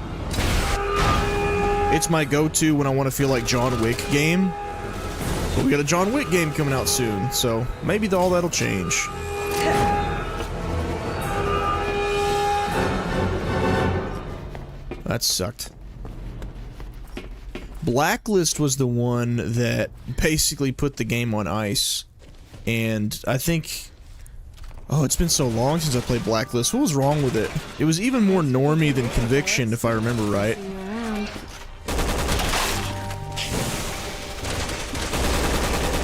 It's my go-to when I want to feel like John Wick game. But we got a John Wick game coming out soon, so maybe all that'll change. That sucked. Blacklist was the one that basically put the game on ice, and I think... Oh, it's been so long since I played Blacklist. What was wrong with it? It was even more normie than Conviction, if I remember right.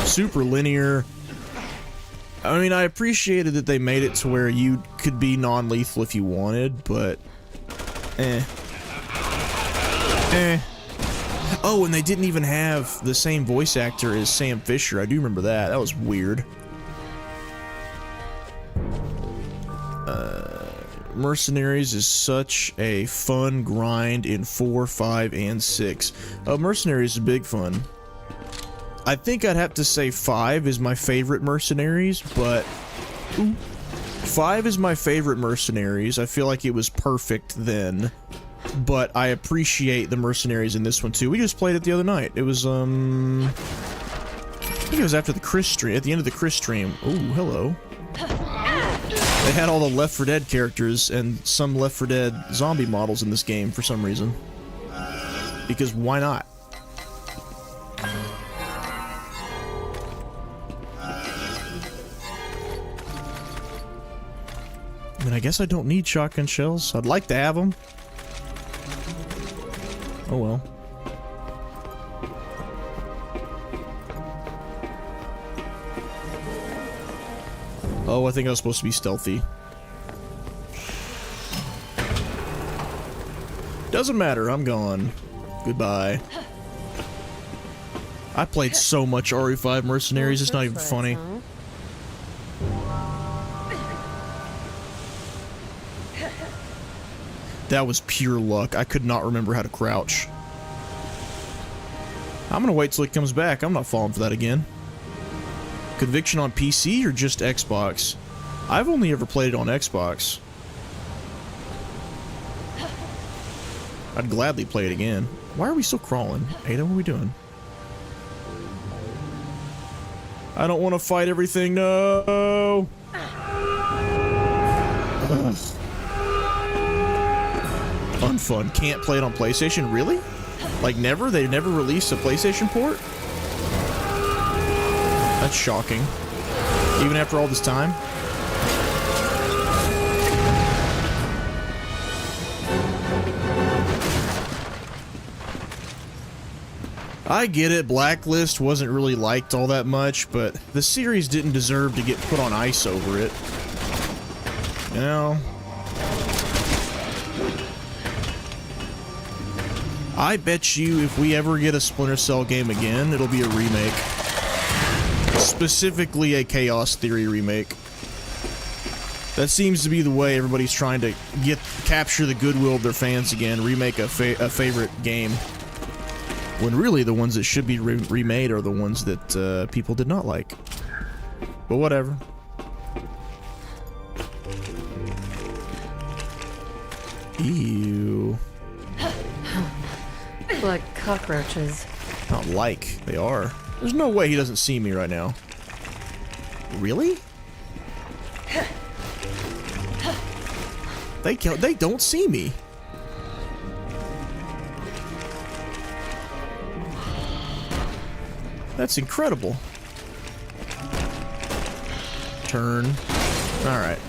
Super linear. I mean, I appreciated that they made it to where you could be non-lethal if you wanted, but... Oh, and they didn't even have the same voice actor as Sam Fisher. I do remember that. That was weird. Mercenaries is such a fun grind in 4, 5, and 6. Mercenaries is big fun. I think I'd have to say 5 is my favorite Mercenaries, but... 5 is my favorite Mercenaries. I feel like it was perfect then. But I appreciate the Mercenaries in this one too. We just played it the other night. It was, I think it was after the Chris stream, at the end of the Chris stream. Ooh, hello. They had all the Left 4 Dead characters and some Left 4 Dead zombie models in this game for some reason. Because why not? I mean, I guess I don't need shotgun shells. I'd like to have them. Oh well. Oh, I think I was supposed to be stealthy. Doesn't matter, I'm gone. Goodbye. I played so much RE5 Mercenaries, it's not even funny. That was pure luck. I could not remember how to crouch. I'm gonna wait till it comes back. I'm not falling for that again. Conviction on PC or just Xbox? I've only ever played it on Xbox. I'd gladly play it again. Why are we still crawling? Ada, what are we doing? I don't want to fight everything, no! Ugh. Unfun. Can't play it on PlayStation? Really? Like never? They never released a PlayStation port? That's shocking. Even after all this time? I get it, Blacklist wasn't really liked all that much, but the series didn't deserve to get put on ice over it. You know? I bet you if we ever get a Splinter Cell game again, it'll be a remake. Specifically a Chaos Theory remake. That seems to be the way everybody's trying to capture the goodwill of their fans again, remake a favorite game. When really the ones that should be remade are the ones that people did not like. But whatever. Ew. Like cockroaches. Not like, they are. There's no way he doesn't see me right now. Really? They don't see me. That's incredible. Turn. Alright.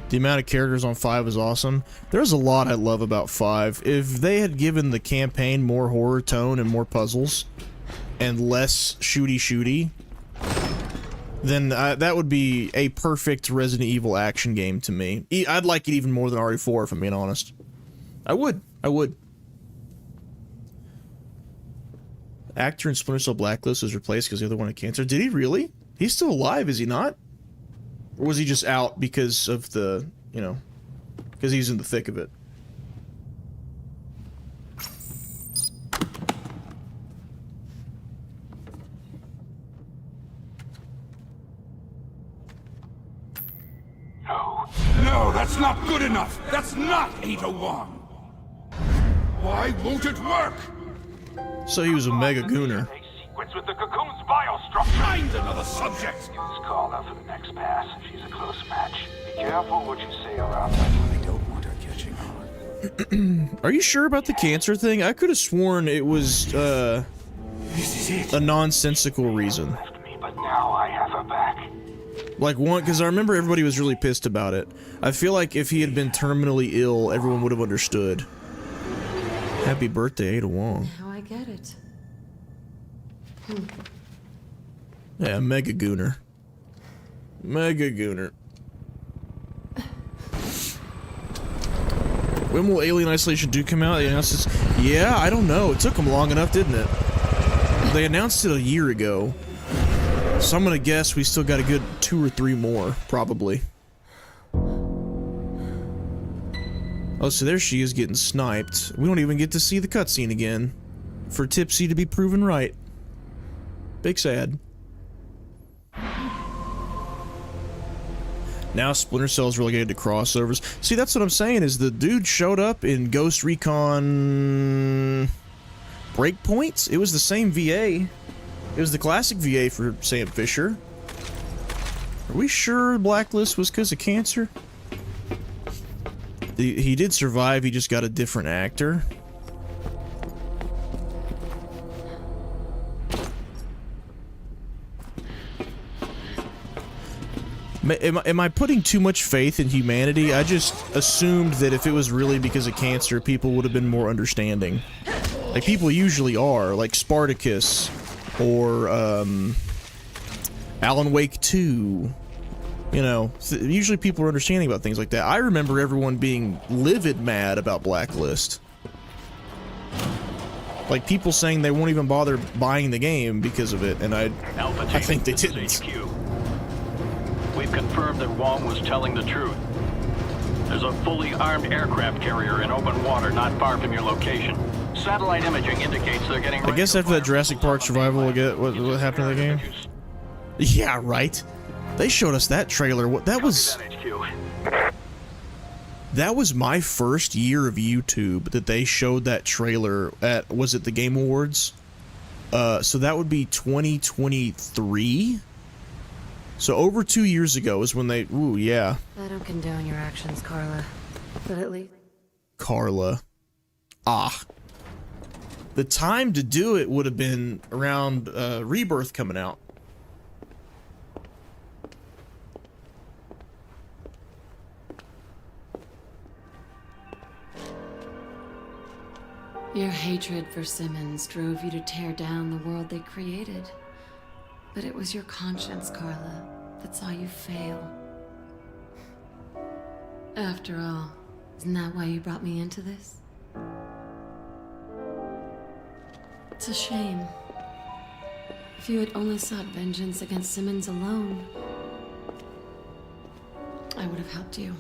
The amount of characters on 5 is awesome. There's a lot I love about 5. If they had given the campaign more horror tone and more puzzles, and less shooty, then that would be a perfect Resident Evil action game to me. I'd like it even more than RE4, if I'm being honest. I would. Actor in Splinter Cell Blacklist was replaced because the other one had cancer. Did he really? He's still alive, is he not? Or was he just out because of the, you know, because he's in the thick of it? No, that's not good enough! That's not 801! Why won't it work? So he was a mega gooner. Sequence with the cocoons biostructure. Find another subject. Use Carla for the next pass. She's a close match. Be careful what you say around her. I don't want her catching on. Are you sure about the cancer thing? I could have sworn it was, This is it. a nonsensical reason. Left me, but now I have her back. Like, one, because I remember everybody was really pissed about it. I feel like if he had been terminally ill, everyone would have understood. Happy birthday, Ada Wong. Now I get it. Yeah, Mega Gooner. Mega Gooner. When will Alien Isolation 2 come out? They announced this. Yeah, I don't know. It took them long enough, didn't it? They announced it a year ago. So I'm gonna guess we still got a good 2 or 3 more, probably. Oh, so there she is getting sniped. We don't even get to see the cutscene again. For Tipsy to be proven right. Big sad. Now Splinter Cell's relegated to crossovers. See, that's what I'm saying, is the dude showed up in Ghost Recon Breakpoints. It was the same VA. It was the classic VA for Sam Fisher. Are we sure Blacklist was because of cancer? He did survive, he just got a different actor. Am I putting too much faith in humanity? I just assumed that if it was really because of cancer, people would have been more understanding. Like, people usually are, like Spartacus, or, Alan Wake 2. You know, usually people are understanding about things like that. I remember everyone being livid mad about Blacklist. Like, people saying they won't even bother buying the game because of it, and I think they didn't. We've confirmed that Wong was telling the truth. There's a fully armed aircraft carrier in open water not far from your location. Satellite imaging indicates they're getting ready. I guess after that Jurassic Park survival, we'll get what happened to the game. Yeah, right. They showed us that trailer. What that was? That was my first year of YouTube that they showed that trailer at, was it the Game Awards? So that would be 2023. So over 2 years ago is when they. Ooh, yeah. I don't condone your actions, Carla. But at least. Carla. Ah. The time to do it would have been around Rebirth coming out. Your hatred for Simmons drove you to tear down the world they created. But it was your conscience, Carla, that saw you fail. After all, isn't that why you brought me into this? It's a shame. If you had only sought vengeance against Simmons alone, I would have helped you.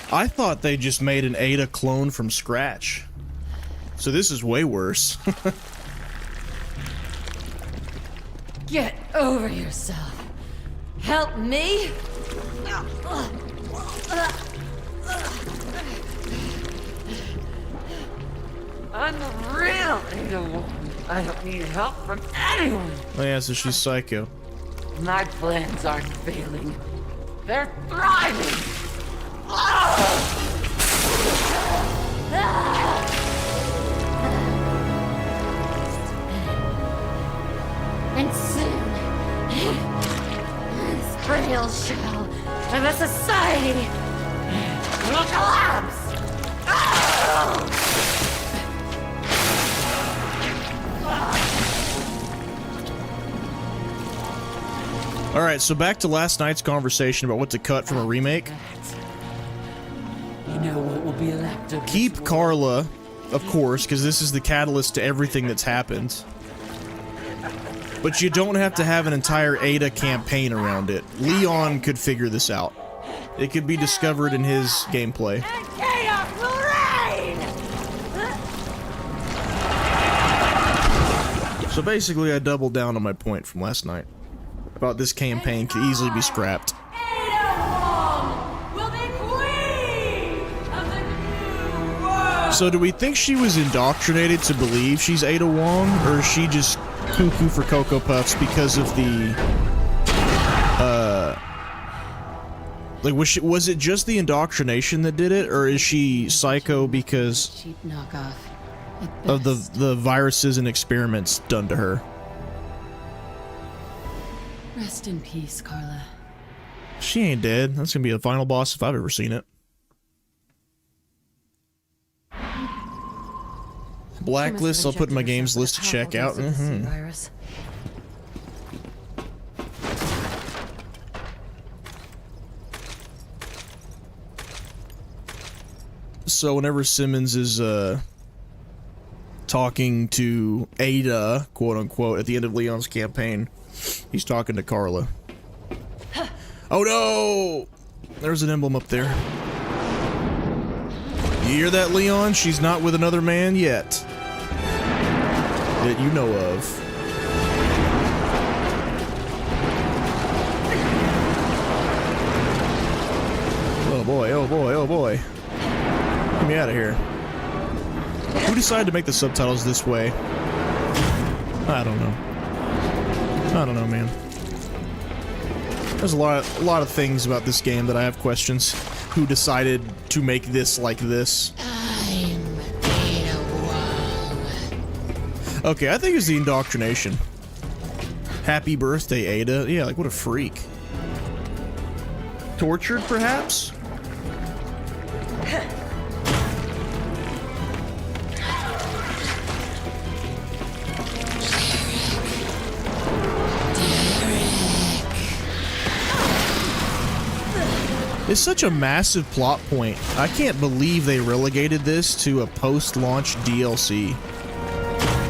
I thought they just made an Ada clone from scratch. So this is way worse. Get over yourself. Help me? I'm real Ada. I don't need help from anyone. Oh yeah, so she's psycho. My plans aren't failing. They're thriving. And soon, this frail shell of a society will collapse. Alright, so back to last night's conversation about what to cut from a remake. You know what will be left of Keep Carla, of course, because this is the catalyst to everything that's happened. But you don't have to have an entire Ada campaign around it. Leon could figure this out. It could be discovered in his gameplay. chaos will reign! So basically, I doubled down on my point from last night about this campaign could easily be scrapped. So do we think she was indoctrinated to believe she's Ada Wong, or is she just cuckoo for Cocoa Puffs because of the, like, was it just the indoctrination that did it, or is she psycho because Cheap knockoff. of the viruses and experiments done to her? Rest in peace, Carla. She ain't dead. That's gonna be a final boss if I've ever seen it. Blacklist, I'll put in my games list to check out. Virus. So whenever Simmons is talking to Ada, quote unquote, at the end of Leon's campaign, he's talking to Carla. Oh no! There's an emblem up there. You hear that, Leon? She's not with another man yet. That you know of. Oh boy, oh boy, oh boy. Get me out of here. Who decided to make the subtitles this way? I don't know. I don't know, man. There's a lot of things about this game that I have questions. Who decided to make this like this? I'm Ada Wong. Okay, I think it's the indoctrination. Happy birthday, Ada. Yeah, like, what a freak. Tortured, perhaps? It's such a massive plot point. I can't believe they relegated this to a post-launch DLC.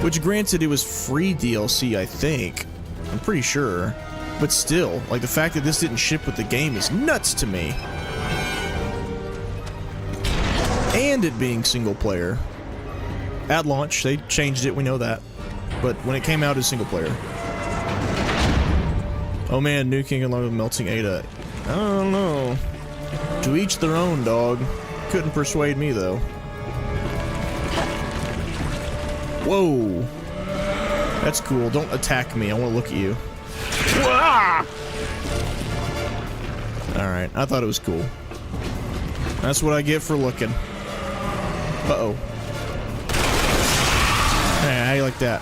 Which, granted, it was free DLC, I think. I'm pretty sure. But still, like, the fact that this didn't ship with the game is nuts to me. And it being single player. At launch, they changed it, we know that. But when it came out as single player. Oh man, New King along with Melting Ada. I don't know. To each their own, dog. Couldn't persuade me, though. Whoa. That's cool. Don't attack me. I want to look at you. Alright, I thought it was cool. That's what I get for looking. Uh-oh. Hey, how you like that?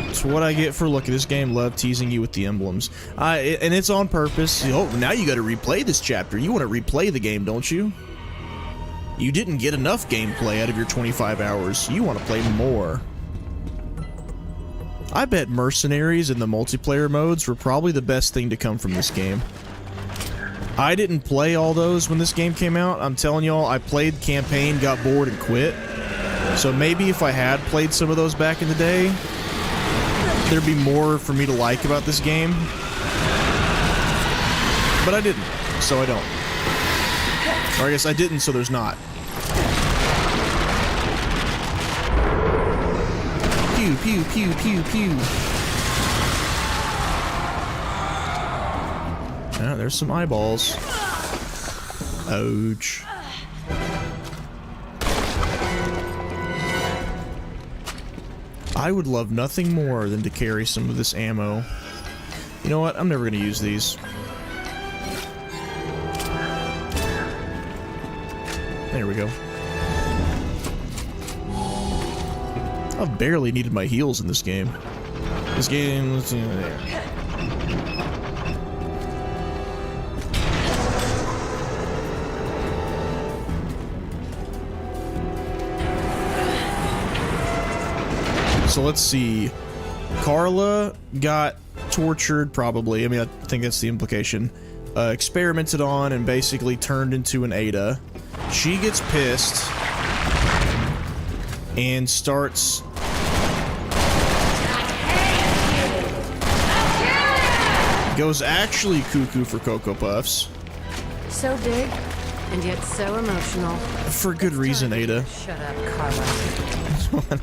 That's what I get for looking. This game loved teasing you with the emblems. And it's on purpose. Oh, now you gotta replay this chapter. You want to replay the game, don't you? You didn't get enough gameplay out of your 25 hours. You want to play more. I bet mercenaries and the multiplayer modes were probably the best thing to come from this game. I didn't play all those when this game came out. I'm telling y'all, I played campaign, got bored, and quit. So maybe if I had played some of those back in the day, there'd be more for me to like about this game. But I didn't, so I don't. Or I guess I didn't, so there's not. Pew, pew, pew, pew, pew. Ah, there's some eyeballs. Ouch. I would love nothing more than to carry some of this ammo. You know what? I'm never going to use these. There we go. I've barely needed my heals in this game. This game, let's see there. So let's see. Carla got tortured, probably. I mean, I think that's the implication. Experimented on and basically turned into an Ada. She gets pissed and starts goes actually cuckoo for Cocoa Puffs. So big, and yet so emotional. For good reason, Ada. Shut up, Carla. I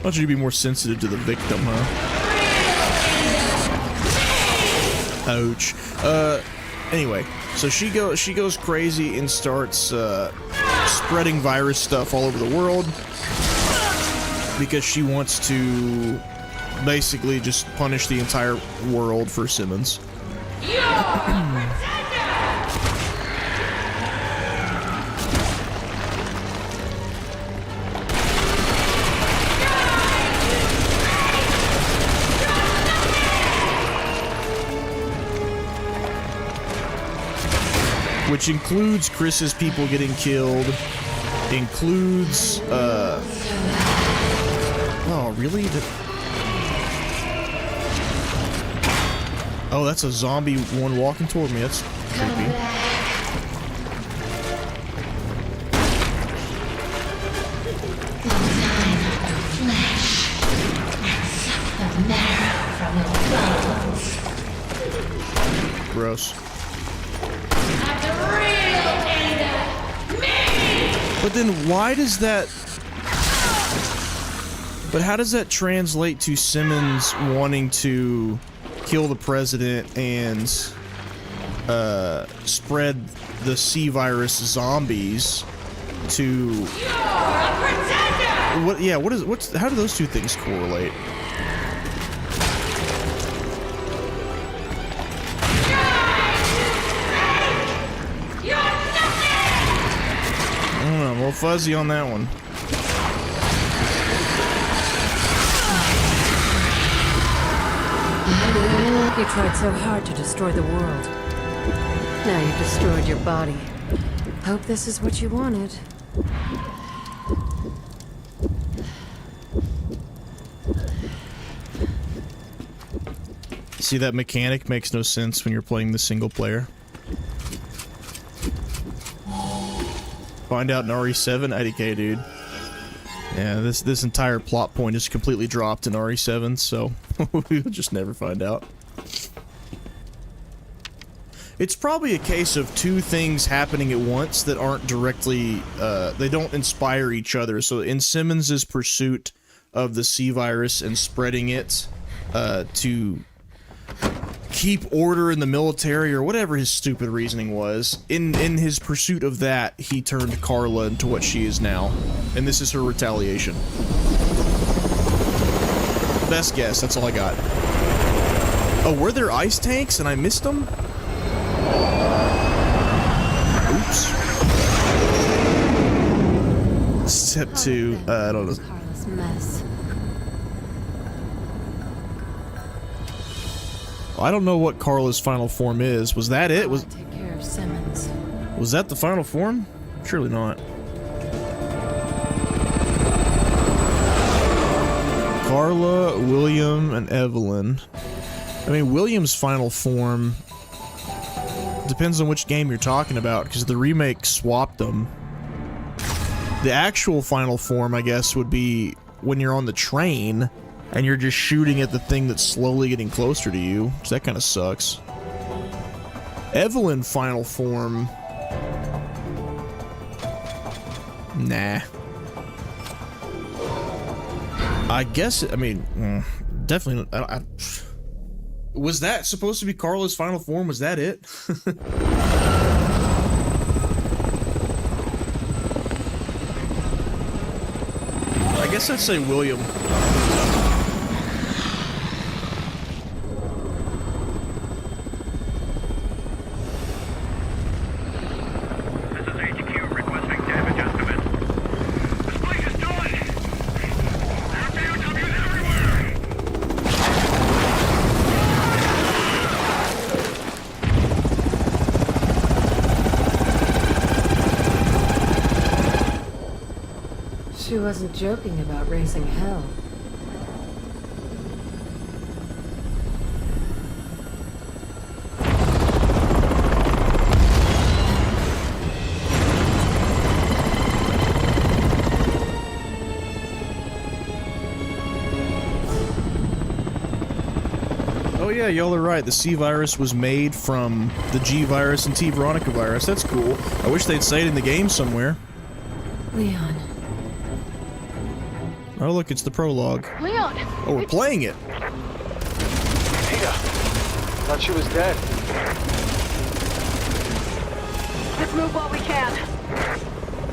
want you to be more sensitive to the victim, huh? Ouch. Anyway, so she goes crazy and starts spreading virus stuff all over the world because she wants to basically just punish the entire world for Simmons. Which includes Chris's people getting killed, includes, oh, really? Oh, that's a zombie one walking toward me. That's creepy. Gross. But then why does that... But how does that translate to Simmons wanting to kill the president and spread the C virus zombies to... What? Yeah, how do those two things correlate? A little fuzzy on that one. You tried so hard to destroy the world. Now you've destroyed your body. Hope this is what you wanted. See, that mechanic makes no sense when you're playing the single player. Find out in RE7, IDK, dude. Yeah, this entire plot point is completely dropped in RE7, so we'll just never find out. It's probably a case of two things happening at once that aren't directly, they don't inspire each other. So in Simmons' pursuit of the C virus and spreading it to keep order in the military or whatever his stupid reasoning was, in his pursuit of that, he turned Carla into what she is now, and this is her retaliation. Best guess, that's all I got. Oh, were there ice tanks and I missed them? Oops. Step 2, I don't know. Carla's mess. I don't know what Carla's final form is. Was that it? Take care of Simmons. Was that the final form? Surely not. Carla, William, and Evelyn. I mean, William's final form depends on which game you're talking about, because the remake swapped them. The actual final form, I guess, would be when you're on the train and you're just shooting at the thing that's slowly getting closer to you, which that kind of sucks. Evelyn final form... Nah. I guess, I mean, definitely... was that supposed to be Carla's final form? Was that it? I guess I'd say William. She wasn't joking about raising hell. yeah, y'all are right. The C virus was made from the G virus and T Veronica virus. That's cool. I wish they'd say it in the game somewhere. Leon. Oh, look, it's the prologue. Leon! Oh, we're playing it. Ada! Thought she was dead. Let's move while we can.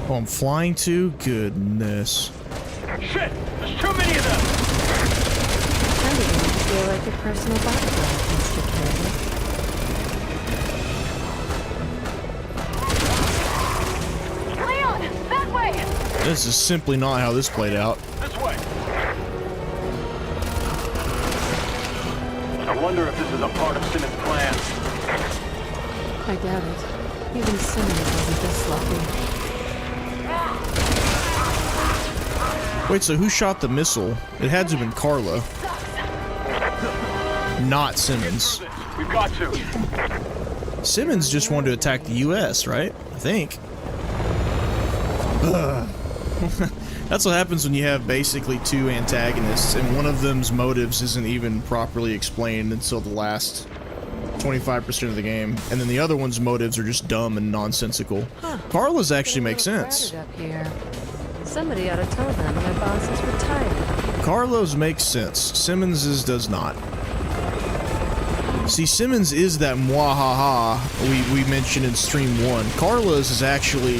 Oh, I'm flying too? Goodness. Shit! There's too many of them! I'm beginning to feel like your personal bodyguard, Mr. Kingerd. Leon! That way! This is simply not how this played out. This way! I wonder if this is a part of Simmons' plan. I doubt it. Even Simmons wasn't this sloppy. Wait, so who shot the missile? It had to have been Carla. Not Simmons. We've got to. Simmons just wanted to attack the US, right? I think. That's what happens when you have basically two antagonists, and one of them's motives isn't even properly explained until the last 25% of the game, and then the other one's motives are just dumb and nonsensical. Carla's actually makes sense. Up here. Somebody ought to tell them their boss is retired. Carla's makes sense. Simmons's does not. See, Simmons is that mwahaha we mentioned in stream 1. Carla's is actually,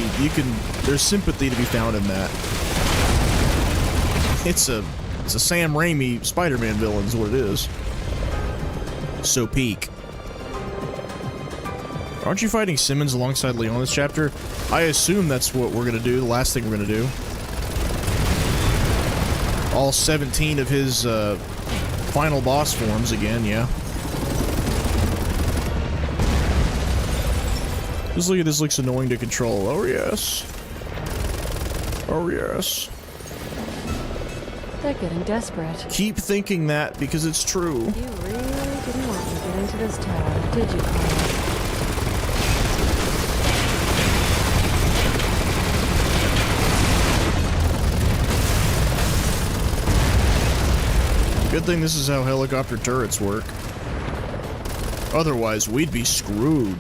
there's sympathy to be found in that. It's a Sam Raimi Spider-Man villain is what it is. So peak. Aren't you fighting Simmons alongside Leon this chapter? I assume that's what we're gonna do, the last thing we're gonna do. All 17 of his final boss forms again, yeah. Just look at this, looks annoying to control. Oh yes. Oh yes. They're getting desperate. Keep thinking that because it's true. You really didn't want me to get into this tower, did you, Carla? Good thing this is how helicopter turrets work. Otherwise, we'd be screwed.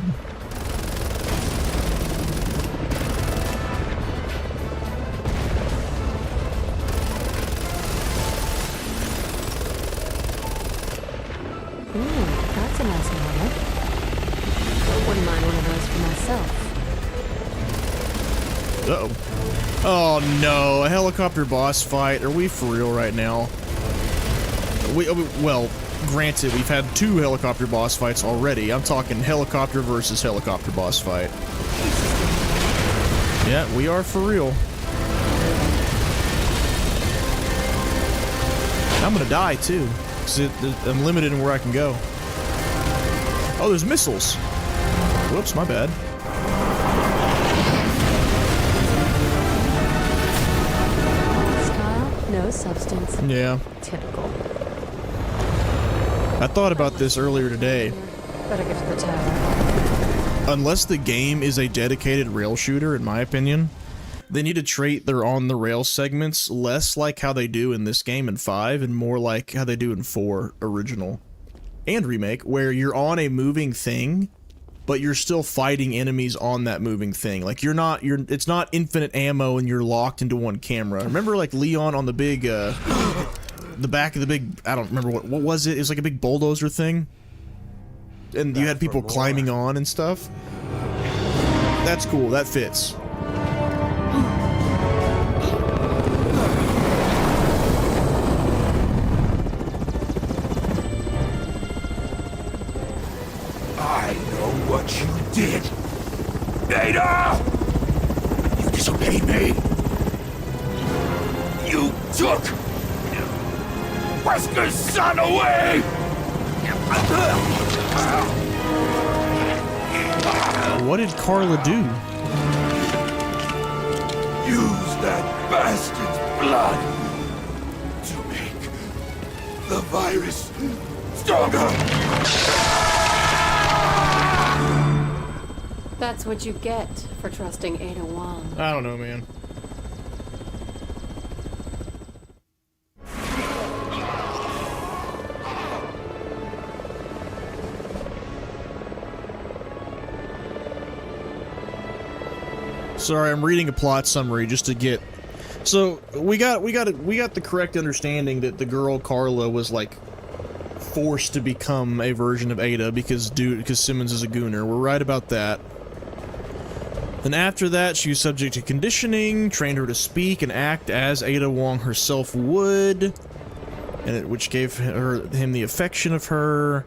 That's a nice model. Wouldn't mind one of those for myself. Uh-oh. Oh no, a helicopter boss fight. Are we for real right now? Well, granted, we've had 2 helicopter boss fights already. I'm talking helicopter versus helicopter boss fight. Yeah, we are for real. I'm gonna die too, because I'm limited in where I can go. Oh, there's missiles. Whoops, my bad. Style, no substance. Yeah. Typical. I thought about this earlier today. Better get to the tower. Unless the game is a dedicated rail shooter, in my opinion, they need to treat their on-the-rail segments less like how they do in this game in 5 and more like how they do in 4 original and remake, where you're on a moving thing, but you're still fighting enemies on that moving thing. Like it's not infinite ammo and you're locked into one camera. Remember like Leon on the big, the back of the big, I don't remember what was it? It was like a big bulldozer thing. And you had people climbing on and stuff. That's cool, that fits. I know what you did. Ada! You disobeyed me. You took Wesker's son away! What did Carla do? Use that bastard's blood to make the virus stronger! That's what you get for trusting Ada Wong. I don't know, man. Sorry, I'm reading a plot summary just to get. So we got the correct understanding that the girl Carla was like forced to become a version of Ada because Simmons is a gooner. We're right about that. Then after that, she was subject to conditioning, trained her to speak and act as Ada Wong herself would, which gave him the affection of her.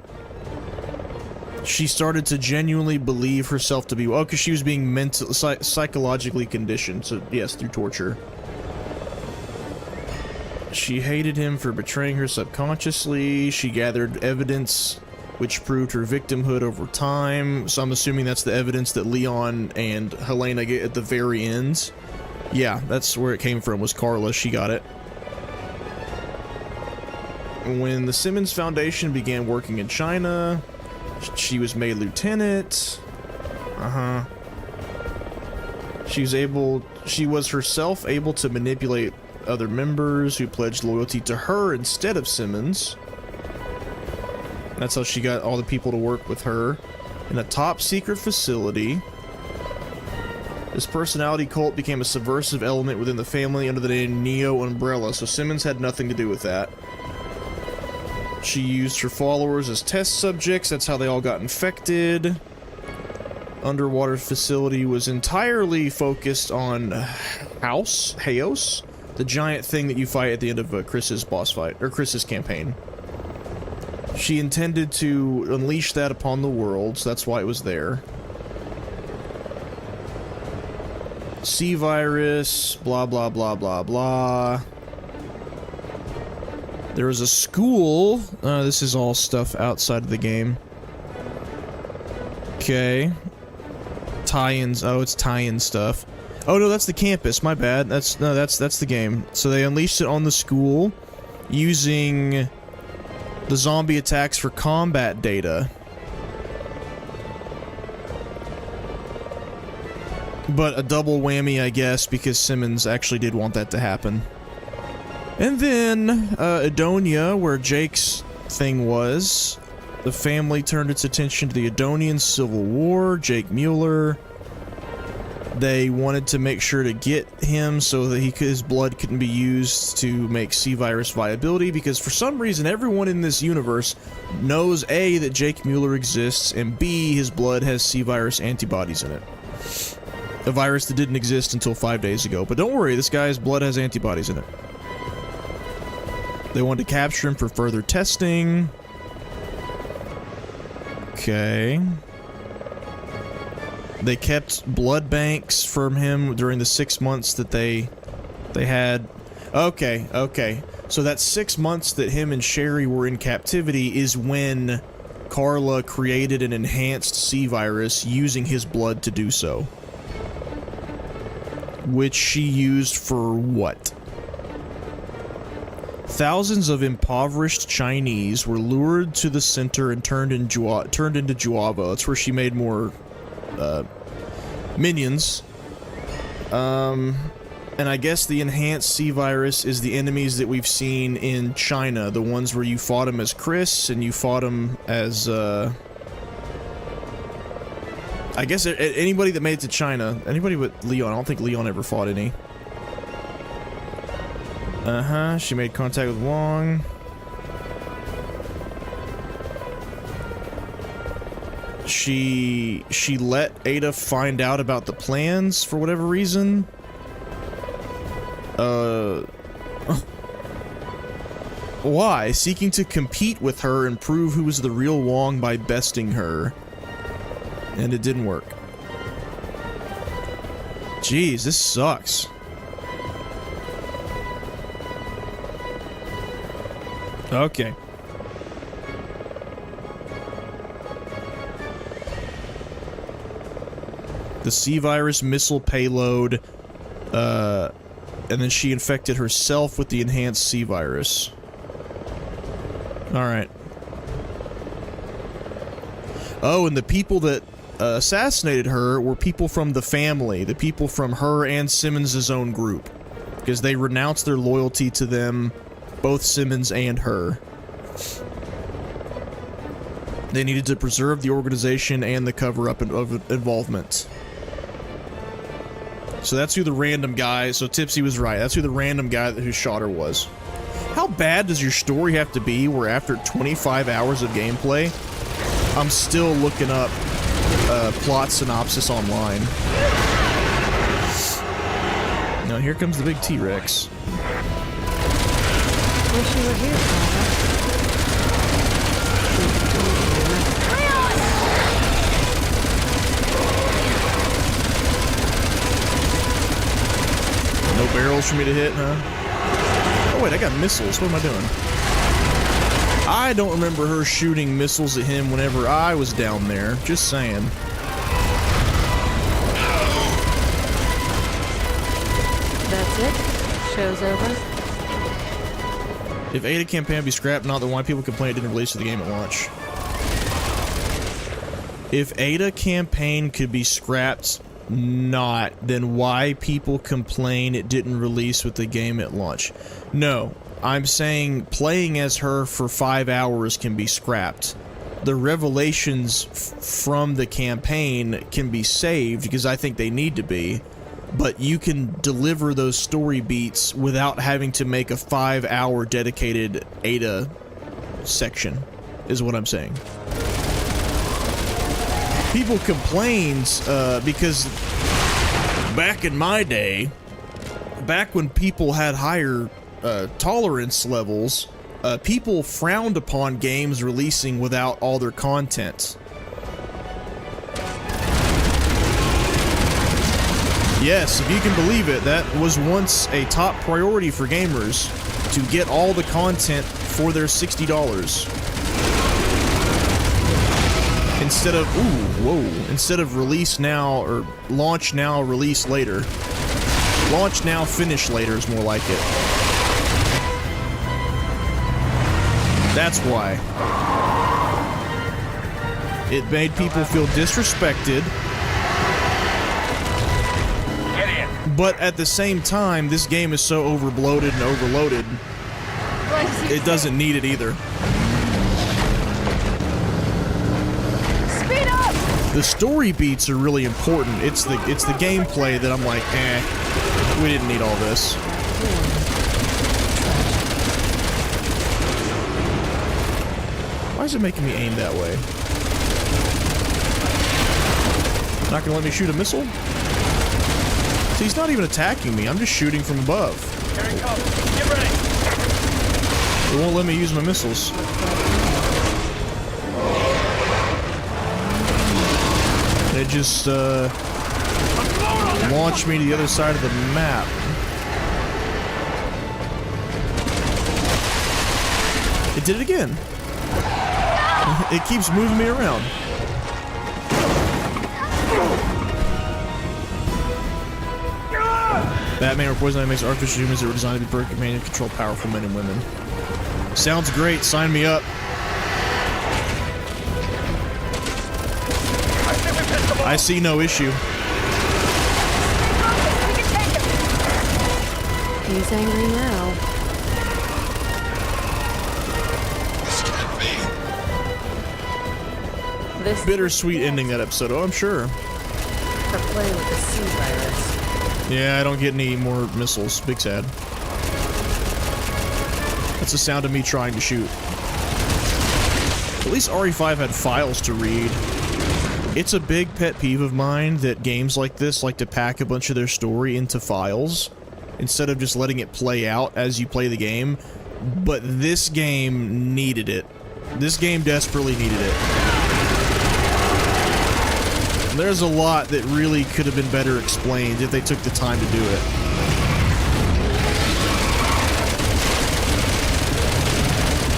She started to genuinely believe herself to be well, because she was being psychologically conditioned. So yes, through torture. She hated him for betraying her subconsciously. She gathered evidence which proved her victimhood over time. So I'm assuming that's the evidence that Leon and Helena get at the very end. Yeah, that's where it came from, was Carla. She got it. When the Simmons Foundation began working in China, she was made lieutenant. She was herself able to manipulate other members who pledged loyalty to her instead of Simmons. That's how she got all the people to work with her in a top secret facility. This personality cult became a subversive element within the family under the name Neo Umbrella, so Simmons had nothing to do with that. She used her followers as test subjects. That's how they all got infected. Underwater facility was entirely focused on Haos, the giant thing that you fight at the end of Chris's boss fight, or Chris's campaign. She intended to unleash that upon the world, so that's why it was there. Sea virus, blah blah blah blah blah. There was a school. This is all stuff outside of the game. Okay. Tie-ins. Oh, it's tie-in stuff. Oh no, that's the campus. My bad. That's the game. So they unleashed it on the school using the zombie attacks for combat data. But a double whammy, I guess, because Simmons actually did want that to happen. And then, Edonia, where Jake's thing was, the family turned its attention to the Edonian Civil War, Jake Mueller. They wanted to make sure to get him so that his blood couldn't be used to make C-Virus viability, because for some reason everyone in this universe knows A, that Jake Mueller exists, and B, his blood has C-Virus antibodies in it. A virus that didn't exist until 5 days ago. But don't worry, this guy's blood has antibodies in it. They wanted to capture him for further testing. Okay. They kept blood banks from him during the 6 months that they had. Okay. So that 6 months that him and Sherry were in captivity is when Carla created an enhanced C-Virus using his blood to do so. Which she used for what? Thousands of impoverished Chinese were lured to the center and turned into Juava. That's where she made more minions. And I guess the enhanced C-Virus is the enemies that we've seen in China. The ones where you fought him as Chris and you fought him as I guess anybody that made it to China. Anybody but Leon. I don't think Leon ever fought any. She made contact with Wong. She let Ada find out about the plans for whatever reason. Why? Seeking to compete with her and prove who was the real Wong by besting her. And it didn't work. Jeez, this sucks. Okay. The C-Virus missile payload, and then she infected herself with the enhanced C-Virus. Alright. Oh, and the people that assassinated her were people from the family, the people from her and Simmons' own group, because they renounced their loyalty to them, both Simmons and her. They needed to preserve the organization and the cover-up of involvement. So that's who the random guy, so Tipsy was right. That's who the random guy who shot her was. How bad does your story have to be where after 25 hours of gameplay, I'm still looking up plot synopsis online? Now here comes the big T-Rex. Wish you were here, Carla. No barrels for me to hit, huh? Oh wait, I got missiles. What am I doing? I don't remember her shooting missiles at him whenever I was down there. Just saying. That's it? Show's over? If Ada campaign be scrapped, not the why people complain it didn't release the game at launch. If Ada campaign could be scrapped, not, then why people complain it didn't release with the game at launch? No, I'm saying playing as her for 5 hours can be scrapped. The revelations from the campaign can be saved because I think they need to be, but you can deliver those story beats without having to make a 5-hour dedicated Ada section, is what I'm saying. People complained because back in my day, back when people had higher tolerance levels, people frowned upon games releasing without all their content. Yes, if you can believe it, that was once a top priority for gamers, to get all the content for their $60. Instead of, instead of release now, or launch now, release later. Launch now, finish later is more like it. That's why. It made people feel disrespected. Get in. But at the same time, this game is so overbloated and overloaded, it doesn't need it either. The story beats are really important. It's the gameplay that I'm like, we didn't need all this. Why is it making me aim that way? Not gonna let me shoot a missile? See, he's not even attacking me. I'm just shooting from above. Here it comes. Get ready. It won't let me use my missiles. It just launched me to the other side of the map. It did it again. It keeps moving me around. Batman or Poison Ivy makes artificial humans that were designed to be perfect man and control powerful men and women. Sounds great. Sign me up. I see no issue. He's angry now. This Bittersweet ending that episode. Oh, I'm sure. for playing with the sea virus. Yeah, I don't get any more missiles. Big sad. That's the sound of me trying to shoot. At least RE5 had files to read. It's a big pet peeve of mine that games like this like to pack a bunch of their story into files instead of just letting it play out as you play the game. But this game needed it. This game desperately needed it. There's a lot that really could have been better explained if they took the time to do it.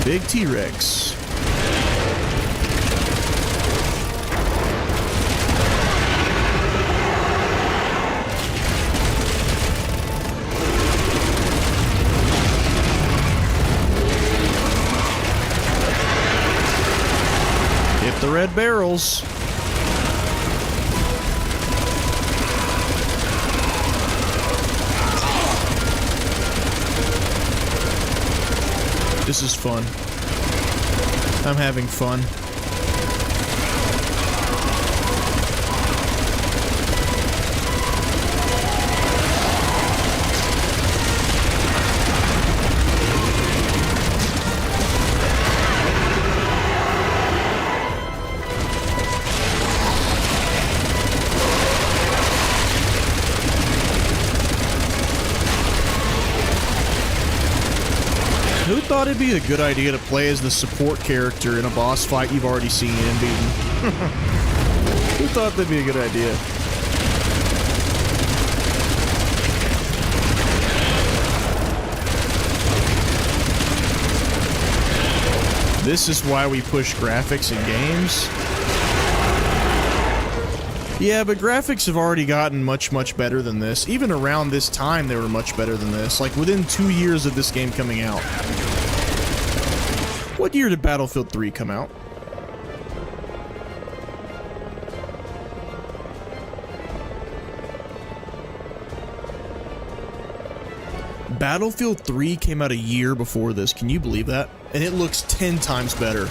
Big T-Rex. Hit the red barrels. This is fun. I'm having fun. thought it'd be a good idea to play as the support character in a boss fight you've already seen and beaten? Who thought that'd be a good idea? This is why we push graphics in games. Yeah, but graphics have already gotten much, much better than this. Even around this time, they were much better than this. Like, within 2 years of this game coming out. What year did Battlefield 3 come out? Battlefield 3 came out a year before this. Can you believe that? And it looks 10 times better.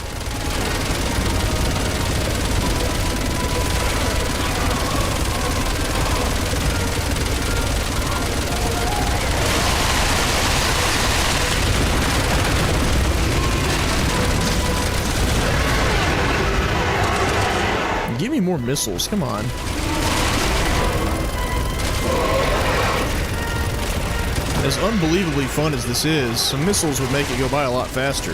Give me more missiles, come on. As unbelievably fun as this is, some missiles would make it go by a lot faster.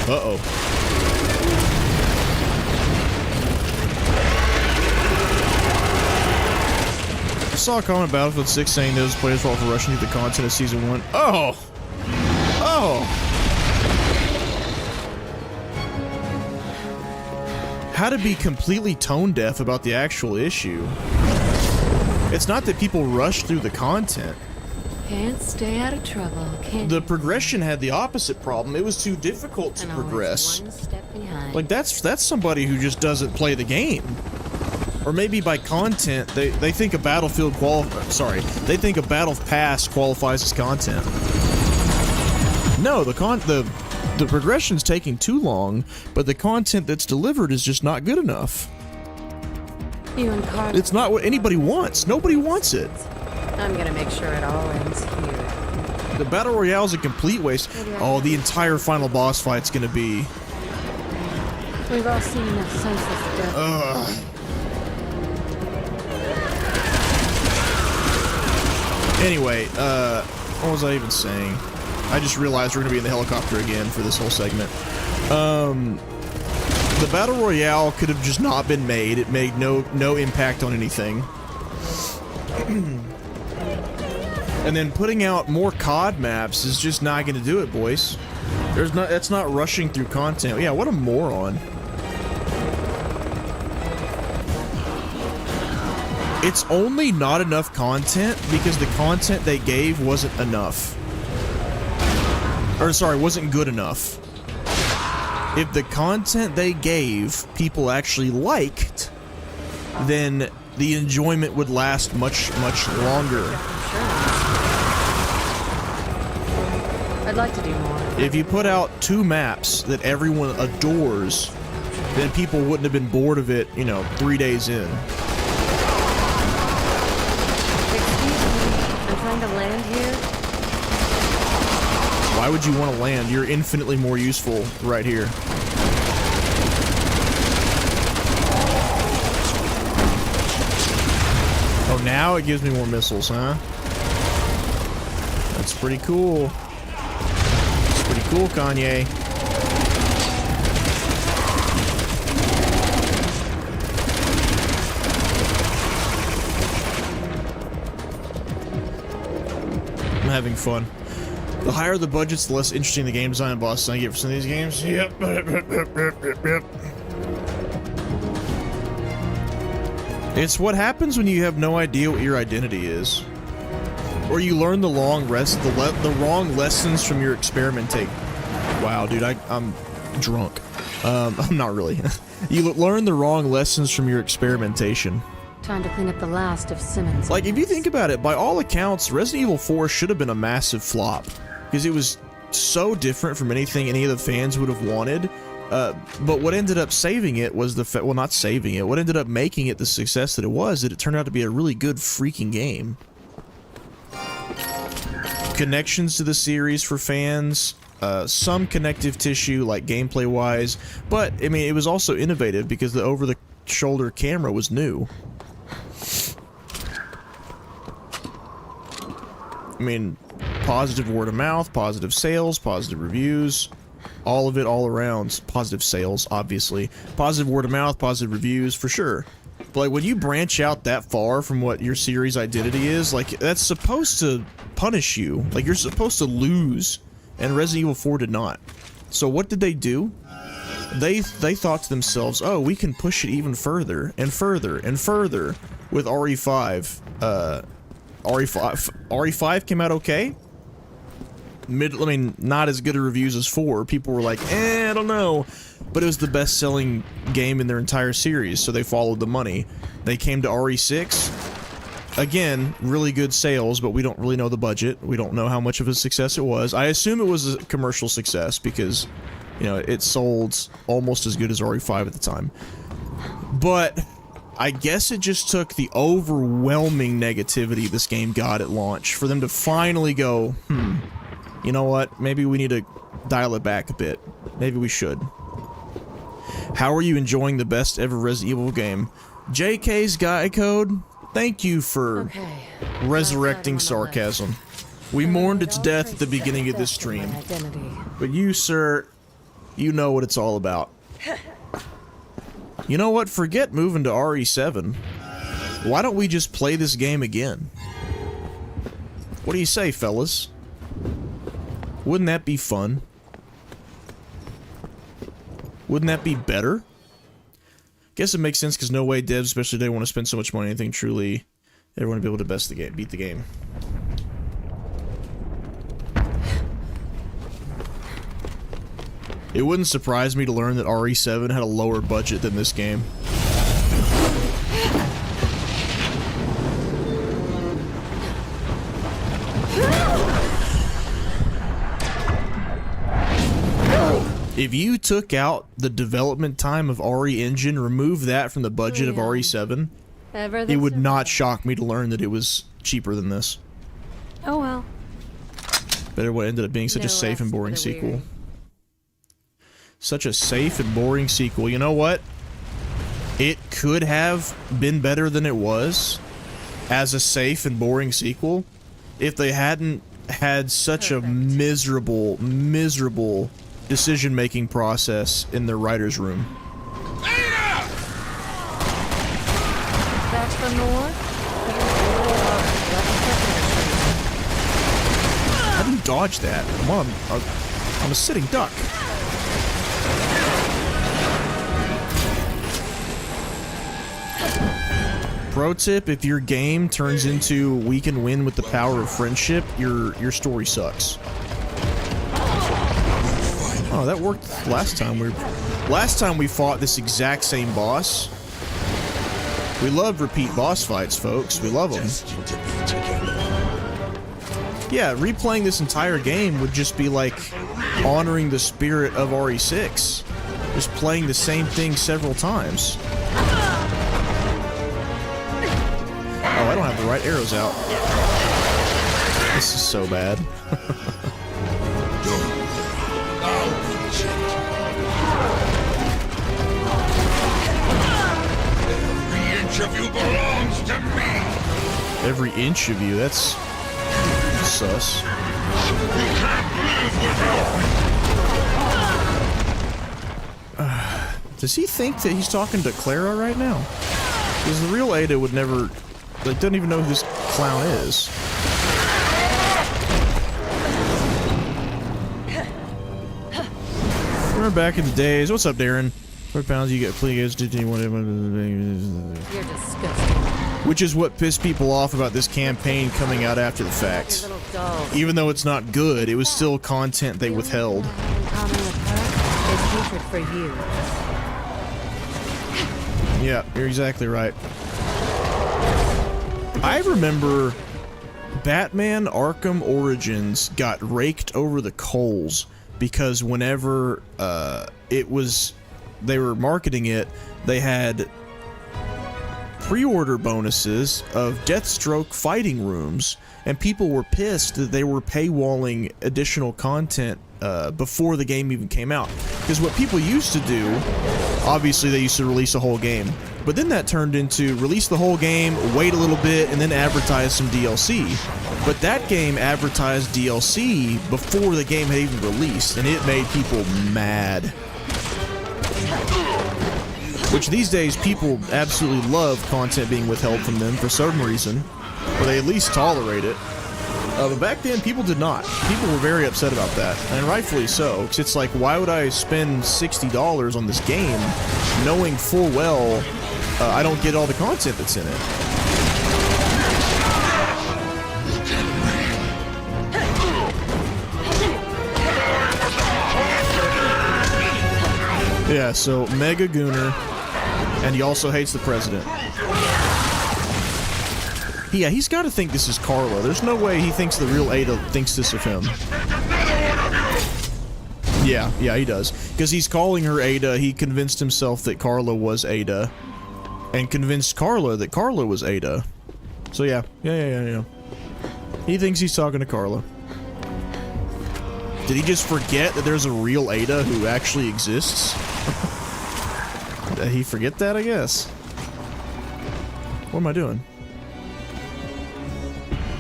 Uh-oh. I saw a comment about Battlefield 6 saying those players fall for rushing through the content of Season 1. Oh! Oh! How to be completely tone deaf about the actual issue. It's not that people rush through the content. Can't stay out of trouble, can The progression had the opposite problem. It was too difficult to progress. one step behind. Like, that's somebody who just doesn't play the game. Or maybe by content, they think a Battlefield they think a Battle Pass qualifies as content. No, the progression's taking too long, but the content that's delivered is just not good enough. You and Carla. It's not what anybody wants. Nobody wants it. I'm gonna make sure it all ends here. The Battle Royale's a complete waste. Oh, the entire final boss fight's gonna be... We've all seen enough senseless death. Ugh. Anyway, what was I even saying? I just realized we're gonna be in the helicopter again for this whole segment. The Battle Royale could have just not been made. It made no impact on anything. And then putting out more COD maps is just not gonna do it, boys. That's not rushing through content. Yeah, what a moron. It's only not enough content because the content they gave wasn't enough. Or sorry, wasn't good enough. If the content they gave people actually liked, then the enjoyment would last much, much longer. I'd like to do more. If you put out 2 maps that everyone adores, then people wouldn't have been bored of it, 3 days in. I'm trying to land here. Why would you want to land? You're infinitely more useful right here. Oh, now it gives me more missiles, huh? That's pretty cool. That's pretty cool, Kanye. I'm having fun. The higher the budgets, the less interesting the game design and boss design get for some of these games. Yep. It's what happens when you have no idea what your identity is. Or you learn the wrong lessons from your experimenting. Wow, dude, I'm drunk. I'm not really. You learn the wrong lessons from your experimentation. Time to clean up the last of Simmons. Like, if you think about it, by all accounts, Resident Evil 4 should have been a massive flop. Because it was so different from anything any of the fans would have wanted. But what ended up saving it was well, not saving it. What ended up making it the success that it turned out to be a really good freaking game. Connections to the series for fans, some connective tissue, like gameplay-wise. But, I mean, it was also innovative because the over-the-shoulder camera was new. I mean, positive word of mouth, positive sales, positive reviews, all of it all around. Positive sales, obviously. Positive word of mouth, positive reviews, for sure. But like, when you branch out that far from what your series identity is, like, that's supposed to punish you. Like, you're supposed to lose, and Resident Evil 4 did not. So what did they do? They thought to themselves, oh, we can push it even further and further and further with RE5. RE5 came out okay. I mean, not as good a reviews as 4. People were like, I don't know. But it was the best-selling game in their entire series, so they followed the money. They came to RE6. Again, really good sales, but we don't really know the budget. We don't know how much of a success it was. I assume it was a commercial success because, you know, it sold almost as good as RE5 at the time. But I guess it just took the overwhelming negativity this game got at launch for them to finally go, you know what, maybe we need to dial it back a bit. Maybe we should. How are you enjoying the best ever Resident Evil game? JK's Guy Code, thank you for resurrecting sarcasm. We mourned its death at the beginning of this stream. But you, sir, you know what it's all about. You know what? Forget moving to RE7. Why don't we just play this game again? What do you say, fellas? Wouldn't that be fun? Wouldn't that be better? Guess it makes sense because no way devs, especially they want to spend so much money on anything truly. Everyone to be able to beat the game. It wouldn't surprise me to learn that RE7 had a lower budget than this game. If you took out the development time of RE Engine, remove that from the budget of RE7, it would not shock me to learn that it was cheaper than this. Oh well. Better what ended up being such a safe and boring sequel. Such a safe and boring sequel. You know what? It could have been better than it was as a safe and boring sequel if they hadn't had such a miserable decision-making process in their writer's room. That's the north? How do you dodge that? I'm a sitting duck. Pro tip, if your game turns into we can win with the power of friendship, your story sucks. Oh, that worked last time. Last time we fought this exact same boss. We love repeat boss fights, folks. We love them. Yeah, replaying this entire game would just be like honoring the spirit of RE6. Just playing the same thing several times. Oh, I don't have the right arrows out. This is so bad. Every inch of you belongs to me. Every inch of you, that's sus. We can't live without. Does he think that he's talking to Clara right now? Because the real Ada would never, like, doesn't even know who this clown is. Remember back in the days, what's up, Darren? 4 pounds, you get please. You're disgusting. Which is what pissed people off about this campaign coming out after the fact. Even though it's not good, it was still content they withheld. Hatred for you. Yeah, you're exactly right. I remember Batman Arkham Origins got raked over the coals because whenever they were marketing it, they had pre-order bonuses of Deathstroke fighting rooms, and people were pissed that they were paywalling additional content before the game even came out. Because what people used to do, obviously they used to release a whole game, But then that turned into release the whole game, wait a little bit, and then advertise some DLC. But that game advertised DLC before the game had even released, and it made people mad. Which these days, people absolutely love content being withheld from them for some reason, or they at least tolerate it. But back then, people did not. People were very upset about that, and rightfully so. Because it's like, why would I spend $60 on this game, knowing full well I don't get all the content that's in it? Yeah, so Mega Gooner, and he also hates the president. Yeah, he's got to think this is Carla. There's no way he thinks the real Ada thinks this of him. Yeah, he does. Because he's calling her Ada, he convinced himself that Carla was Ada. And convinced Carla that Carla was Ada. So yeah. He thinks he's talking to Carla. Did he just forget that there's a real Ada who actually exists? Did he forget that, I guess? What am I doing?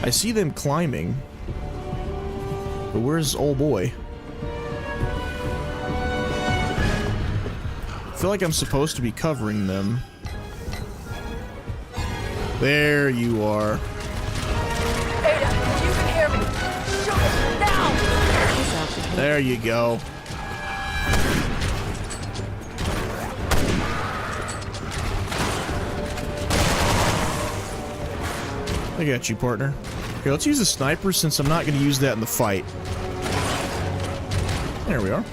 I see them climbing. But where's old boy? I feel like I'm supposed to be covering them. There you are. Ada, you can hear me. Shoot it now. There you go. I got you, partner. Okay, let's use a sniper since I'm not going to use that in the fight. There we are.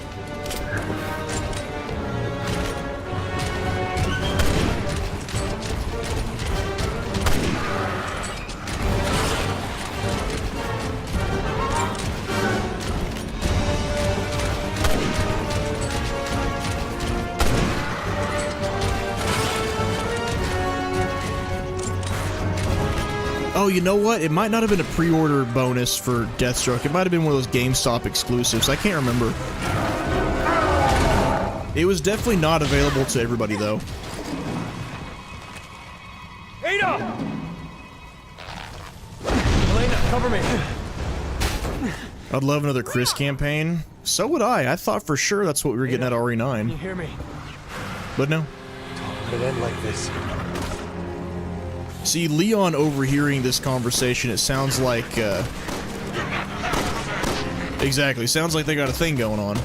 Oh, you know what? It might not have been a pre-order bonus for Deathstroke. It might have been one of those GameStop exclusives. I can't remember. It was definitely not available to everybody, though. Ada! Elena, cover me. I'd love another Chris campaign. So would I. I thought for sure that's what we were getting at RE9. Can you hear me? But no. Don't let it end like this. See, Leon overhearing this conversation, it sounds like, exactly, sounds like they got a thing going on.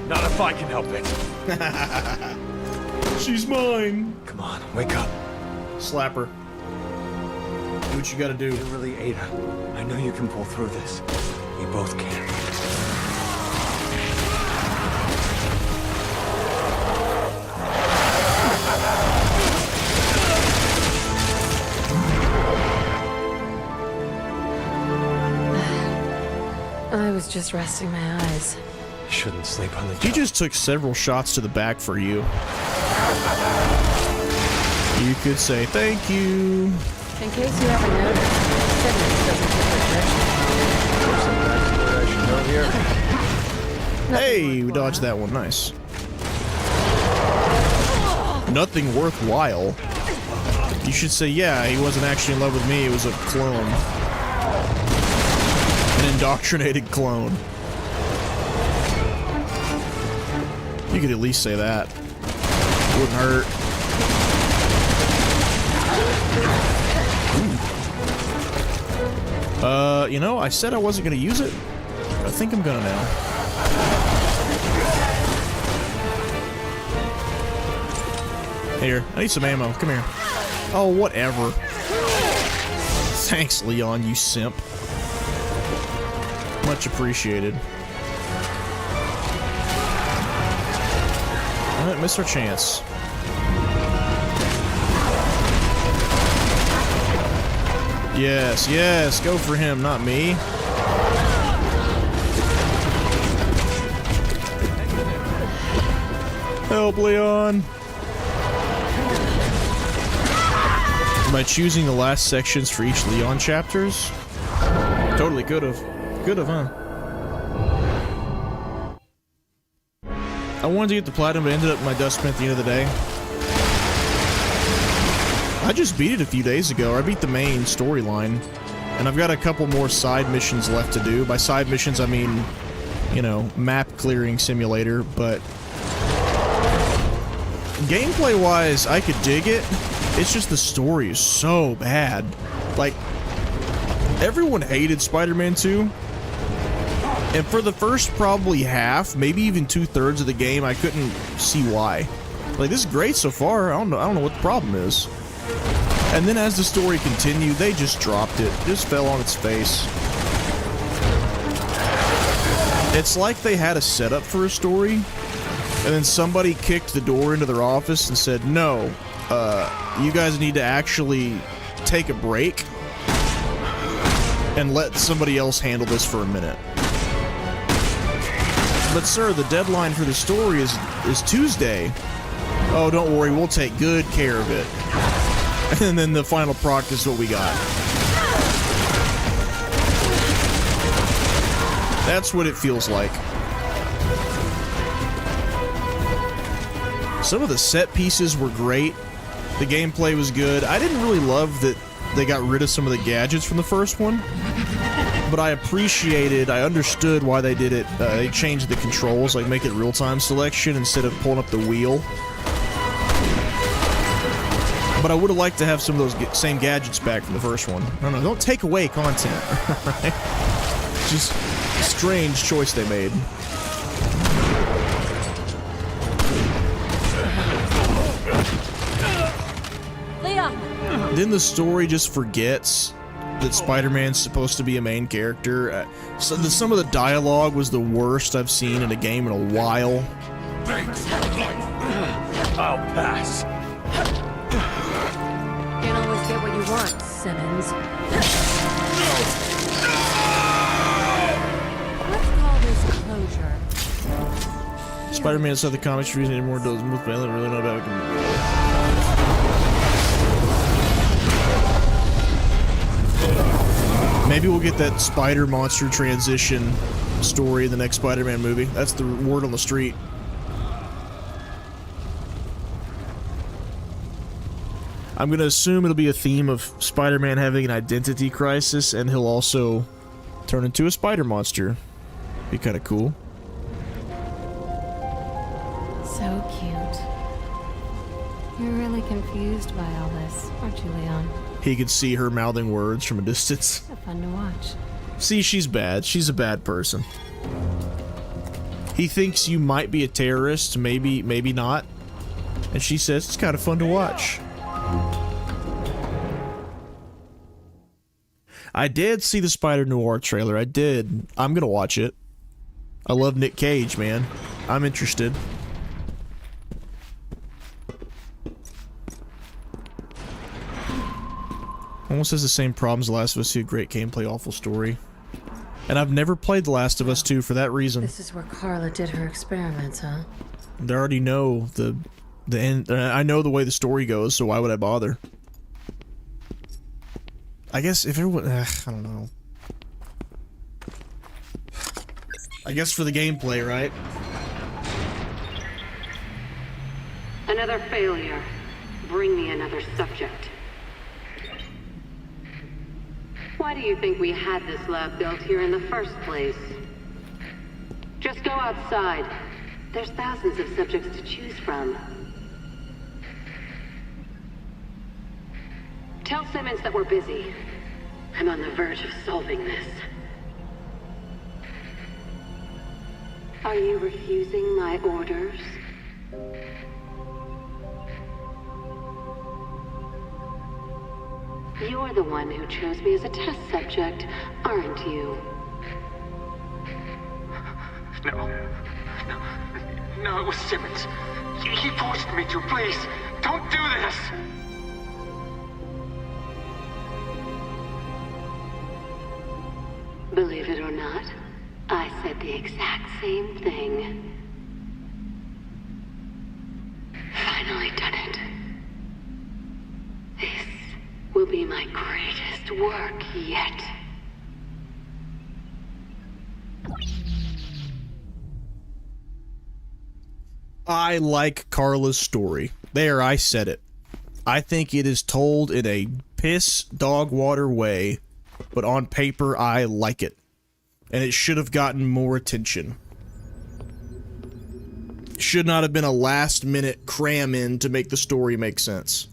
Not if I can help it. She's mine. Come on, wake up. Slap her. Do what you gotta do. You're really Ada. I know you can pull through this. We both can. I was just resting my eyes. Shouldn't sleep on the job. He just took several shots to the back for you. You could say thank you. In case you haven't noticed, Simmons doesn't take rejection. Hey, we dodged that one. Nice. Nothing worthwhile. You should say, yeah, he wasn't actually in love with me. It was a clone. An indoctrinated clone. You could at least say that. Wouldn't hurt. You know, I said I wasn't gonna use it. I think I'm gonna now. Here, I need some ammo. Come here. Oh, whatever. Thanks, Leon, you simp. Much appreciated. Alright, missed our chance. Yes, yes, go for him, not me. Help, Leon. Am I choosing the last sections for each Leon chapters? Totally could have. Could have, huh? I wanted to get the platinum, but ended up in my dustbin at the end of the day. I just beat it a few days ago. I beat the main storyline, and I've got a couple more side missions left to do. By side missions, I mean, you know, map clearing simulator, but gameplay-wise, I could dig it. It's just the story is so bad. Like, everyone hated Spider-Man 2, and for the first probably half, maybe even 2/3 of the game, I couldn't see why. Like, this is great so far. I don't know what the problem is. And then as the story continued, they just dropped it. Just fell on its face. It's like they had a setup for a story, and then somebody kicked the door into their office and said, no, you guys need to actually take a break and let somebody else handle this for a minute. But sir, the deadline for the story is Tuesday. Oh, don't worry, we'll take good care of it. And then the final product is what we got. That's what it feels like. Some of the set pieces were great. The gameplay was good. I didn't really love that they got rid of some of the gadgets from the first one, but I understood why they did it. They changed the controls, like make it real-time selection instead of pulling up the wheel. But I would have liked to have some of those same gadgets back from the first one. No, don't take away content. Right? Just a strange choice they made. Leon! Then the story just forgets that Spider-Man's supposed to be a main character. Some of the dialogue was the worst I've seen in a game in a while. I'll pass. Can't always get what you want, Simmons. Let's call this closure. Spider-Man inside the comics reason anymore doesn't move badly, really not about it. Maybe we'll get that spider monster transition story in the next Spider-Man movie. That's the word on the street. I'm gonna assume it'll be a theme of Spider-Man having an identity crisis, and he'll also turn into a spider monster. Be kind of cool. So cute. You're really confused by all this, aren't you, Leon? He could see her mouthing words from a distance. Fun to watch. See, she's bad. She's a bad person. He thinks you might be a terrorist, maybe not. And she says it's kind of fun to watch. I did see the Spider Noir trailer. I did. I'm gonna watch it. I love Nick Cage, man. I'm interested. Almost has the same problems as Last of Us 2. Great gameplay, awful story. And I've never played The Last of Us 2 for that reason. This is where Carla did her experiments, huh? I already know the end. I know the way the story goes, so why would I bother? I guess if everyone... I don't know. I guess for the gameplay, right? Another failure. Bring me another subject. Why do you think we had this lab built here in the first place? Just go outside. There's thousands of subjects to choose from. Tell Simmons that we're busy. I'm on the verge of solving this. Are you refusing my orders? You're the one who chose me as a test subject, aren't you? No, it was Simmons. He forced me to. Please, don't do this! Believe it or not, I said the exact same thing. Finally done it. This will be my greatest work yet. I like Carla's story. There, I said it. I think it is told in a piss dog water way, but on paper, I like it. And it should have gotten more attention. Should not have been a last-minute cram in to make the story make sense.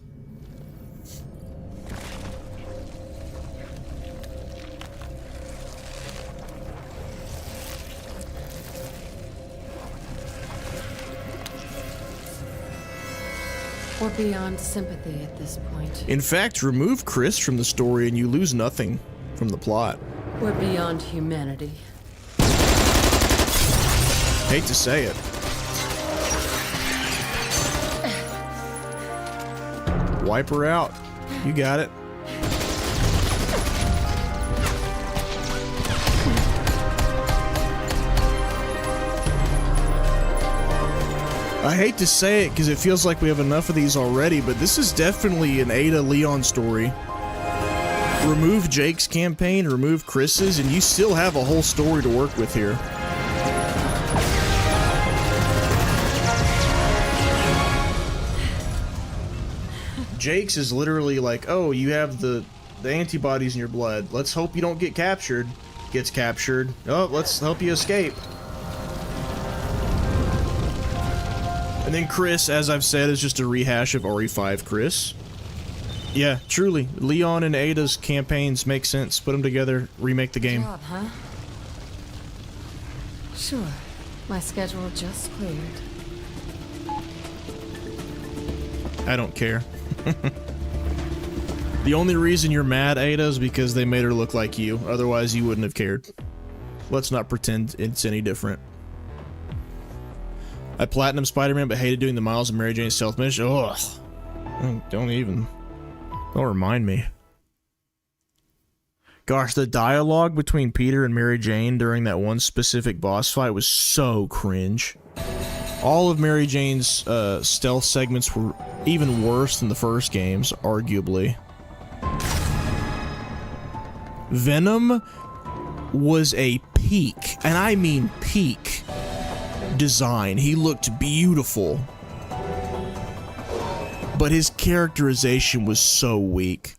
We're beyond sympathy at this point. In fact, remove Chris from the story and you lose nothing from the plot. We're beyond humanity. Hate to say it. Wipe her out. You got it. I hate to say it because it feels like we have enough of these already, but this is definitely an Ada Leon story. Remove Jake's campaign, remove Chris's, and you still have a whole story to work with here. Jake's is literally like, oh, you have the antibodies in your blood. Let's hope you don't get captured. Gets captured. Oh, let's help you escape. And then Chris, as I've said, is just a rehash of RE5 Chris. Yeah, truly. Leon and Ada's campaigns make sense. Put them together, remake the game. Job, huh? Sure. My schedule just cleared. I don't care. The only reason you're mad, Ada, is because they made her look like you. Otherwise, you wouldn't have cared. Let's not pretend it's any different. I platinum Spider-Man, but hated doing the Miles and Mary Jane stealth mission. Ugh. Don't remind me. Gosh, the dialogue between Peter and Mary Jane during that one specific boss fight was so cringe. All of Mary Jane's stealth segments were even worse than the first games, arguably. Venom was a peak, and I mean peak, design. He looked beautiful. But his characterization was so weak.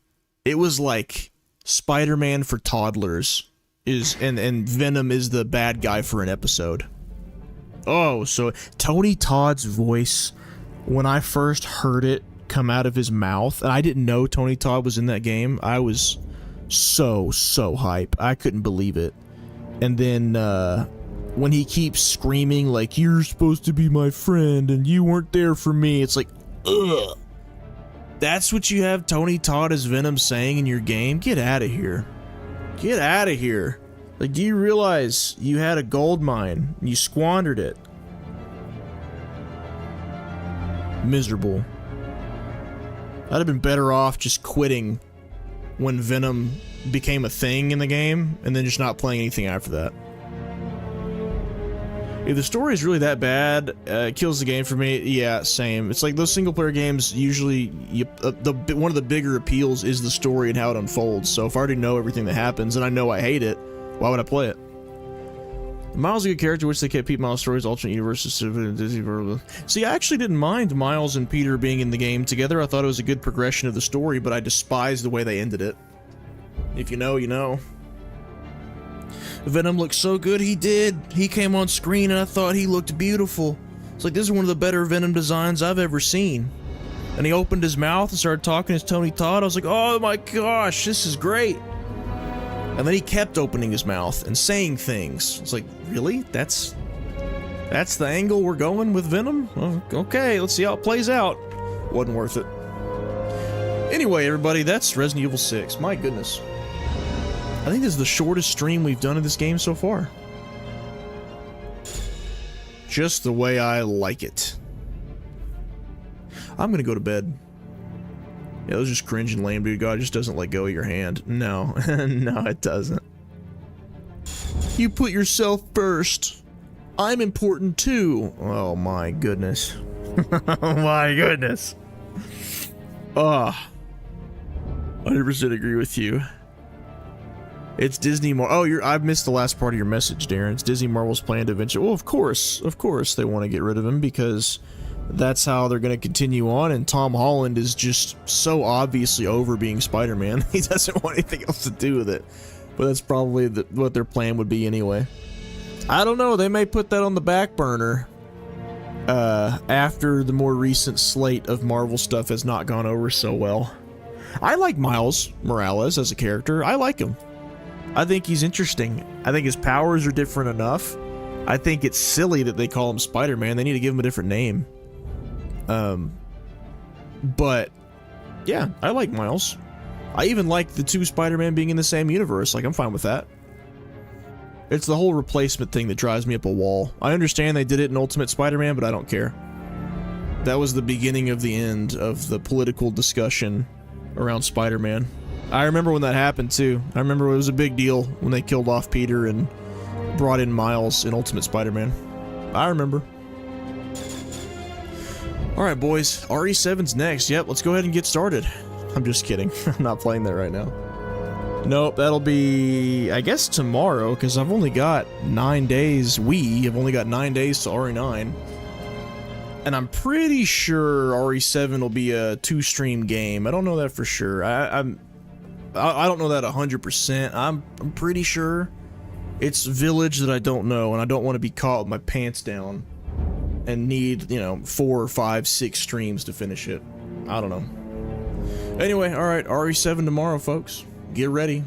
It was like Spider-Man for toddlers and Venom is the bad guy for an episode. Oh, so Tony Todd's voice, when I first heard it come out of his mouth, and I didn't know Tony Todd was in that game, I was so hype. I couldn't believe it. And then when he keeps screaming like, you're supposed to be my friend and you weren't there for me, it's like, ugh. That's what you have Tony Todd as Venom saying in your game? Get out of here. Get out of here. Like, do you realize you had a gold mine and you squandered it? Miserable. I'd have been better off just quitting when Venom became a thing in the game and then just not playing anything after that. If the story is really that bad, it kills the game for me. Yeah, same. It's like those single-player games, usually one of the bigger appeals is the story and how it unfolds. So if I already know everything that happens and I know I hate it, why would I play it? Miles is a good character, which they kept Pete Miles' stories, alternate universes. See, I actually didn't mind Miles and Peter being in the game together. I thought it was a good progression of the story, but I despised the way they ended it. If you know, you know. Venom looked so good, he did. He came on screen and I thought he looked beautiful. It's like, this is one of the better Venom designs I've ever seen. And he opened his mouth and started talking as Tony Todd. I was like, oh my gosh, this is great. And then he kept opening his mouth and saying things. It's like, really? That's the angle we're going with Venom? Oh, okay, let's see how it plays out. Wasn't worth it. Anyway, everybody, that's Resident Evil 6. My goodness. I think this is the shortest stream we've done of this game so far. Just the way I like it. I'm gonna go to bed. Yeah, that was just cringe and lame, dude. God just doesn't let go of your hand. No. No, it doesn't. You put yourself first. I'm important too. Oh my goodness. Oh my goodness. Ah. 100% agree with you. It's Disney Marvel. Oh, I missed the last part of your message, Darren. It's Disney Marvel's plan to eventually. Well, of course they want to get rid of him because that's how they're going to continue on. And Tom Holland is just so obviously over being Spider-Man. He doesn't want anything else to do with it. But that's probably what their plan would be anyway. I don't know. They may put that on the back burner after the more recent slate of Marvel stuff has not gone over so well. I like Miles Morales as a character. I like him. I think he's interesting. I think his powers are different enough. I think it's silly that they call him Spider-Man. They need to give him a different name. But yeah, I like Miles. I even like the two Spider-Man being in the same universe. Like, I'm fine with that. It's the whole replacement thing that drives me up a wall. I understand they did it in Ultimate Spider-Man, but I don't care. That was the beginning of the end of the political discussion around Spider-Man. I remember when that happened too. I remember it was a big deal when they killed off Peter and brought in Miles in Ultimate Spider-Man. I remember. Alright boys, RE7's next. Yep, let's go ahead and get started. I'm just kidding. I'm not playing that right now. Nope, that'll be, I guess, tomorrow, because I've only got 9 days. We have only got 9 days to RE9. And I'm pretty sure RE7 will be a 2-stream game. I don't know that for sure. I don't know that 100%. I'm pretty sure. It's Village that I don't know, and I don't want to be caught with my pants down and need, 4 or 5, 6 streams to finish it. I don't know. Anyway, alright, RE7 tomorrow, folks. Get ready.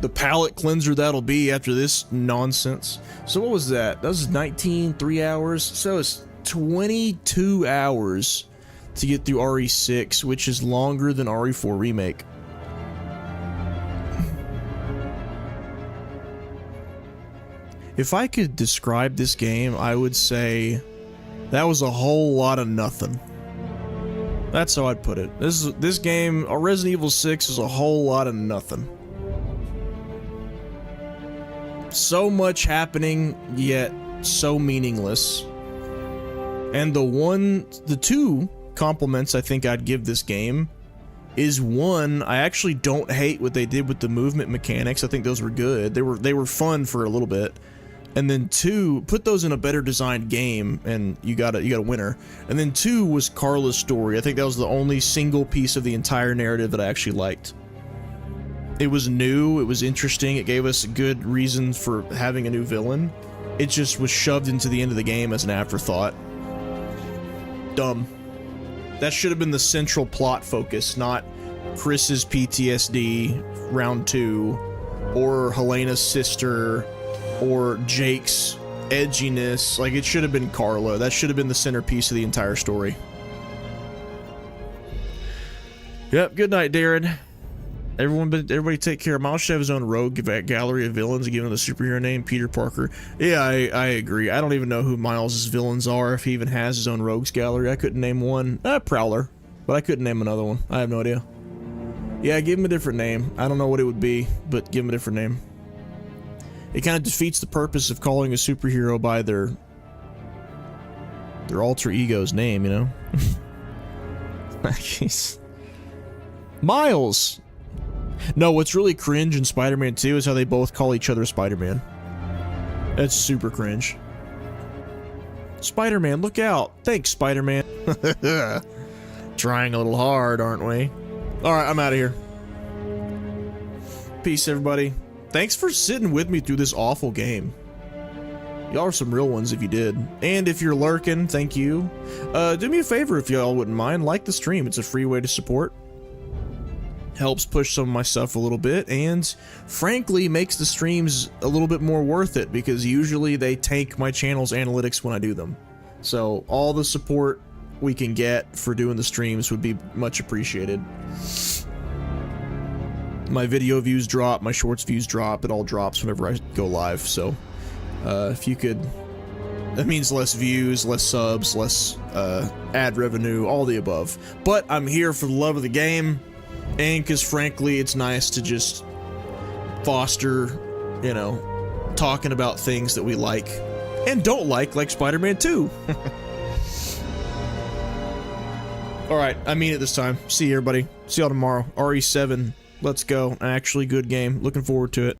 The palate cleanser that'll be after this nonsense. So what was that? That was 3 hours. So it's 22 hours to get through RE6, which is longer than RE4 Remake. If I could describe this game, I would say that was a whole lot of nothing. That's how I'd put it. This game, Resident Evil 6, is a whole lot of nothing. So much happening, yet so meaningless. And the two compliments I think I'd give this game is, one, I actually don't hate what they did with the movement mechanics. I think those were good. They were fun for a little bit. And then 2, put those in a better designed game, and you got a winner. And then 2 was Carla's story. I think that was the only single piece of the entire narrative that I actually liked. It was new, it was interesting, it gave us good reasons for having a new villain. It just was shoved into the end of the game as an afterthought. Dumb. That should have been the central plot focus, not Chris's PTSD, round 2, or Helena's sister, or Jake's edginess. Like, it should have been Carla. That should have been the centerpiece of the entire story. Yep, good night, Darren. Everybody take care. Miles should have his own rogue gallery of villains and give him the superhero name, Peter Parker. Yeah, I agree. I don't even know who Miles' villains are, if he even has his own rogues gallery. I couldn't name one. Prowler. But I couldn't name another one. I have no idea. Yeah, give him a different name. I don't know what it would be, but give him a different name. It kind of defeats the purpose of calling a superhero by their alter ego's name, you know? Jeez. Miles! No, what's really cringe in Spider-Man 2 is how they both call each other Spider-Man. That's super cringe. Spider-Man, look out! Thanks, Spider-Man. Trying a little hard, aren't we? Alright, I'm out of here. Peace, everybody. Thanks for sitting with me through this awful game. Y'all are some real ones if you did. And if you're lurking, thank you. Do me a favor if y'all wouldn't mind. Like the stream. It's a free way to support. Helps push some of my stuff a little bit, and frankly makes the streams a little bit more worth it, because usually they take my channel's analytics when I do them. So all the support we can get for doing the streams would be much appreciated. My video views drop, my shorts views drop, it all drops whenever I go live, so if you could, that means less views, less subs, less ad revenue, all the above. But I'm here for the love of the game, and because frankly it's nice to just foster, you know, talking about things that we like and don't like Spider-Man 2. Alright, I mean it this time. See you, everybody. See y'all tomorrow. RE7 Let's go. An actually good game. Looking forward to it.